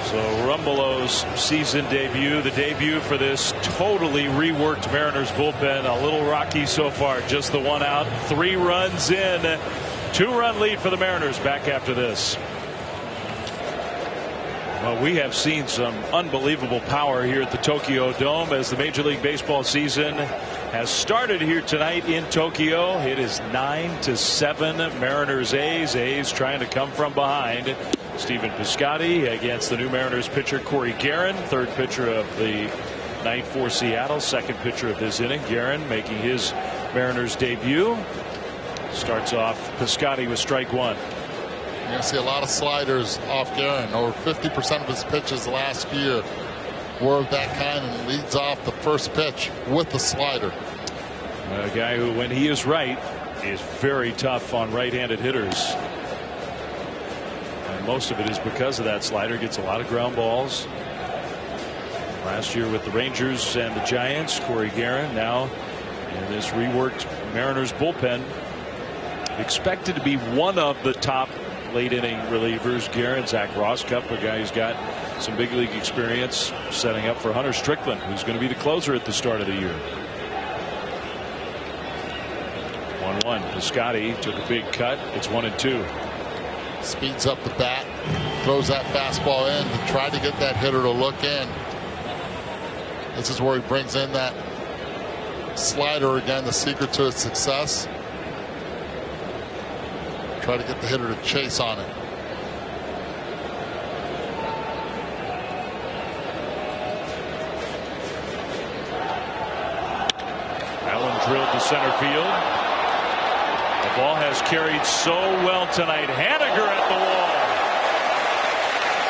So Rumbelow's season debut, the debut for this totally reworked Mariners bullpen. A little rocky so far, just the 1 out, 3 runs in, 2-run lead for the Mariners. Back after this. Well, we have seen some unbelievable power here at the Tokyo Dome as the Major League Baseball season has started here tonight in Tokyo. It is 9-7 Mariners A's. A's trying to come from behind. Stephen Piscotty against the new Mariners pitcher Corey Guerin, third pitcher of the night for Seattle, second pitcher of this inning. Guerin making his Mariners debut. Starts off Piscotty with strike 1. You're going to see a lot of sliders off Guerin. Over 50% of his pitches last year were of that kind, and leads off the first pitch with the slider. A guy who, when he is right, is very tough on right-handed hitters. And most of it is because of that slider. Gets a lot of ground balls. Last year with the Rangers and the Giants, Corey Guerin now in this reworked Mariners bullpen. Expected to be one of the top late inning relievers. Guerin, Zach Rosscup, a guy who's got some big league experience, setting up for Hunter Strickland, who's going to be the closer at the start of the year. 1-1. Piscotty took a big cut. It's 1-2. Speeds up the bat, throws that fastball in to try to get that hitter to look in. This is where he brings in that slider again, the secret to his success. Try to get the hitter to chase on it. Allen drilled to center field. The ball has carried so well tonight. Haniger at the wall.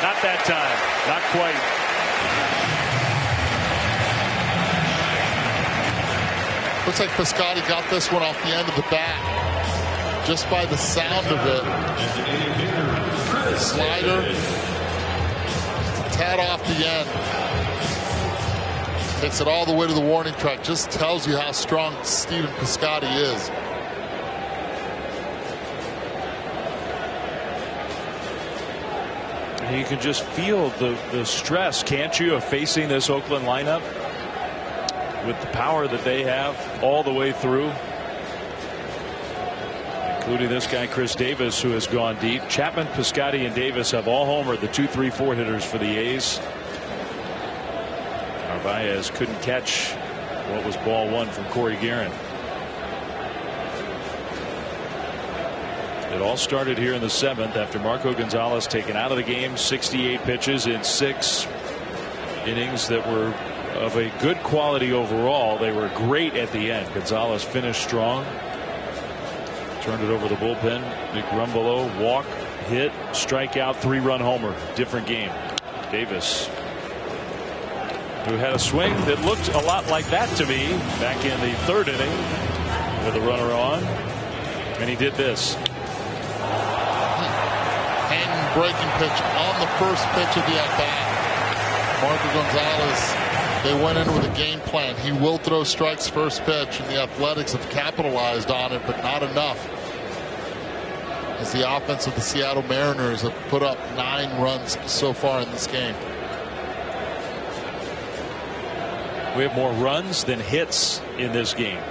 Not that time. Not quite. Looks like Piscotty got this one off the end of the bat. Just by the sound of it. Slider. Tad off the end. Takes it all the way to the warning track. Just tells you how strong Stephen Piscotty is. You can just feel the stress, can't you, of facing this Oakland lineup with the power that they have all the way through, including this guy Chris Davis, who has gone deep. Chapman, Piscotty, and Davis have all homered, the 2, 3, 4 hitters for the A's. Narvaez couldn't catch what was ball one from Corey Guerin. It all started here in the 7th after Marco Gonzalez taken out of the game. 68 pitches in 6 innings that were of a good quality overall. They were great at the end. Gonzalez finished strong. Turned it over the bullpen. Nick Rumbelow, walk, hit, strikeout, 3-run homer. Different game. Davis, who had a swing that looked a lot like that to me back in the 3rd inning with a runner on. And he did this. Hanging breaking pitch on the first pitch of the at-bat. Marco Gonzalez, they went in with a game plan. He will throw strikes first pitch, and the Athletics have capitalized on it, but not enough. As the offense of the Seattle Mariners have put up 9 runs so far in this game. We have more runs than hits in this game.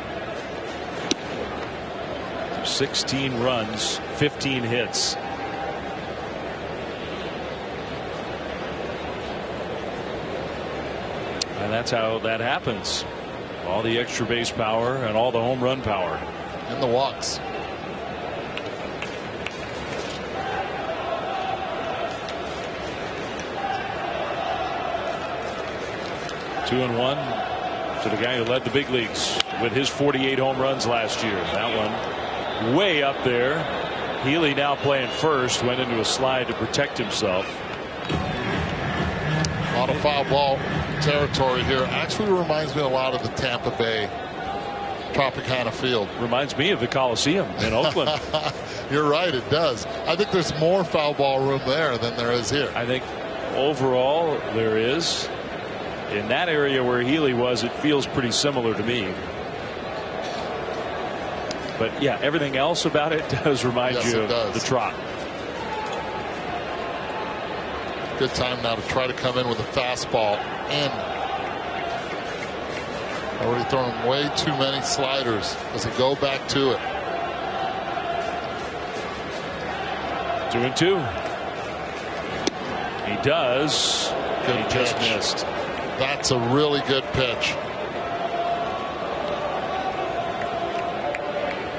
16 runs, 15 hits. And that's how that happens. All the extra base power and all the home run power. And the walks. Two and one to the guy who led the big leagues with his 48 home runs last year. That one way up there. Healy now playing first, went into a slide to protect himself. A lot of foul ball territory here. Actually reminds me a lot of the Tampa Bay Tropicana Field. Reminds me of the Coliseum in Oakland. You're right, it does. I think there's more foul ball room there than there is here. I think overall there is. In that area where Healy was, it feels pretty similar to me. But yeah, everything else about it does remind you of the Trop. Good time now to try to come in with a fastball in. Already thrown way too many sliders. Does he go back to it? 2-2. He does. Good he pitch. Just missed. That's a really good pitch.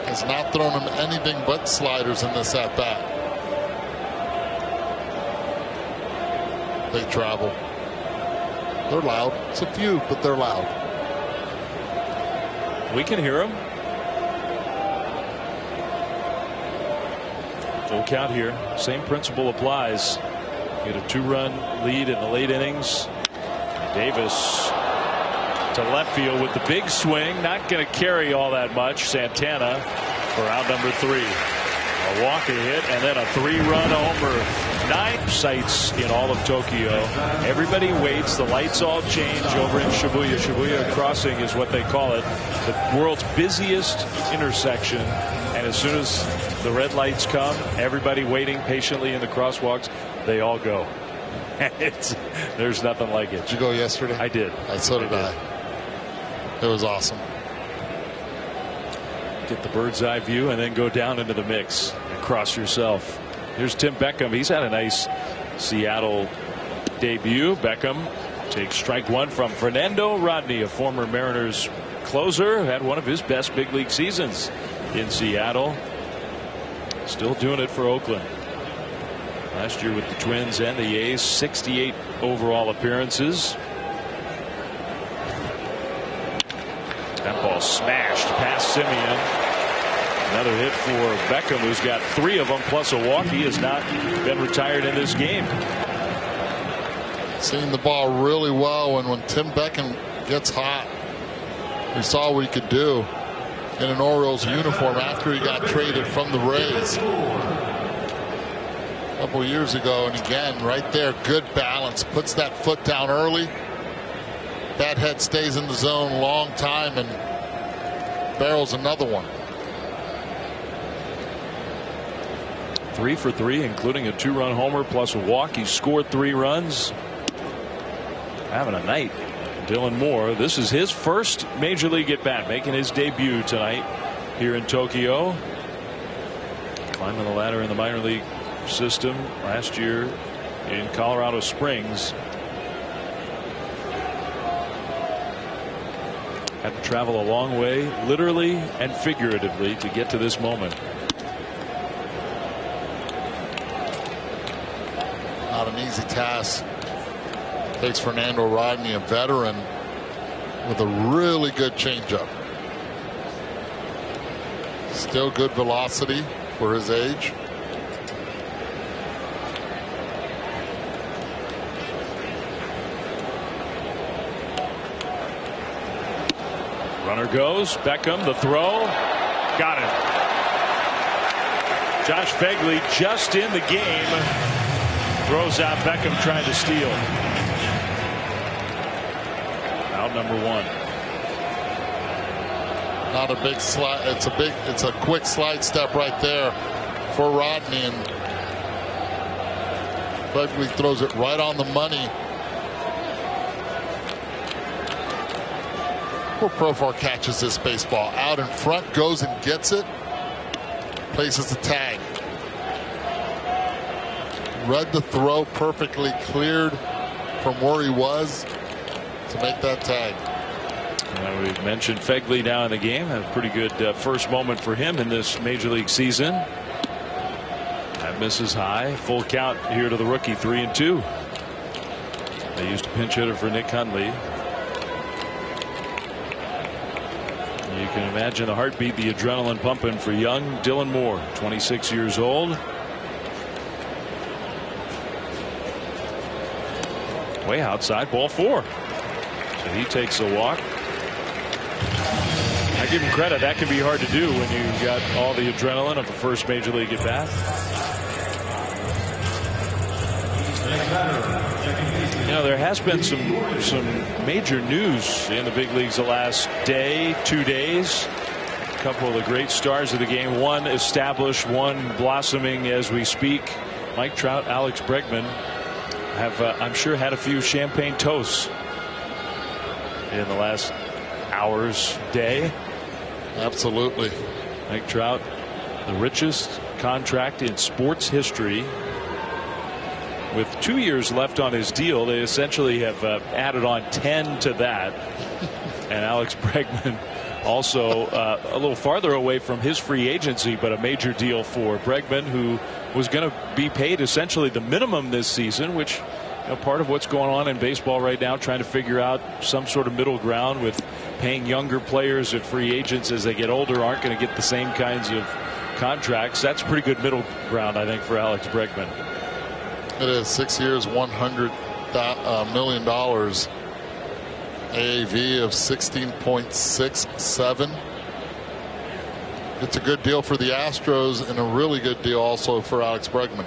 Has not thrown him anything but sliders in this at bat. They travel. They're loud. It's a few, but they're loud. We can hear them. Full count here. Same principle applies. Get a 2-run lead in the late innings. Davis to left field with the big swing. Not going to carry all that much. Santana for out number 3. A walk, a hit, and then a 3-run homer. 9 sites in all of Tokyo. Everybody waits. The lights all change over in Shibuya. Shibuya Crossing is what they call it. The world's busiest intersection. And as soon as the red lights come, everybody waiting patiently in the crosswalks, they all go. There's nothing like it. Did you go yesterday? I did. So did I. It was awesome. Get the bird's eye view and then go down into the mix and cross yourself. Here's Tim Beckham. He's had a nice Seattle debut. Beckham takes strike one from Fernando Rodney, a former Mariners closer, had one of his best big league seasons in Seattle. Still doing it for Oakland. Last year with the Twins and the A's, 68 overall appearances. That ball smashed past Simeon. Another hit for Beckham, who's got 3 of them plus a walk. He has not been retired in this game. Seeing the ball really well, and when Tim Beckham gets hot, we saw what he could do in an Orioles uniform after he got traded from the Rays a couple years ago. And again, right there, good balance, puts that foot down early. That head stays in the zone a long time and barrels another one. 3 for 3, including a 2-run homer plus a walk. He scored 3 runs. Having a night. Dylan Moore, this is his first major league at bat, making his debut tonight here in Tokyo. Climbing the ladder in the minor league system last year in Colorado Springs. Had to travel a long way, literally and figuratively, to get to this moment. Not an easy task. Takes Fernando Rodney, a veteran, with a really good changeup. Still good velocity for his age. Runner goes. Beckham, the throw. Got it. Josh Phegley just in the game. Throws out Beckham trying to steal. Out number 1. Not a big slide. It's a quick slide step right there for Rodney, and Phegley throws it right on the money. Poor Profar catches this baseball out in front, goes and gets it, places the tag. Read the throw perfectly, cleared from where he was to make that tag. We've mentioned Phegley now in the game. Had a pretty good first moment for him in this major league season. That misses high. Full count here to the rookie, 3-2. They used a pinch hitter for Nick Hundley. You can imagine the heartbeat, the adrenaline pumping for young Dylan Moore, 26 years old. Way outside, ball 4. So he takes a walk. I give him credit. That can be hard to do when you've got all the adrenaline of the first major league at bat. You know, there has been some major news in the big leagues the last day, 2 days. A couple of the great stars of the game, one established, one blossoming as we speak. Mike Trout, Alex Bregman have, I'm sure, had a few champagne toasts in the last hours, day. Absolutely. Mike Trout, the richest contract in sports history. With 2 years left on his deal, they essentially have added on 10 to that. And Alex Bregman also a little farther away from his free agency, but a major deal for Bregman, who was going to be paid essentially the minimum this season, which, you know, part of what's going on in baseball right now, trying to figure out some sort of middle ground with paying younger players and free agents as they get older aren't going to get the same kinds of contracts. That's pretty good middle ground, I think, for Alex Bregman. It is 6 years, $100 million. AAV of 16.67. It's a good deal for the Astros and a really good deal also for Alex Bregman.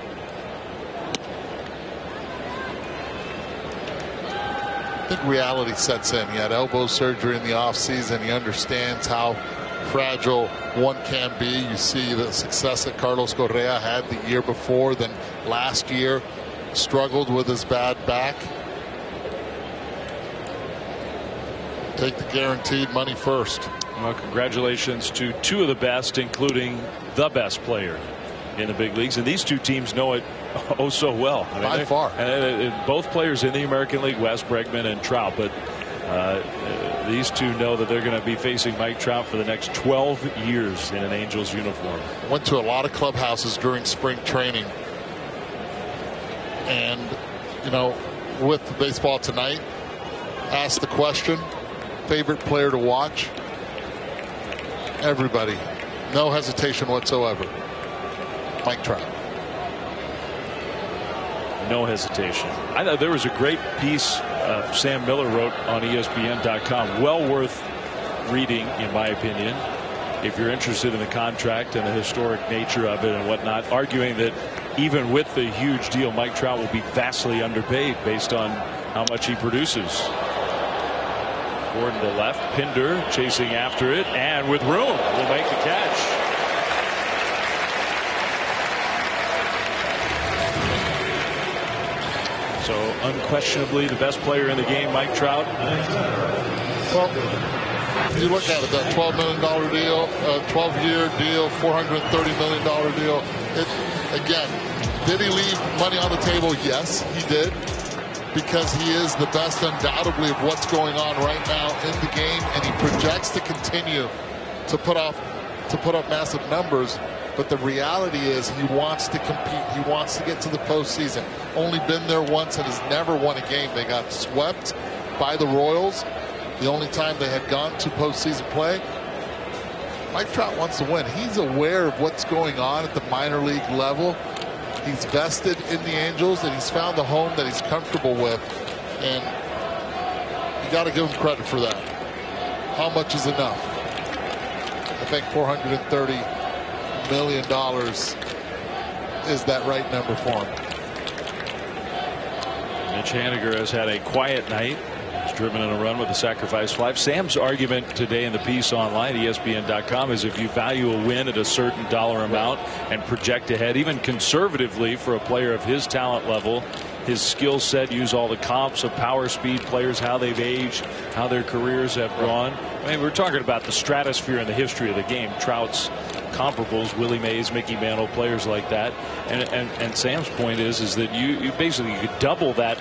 I think reality sets in. He had elbow surgery in the offseason. He understands how fragile one can be. You see the success that Carlos Correa had the year before, then last year struggled with his bad back. Take the guaranteed money first. Well, congratulations to 2 of the best, including the best player in the big leagues, and these two teams know it oh so well. I mean, by far. Both players in the American League West, Bregman and Trout, but these two know that they're going to be facing Mike Trout for the next 12 years in an Angels uniform. Went to a lot of clubhouses during spring training, and with baseball tonight, asked the question, favorite player to watch. Everybody, no hesitation whatsoever, Mike Trout. No hesitation. I thought there was a great piece Sam Miller wrote on ESPN.com. Well worth reading, in my opinion, if you're interested in the contract and the historic nature of it and whatnot, arguing that even with the huge deal, Mike Trout will be vastly underpaid based on how much he produces. Gordon to left, Pinder chasing after it, and with room will make the catch. So unquestionably the best player in the game, Mike Trout. Well, if you look at it, that $12 million deal, 12-year deal, $430 million deal. Again, did he leave money on the table? Yes, he did, because he is the best undoubtedly of what's going on right now in the game, and he projects to continue to put up massive numbers. But the reality is he wants to compete. He wants to get to the postseason. Only been there once and has never won a game. They got swept by the Royals the only time they had gone to postseason play. Mike Trout wants to win. He's aware of what's going on at the minor league level. He's vested in the Angels, and he's found a home that he's comfortable with. And you got to give him credit for that. How much is enough? I think $430 million is that right number for him. Mitch Haniger has had a quiet night. He's driven in a run with a sacrifice fly. Sam's argument today in the piece online, ESPN.com, is if you value a win at a certain dollar amount and project ahead, even conservatively for a player of his talent level, his skill set, use all the comps of power, speed players, how they've aged, how their careers have gone. I mean, we're talking about the stratosphere and the history of the game. Trout's comparables, Willie Mays, Mickey Mantle, players like that. And Sam's point is that you basically could double that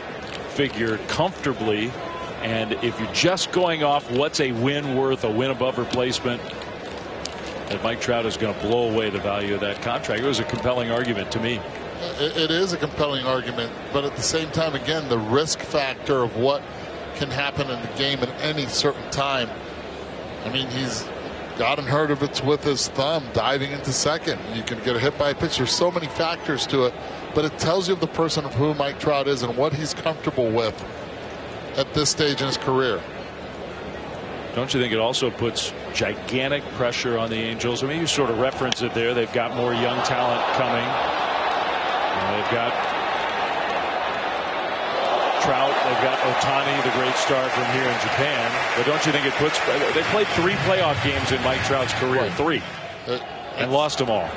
figure comfortably. And if you're just going off what's a win worth, a win above replacement, and Mike Trout is going to blow away the value of that contract. It was a compelling argument to me. It is a compelling argument, but at the same time, again, the risk factor of what can happen in the game at any certain time. I mean, he's gotten hurt if it's with his thumb diving into second. You can get hit by a pitch. There's so many factors to it, but it tells you of the person of who Mike Trout is and what he's comfortable with at this stage in his career. Don't you think it also puts gigantic pressure on the Angels? I mean, you sort of reference it there. They've got more young talent coming. They've got Trout. They've got Ohtani, the great star from here in Japan. But don't you think it puts... They played 3 playoff games in Mike Trout's career. Right. 3. And lost them all.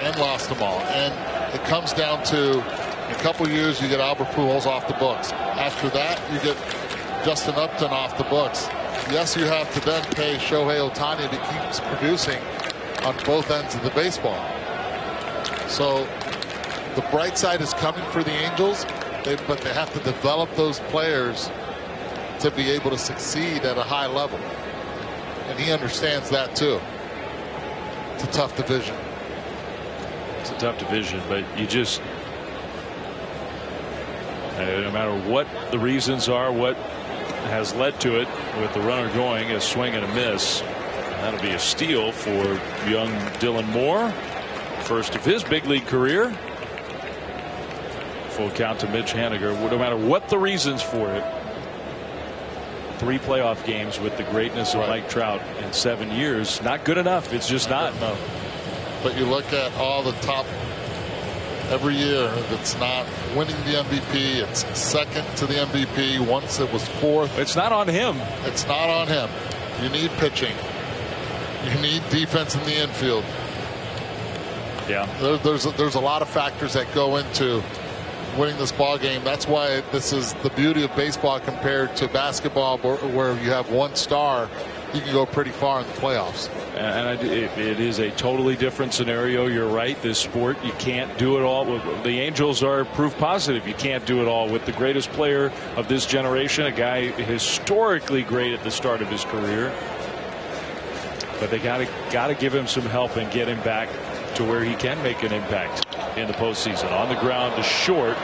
And it comes down to, in a couple years, you get Albert Pujols off the books. After that, you get Justin Upton off the books. Yes, you have to then pay Shohei Ohtani if he keeps producing on both ends of the baseball. So the bright side is coming for the Angels, but they have to develop those players to be able to succeed at a high level. And he understands that too. It's a tough division. It's a tough division, but you just... no matter what the reasons are, what has led to it, with the runner going, a swing and a miss, that'll be a steal for young Dylan Moore, first of his big league career. Full count to Mitch Haniger. No matter what the reasons for it, 3 playoff games with the greatness of Mike Trout in 7 years, not good enough. It's just not. No. But you look at all the top every year that's not winning the MVP. It's second to the MVP. Once it was 4th. It's not on him. It's not on him. You need pitching. You need defense in the infield. Yeah. There's a lot of factors that go into winning this ball game. That's why this is the beauty of baseball compared to basketball, where you have one star you can go pretty far in the playoffs. And it is a totally different scenario. You're right. This sport, you can't do it all. The Angels are proof positive. You can't do it all with the greatest player of this generation, a guy historically great at the start of his career. But they got to give him some help and get him back to where he can make an impact in the postseason. On the ground to short.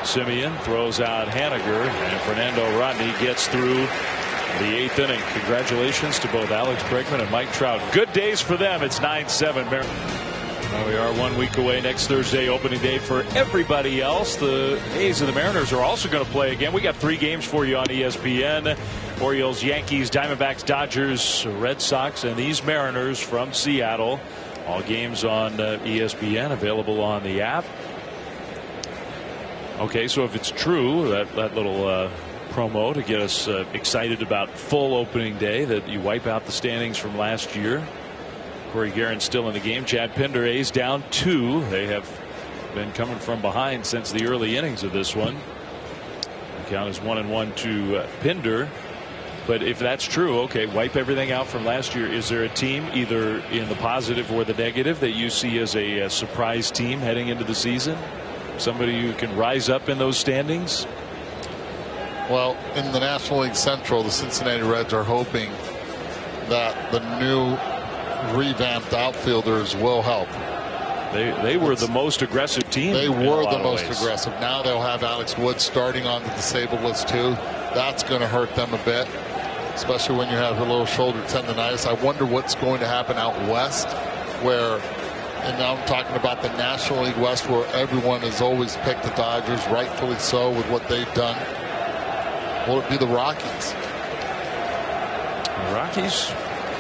Simeon throws out Haniger, and Fernando Rodney gets through the 8th inning. Congratulations to both Alex Bregman and Mike Trout. Good days for them. It's 9-7. Now we are 1 week away. Next Thursday, opening day for everybody else. The A's and the Mariners are also going to play again. We got 3 games for you on ESPN. Orioles, Yankees, Diamondbacks, Dodgers, Red Sox, and these Mariners from Seattle. All games on ESPN, available on the app. Okay, so if it's true, that little promo to get us excited about full opening day, that you wipe out the standings from last year. Corey Guerin still in the game. Chad Pinder, A's down 2. They have been coming from behind since the early innings of this one. The count is 1-1 to Pinder. But if that's true, okay, wipe everything out from last year. Is there a team, either in the positive or the negative, that you see as a surprise team heading into the season? Somebody who can rise up in those standings? Well, in the National League Central, the Cincinnati Reds are hoping that the new revamped outfielders will help. They were the most aggressive team. They were the most aggressive. Now they'll have Alex Wood starting on the disabled list too. That's going to hurt them a bit, especially when you have a little shoulder tendonitis. I wonder what's going to happen out west, where, and now I'm talking about the National League West, where everyone has always picked the Dodgers, rightfully so, with what they've done. Will it be the Rockies? The Rockies,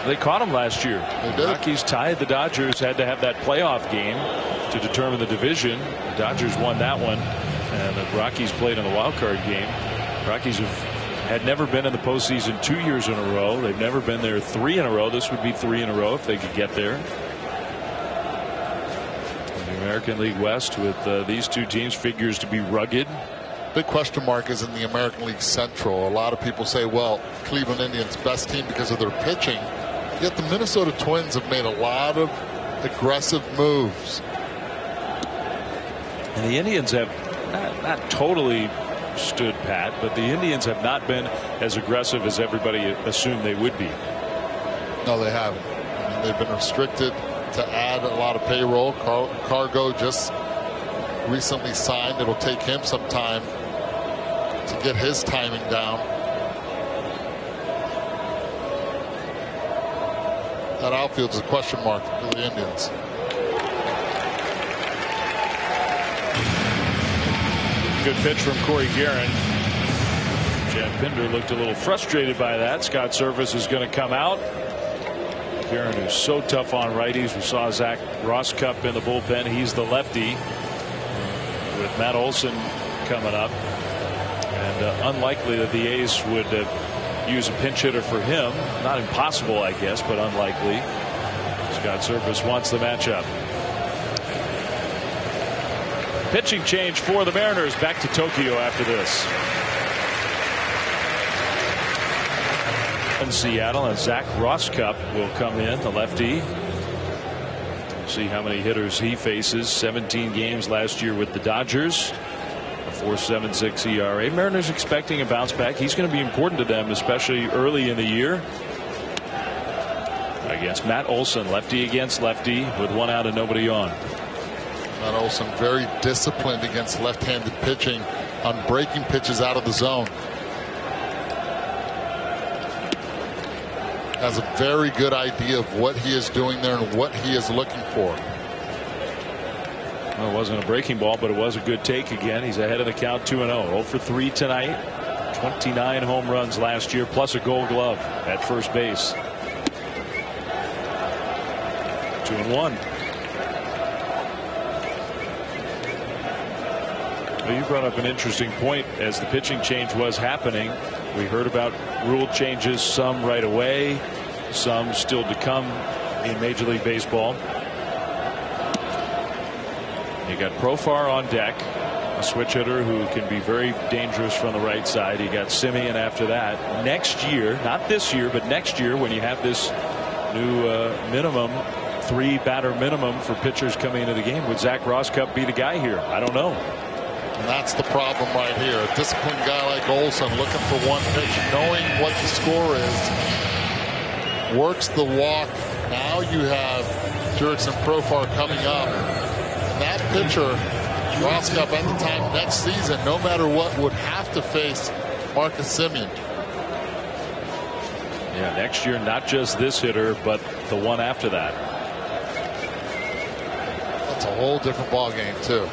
they caught them last year. They did. The Rockies tied the Dodgers, had to have that playoff game to determine the division. The Dodgers won that one, and the Rockies played in the wild card game. Rockies had never been in the postseason 2 years in a row. They've never been there 3 in a row. This would be 3 in a row if they could get there. The American League West, with these two teams, figures to be rugged. Big question mark is in the American League Central. A lot of people say, well, Cleveland Indians best team because of their pitching. Yet the Minnesota Twins have made a lot of aggressive moves. And the Indians have not totally stood pat, but the Indians have not been as aggressive as everybody assumed they would be. No, they haven't. I mean, they've been restricted to add a lot of payroll. Cargo just recently signed. It'll take him some time to get his timing down. That outfield is a question mark for the Indians. Good pitch from Corey Guerin. Chad Pinder looked a little frustrated by that. Scott Servais is going to come out. Guerin, who's so tough on righties. We saw Zach Rosscup in the bullpen. He's the lefty, with Matt Olson coming up. And unlikely that the A's would use a pinch hitter for him. Not impossible, I guess, but unlikely. Scott Servais wants the matchup. Pitching change for the Mariners. Back to Tokyo after this. In Seattle, and Zach Rosscup will come in, the lefty. We'll see how many hitters he faces. 17 games last year with the Dodgers. A 4.76 ERA. Mariners expecting a bounce back. He's going to be important to them, especially early in the year. Against Matt Olson, lefty against lefty, with 1 out and nobody on. Matt Olson very disciplined against left-handed pitching on breaking pitches out of the zone. Has a very good idea of what he is doing there and what he is looking for. Well, it wasn't a breaking ball, but it was a good take again. He's ahead of the count, 2-0. 0 for 3 tonight. 29 home runs last year, plus a Gold Glove at first base. 2-1. Well, you brought up an interesting point as the pitching change was happening. We heard about rule changes, some right away, some still to come in Major League Baseball. You got Profar on deck. switch hitter who can be very dangerous from the right side. You got Simeon after that. Next year, not this year, but next year, when you have this new minimum, 3 batter minimum for pitchers coming into the game, would Zach Rosscup be the guy here? I don't know. And that's the problem right here. A disciplined guy like Olson looking for one pitch, knowing what the score is, works the walk. Now you have Jurickson Profar coming up. And that pitcher, Rosscup, at the time next season, no matter what, would have to face Marcus Semien. Yeah, next year, not just this hitter, but the one after that. That's a whole different ball game, too.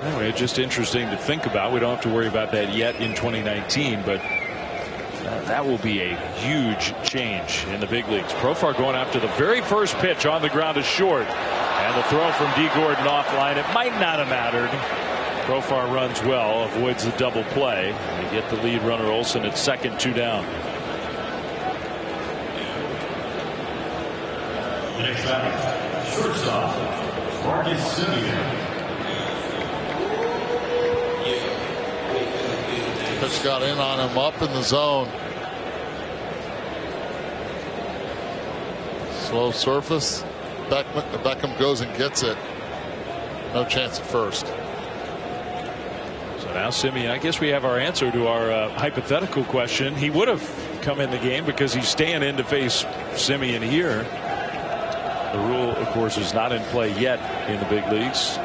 Anyway, just interesting to think about. We don't have to worry about that yet in 2019, but that will be a huge change in the big leagues. Profar going after the very first pitch on the ground is short, and the throw from D. Gordon offline. It might not have mattered. Profar runs well, avoids the double play. They get the lead runner Olson at second, 2 down. Next batter, shortstop, Marcus Semien. Pitch got in on him, up in the zone. Slow surface. Beckham goes and gets it. No chance at first. So now Semien, I guess we have our answer to our hypothetical question. He would have come in the game because he's staying in to face Semien here. The rule, of course, is not in play yet in the big leagues.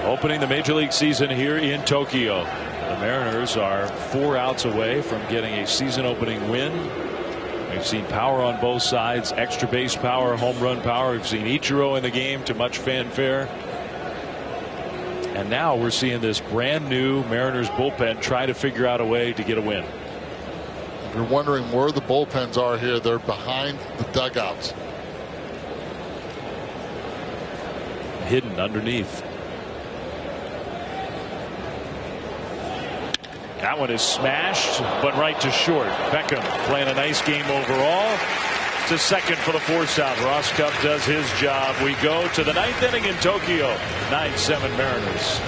Opening the major league season here in Tokyo. The Mariners are 4 outs away from getting a season opening win. We've seen power on both sides, extra base power, home run power. We've seen Ichiro in the game to much fanfare. And now we're seeing this brand new Mariners bullpen try to figure out a way to get a win. If you're wondering where the bullpens are here, they're behind the dugouts. Hidden underneath. That one is smashed, but right to short. Beckham playing a nice game overall. To second for the force out. Rosscup does his job. We go to the 9th inning in Tokyo. 9-7 Mariners.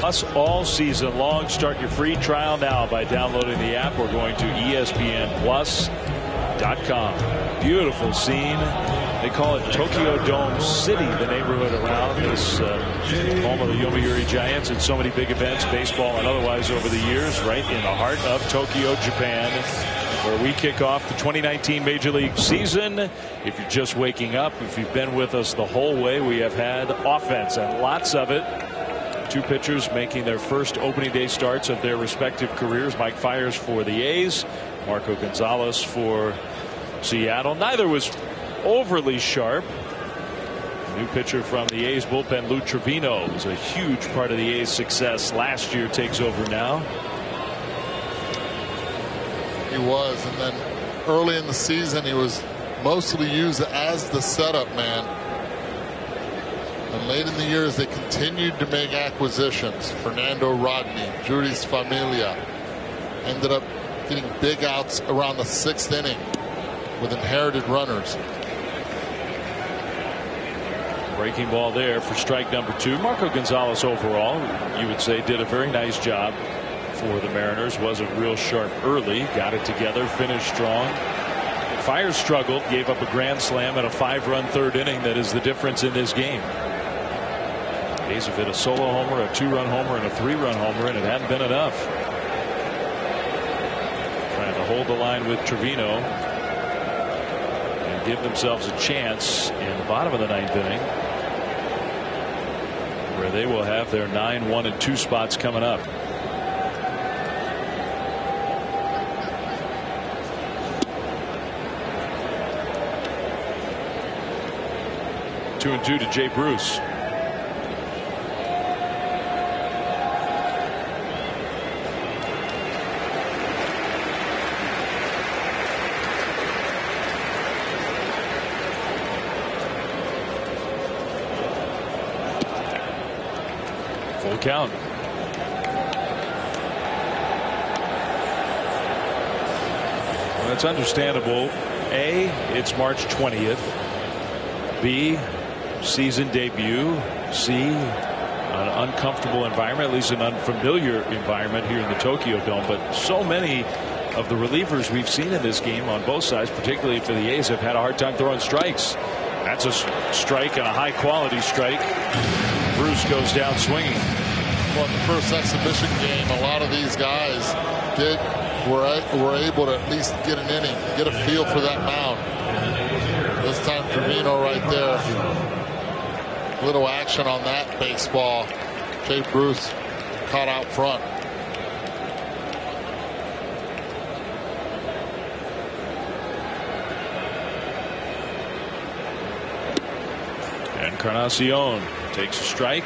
Us all season long. Start your free trial now by downloading the app or going to ESPNplus.com. Beautiful scene. They call it Tokyo Dome City, the neighborhood around this home of the Yomiuri Giants and so many big events, baseball and otherwise, over the years, right in the heart of Tokyo, Japan, where we kick off the 2019 Major League season. If you're just waking up, if you've been with us the whole way, we have had offense and lots of it. 2 pitchers making their first opening day starts of their respective careers. Mike Fiers for the A's, Marco Gonzalez for Seattle. Neither was overly sharp. New pitcher from the A's bullpen, Lou Trevino, was a huge part of the A's success last year, takes over now. He was, and then early in the season he was mostly used as the setup man. And late in the years they continued to make acquisitions. Fernando Rodney, Juris Familia, ended up getting big outs around the 6th inning with inherited runners. Breaking ball there for strike number 2. Marco Gonzalez overall, you would say, did a very nice job for the Mariners. Wasn't real sharp early. Got it together. Finished strong. Fiers struggled. Gave up a grand slam and a 5-run 3rd inning. That is the difference in this game. A's have hit a solo homer, a 2-run homer, and a 3-run homer, and it hadn't been enough. Trying to hold the line with Trevino and give themselves a chance in the bottom of the 9th inning, where they will have their 9-1-2 spots coming up. Two and 2 to Jay Bruce. Full count. Well, it's understandable A, it's March 20th. B, season debut. C, an uncomfortable environment, at least an unfamiliar environment here in the Tokyo Dome. But so many of the relievers we've seen in this game on both sides, particularly for the A's, have had a hard time throwing strikes. That's a strike and a high quality strike. Bruce goes down swinging. Well, in the first exhibition game, a lot of these guys were able to at least get an inning, get a feel for that mound. This time Trevino right there. Little action on that baseball. Jay Bruce caught out front. Encarnacion takes a strike.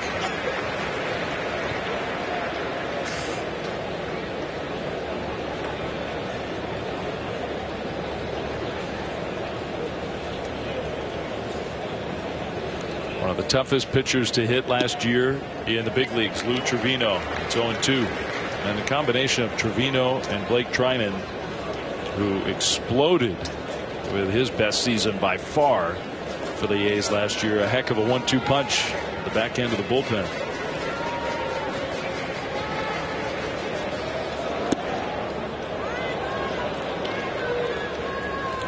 One of the toughest pitchers to hit last year in the big leagues, Lou Trevino. It's 0-2. And the combination of Trevino and Blake Trinan, who exploded with his best season by far for the A's last year. A heck of a 1-2 punch at the back end of the bullpen.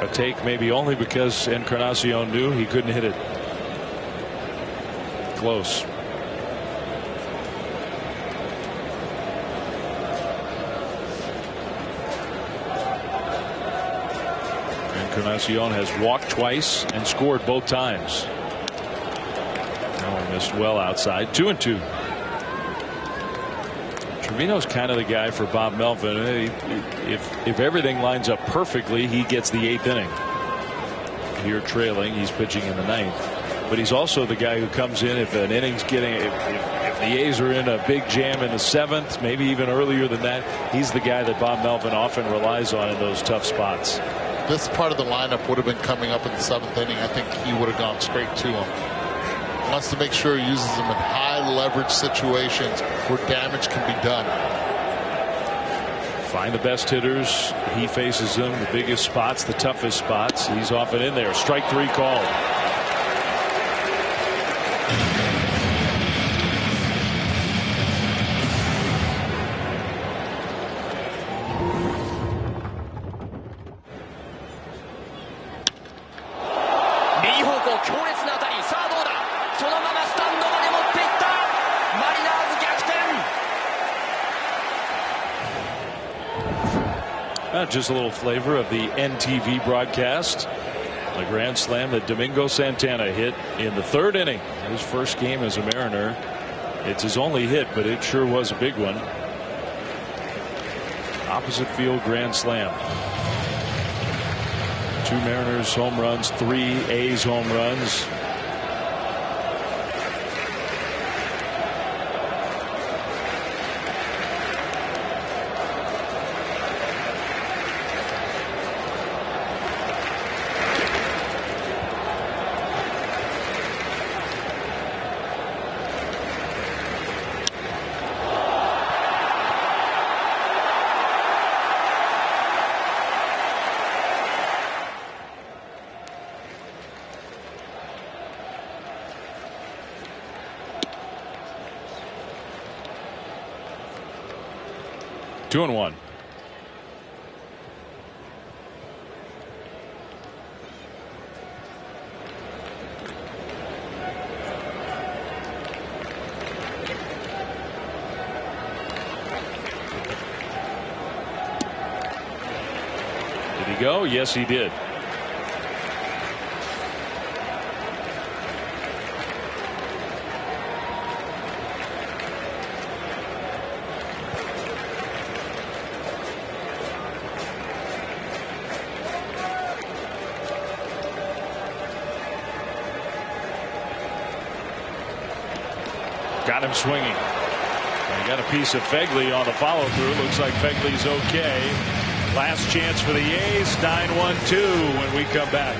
A take maybe only because Encarnacion knew he couldn't hit it. Close. Encarnacion has walked twice and scored both times. Oh, missed well outside. 2-2. Trevino's kind of the guy for Bob Melvin. If everything lines up perfectly, he gets the 8th inning. Here trailing, he's pitching in the 9th. But he's also the guy who comes in if an inning's getting, if the A's are in a big jam in the 7th, maybe even earlier than that, he's the guy that Bob Melvin often relies on in those tough spots. This part of the lineup would have been coming up in the 7th inning. I think he would have gone straight to him. Wants to make sure he uses them in high leverage situations where damage can be done. Find the best hitters. He faces them. The biggest spots, the toughest spots. He's often in there. Strike 3 called. Just a little flavor of the NTV broadcast. The grand slam that Domingo Santana hit in the 3rd inning. His first game as a Mariner. It's his only hit, but it sure was a big one. Opposite field grand slam. 2 Mariners home runs, 3 A's home runs. Two and one. Did he go? Yes, he did. Got him swinging. And got a piece of Fegley on the follow through. Looks like Fegley's okay. Last chance for the A's. 9-1-2 when we come back.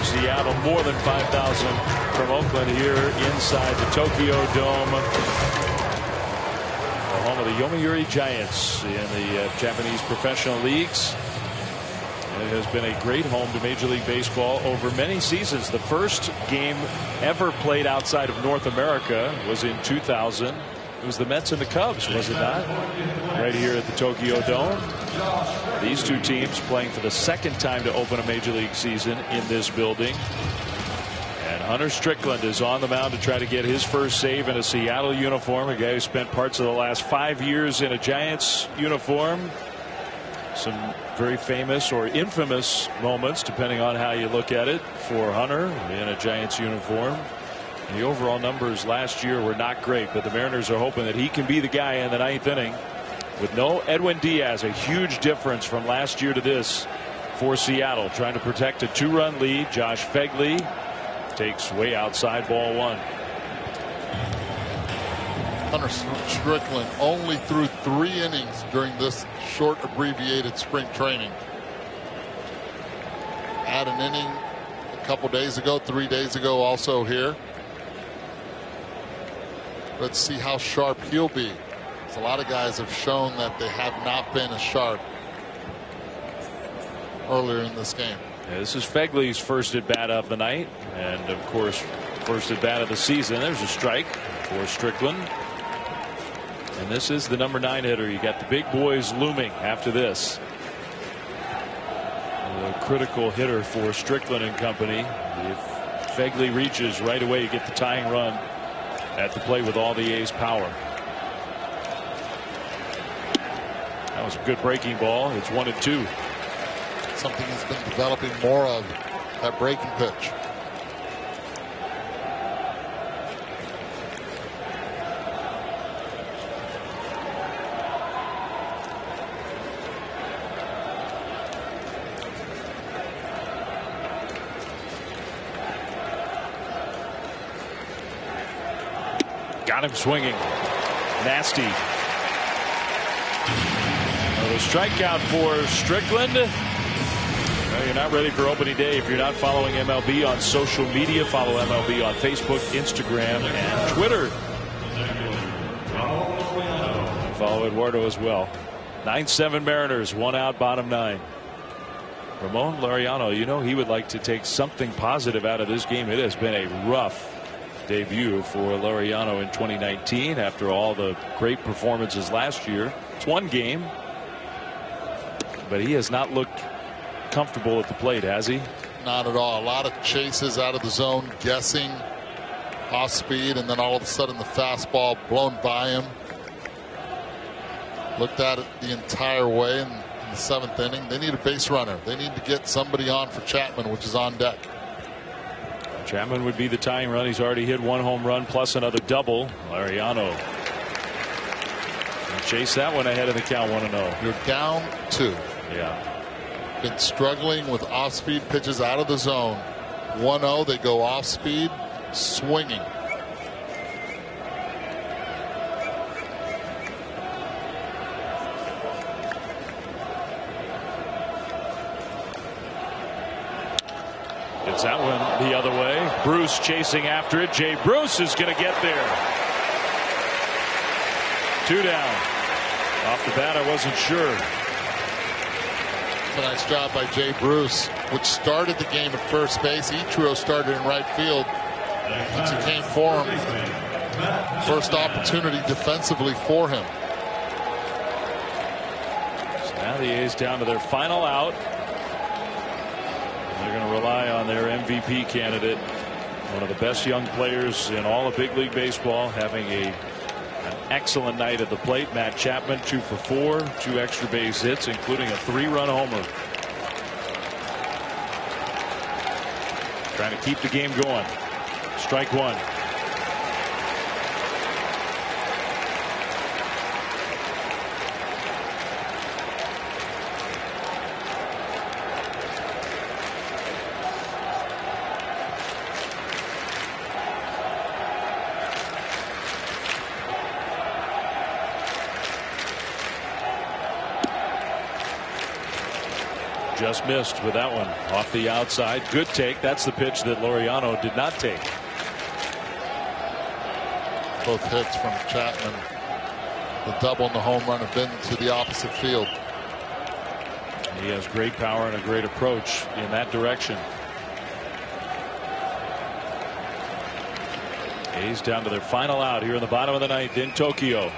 Seattle more than 5,000 from Oakland here inside the Tokyo Dome. The home of the Yomiuri Giants in the Japanese professional leagues. It has been a great home to Major League Baseball over many seasons. The first game ever played outside of North America was in 2000. It was the Mets and the Cubs, was it not? Right here at the Tokyo Dome. These two teams playing for the second time to open a Major League season in this building. And Hunter Strickland is on the mound to try to get his first save in a Seattle uniform. A guy who spent parts of the last 5 years in a Giants uniform. Some very famous or infamous moments, depending on how you look at it, for Hunter in a Giants uniform. The overall numbers last year were not great, but the Mariners are hoping that he can be the guy in the 9th inning. With no Edwin Diaz, a huge difference from last year to this for Seattle. Trying to protect a 2-run lead. Josh Phegley takes way outside, ball 1. Hunter Strickland only threw 3 innings during this short abbreviated spring training. Had an inning a couple days ago, 3 days ago also here. Let's see how sharp he'll be. A lot of guys have shown that they have not been as sharp earlier in this game. Yeah, this is Phegley's first at bat of the night, and of course first at bat of the season. There's a strike for Strickland. And this is the number 9 hitter. You got the big boys looming after this. A critical hitter for Strickland and company. If Phegley reaches right away, you get the tying run at the plate with all the A's power. That was a good breaking ball. It's 1-2. Something he's been developing more of, that breaking pitch. Got him swinging. Nasty. Another strikeout for Strickland. Well, you're not ready for opening day if you're not following MLB on social media. Follow MLB on Facebook, Instagram, and Twitter. Follow Eduardo as well. 9-7 Mariners, 1 out, bottom 9. Ramon Laureano, you know he would like to take something positive out of this game. It has been a rough debut for Laureano in 2019 after all the great performances last year. It's one game, but he has not looked comfortable at the plate, has he? Not at all. A lot of chases out of the zone, guessing, off speed, and then all of a sudden the fastball blown by him. Looked at it the entire way in the 7th inning. They need a base runner. They need to get somebody on for Chapman, which is on deck. Chapman would be the tying run. He's already hit 1 home run plus another double. Laureano chase that one ahead of the count, 1-0. You're down 2. Yeah. Been struggling with off-speed pitches out of the zone. 1-0, they go off-speed, swinging. It's that one the other way. Bruce chasing after it. Jay Bruce is going to get there. 2 down. Off the bat, I wasn't sure. A nice job by Jay Bruce, which started the game at first base. Ichiro started in right field. Once he came for him, first opportunity defensively for him. So now the A's down to their final out. They're going to rely on their MVP candidate, one of the best young players in all of big league baseball, having an excellent night at the plate. Matt Chapman, 2 for 4, 2 extra base hits, including a 3-run homer. Trying to keep the game going. Strike 1. Just missed with that one off the outside. Good take. That's the pitch that Laureano did not take. Both hits from Chapman. The double and the home run have been to the opposite field. He has great power and a great approach in that direction. A's down to their final out here in the bottom of the ninth in Tokyo.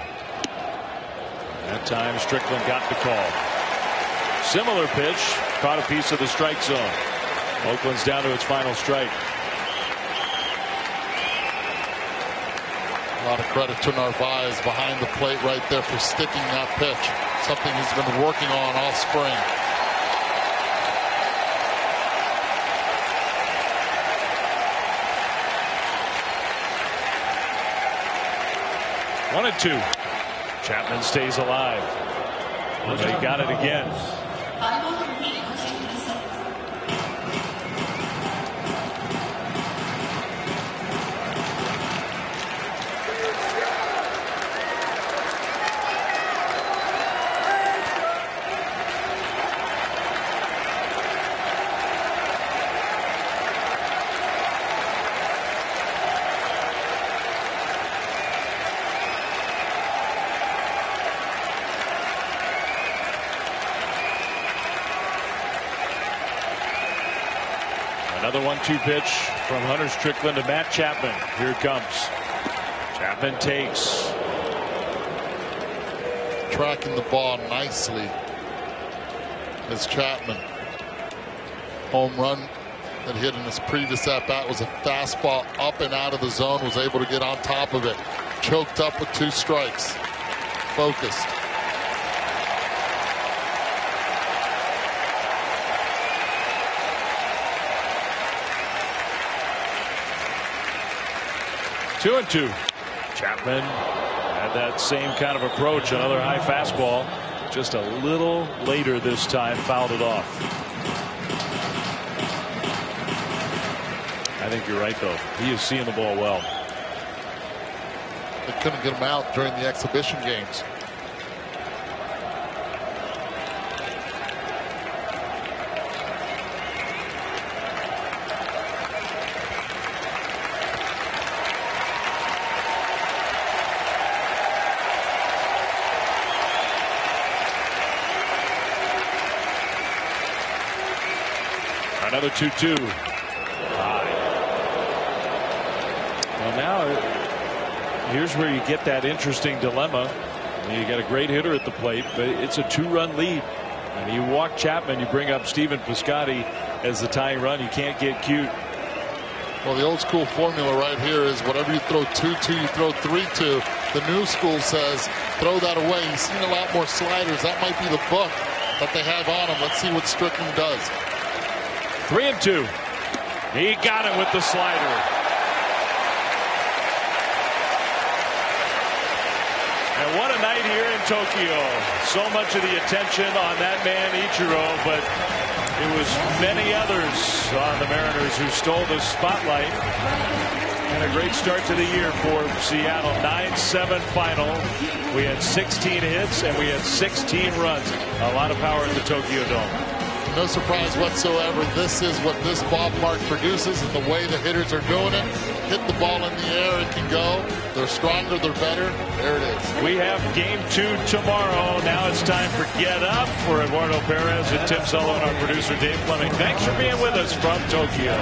That time Strickland got the call. Similar pitch, caught a piece of the strike zone. Oakland's down to its final strike. A lot of credit to Narvaez behind the plate right there for sticking that pitch. Something he's been working on all spring. One and two. Chapman stays alive. They got it again. Another 1-2 pitch from Hunter Strickland to Matt Chapman. Here it comes. Chapman takes. Tracking the ball nicely is Chapman. Home run that hit in his previous at bat was a fastball up and out of the zone. Was able to get on top of it. Choked up with 2 strikes. Focused. Two and two. Chapman had that same kind of approach. Another high fastball. Just a little later this time. Fouled it off. I think you're right, though. He is seeing the ball well. They couldn't get him out during the exhibition games. Another 2-2. High. Well, now here's where you get that interesting dilemma. You got a great hitter at the plate, but it's a 2-run lead. And you walk Chapman, you bring up Stephen Piscotty as the tying run. You can't get cute. Well, the old school formula right here is whatever you throw 2-2, you throw 3-2. The new school says throw that away. He's seen a lot more sliders. That might be the book that they have on him. Let's see what Strickland does. 3-2. He got it with the slider. And what a night here in Tokyo. So much of the attention on that man Ichiro, but it was many others on the Mariners who stole the spotlight. And a great start to the year for Seattle. 9-7 final. We had 16 hits and we had 16 runs. A lot of power at the Tokyo Dome. No surprise whatsoever. This is what this ballpark produces, and the way the hitters are doing it. Hit the ball in the air, it can go. They're stronger, they're better. There it is. We have game 2 tomorrow. Now it's time for Get Up for Eduardo Perez and Tim Sullivan, our producer Dave Fleming. Thanks for being with us from Tokyo.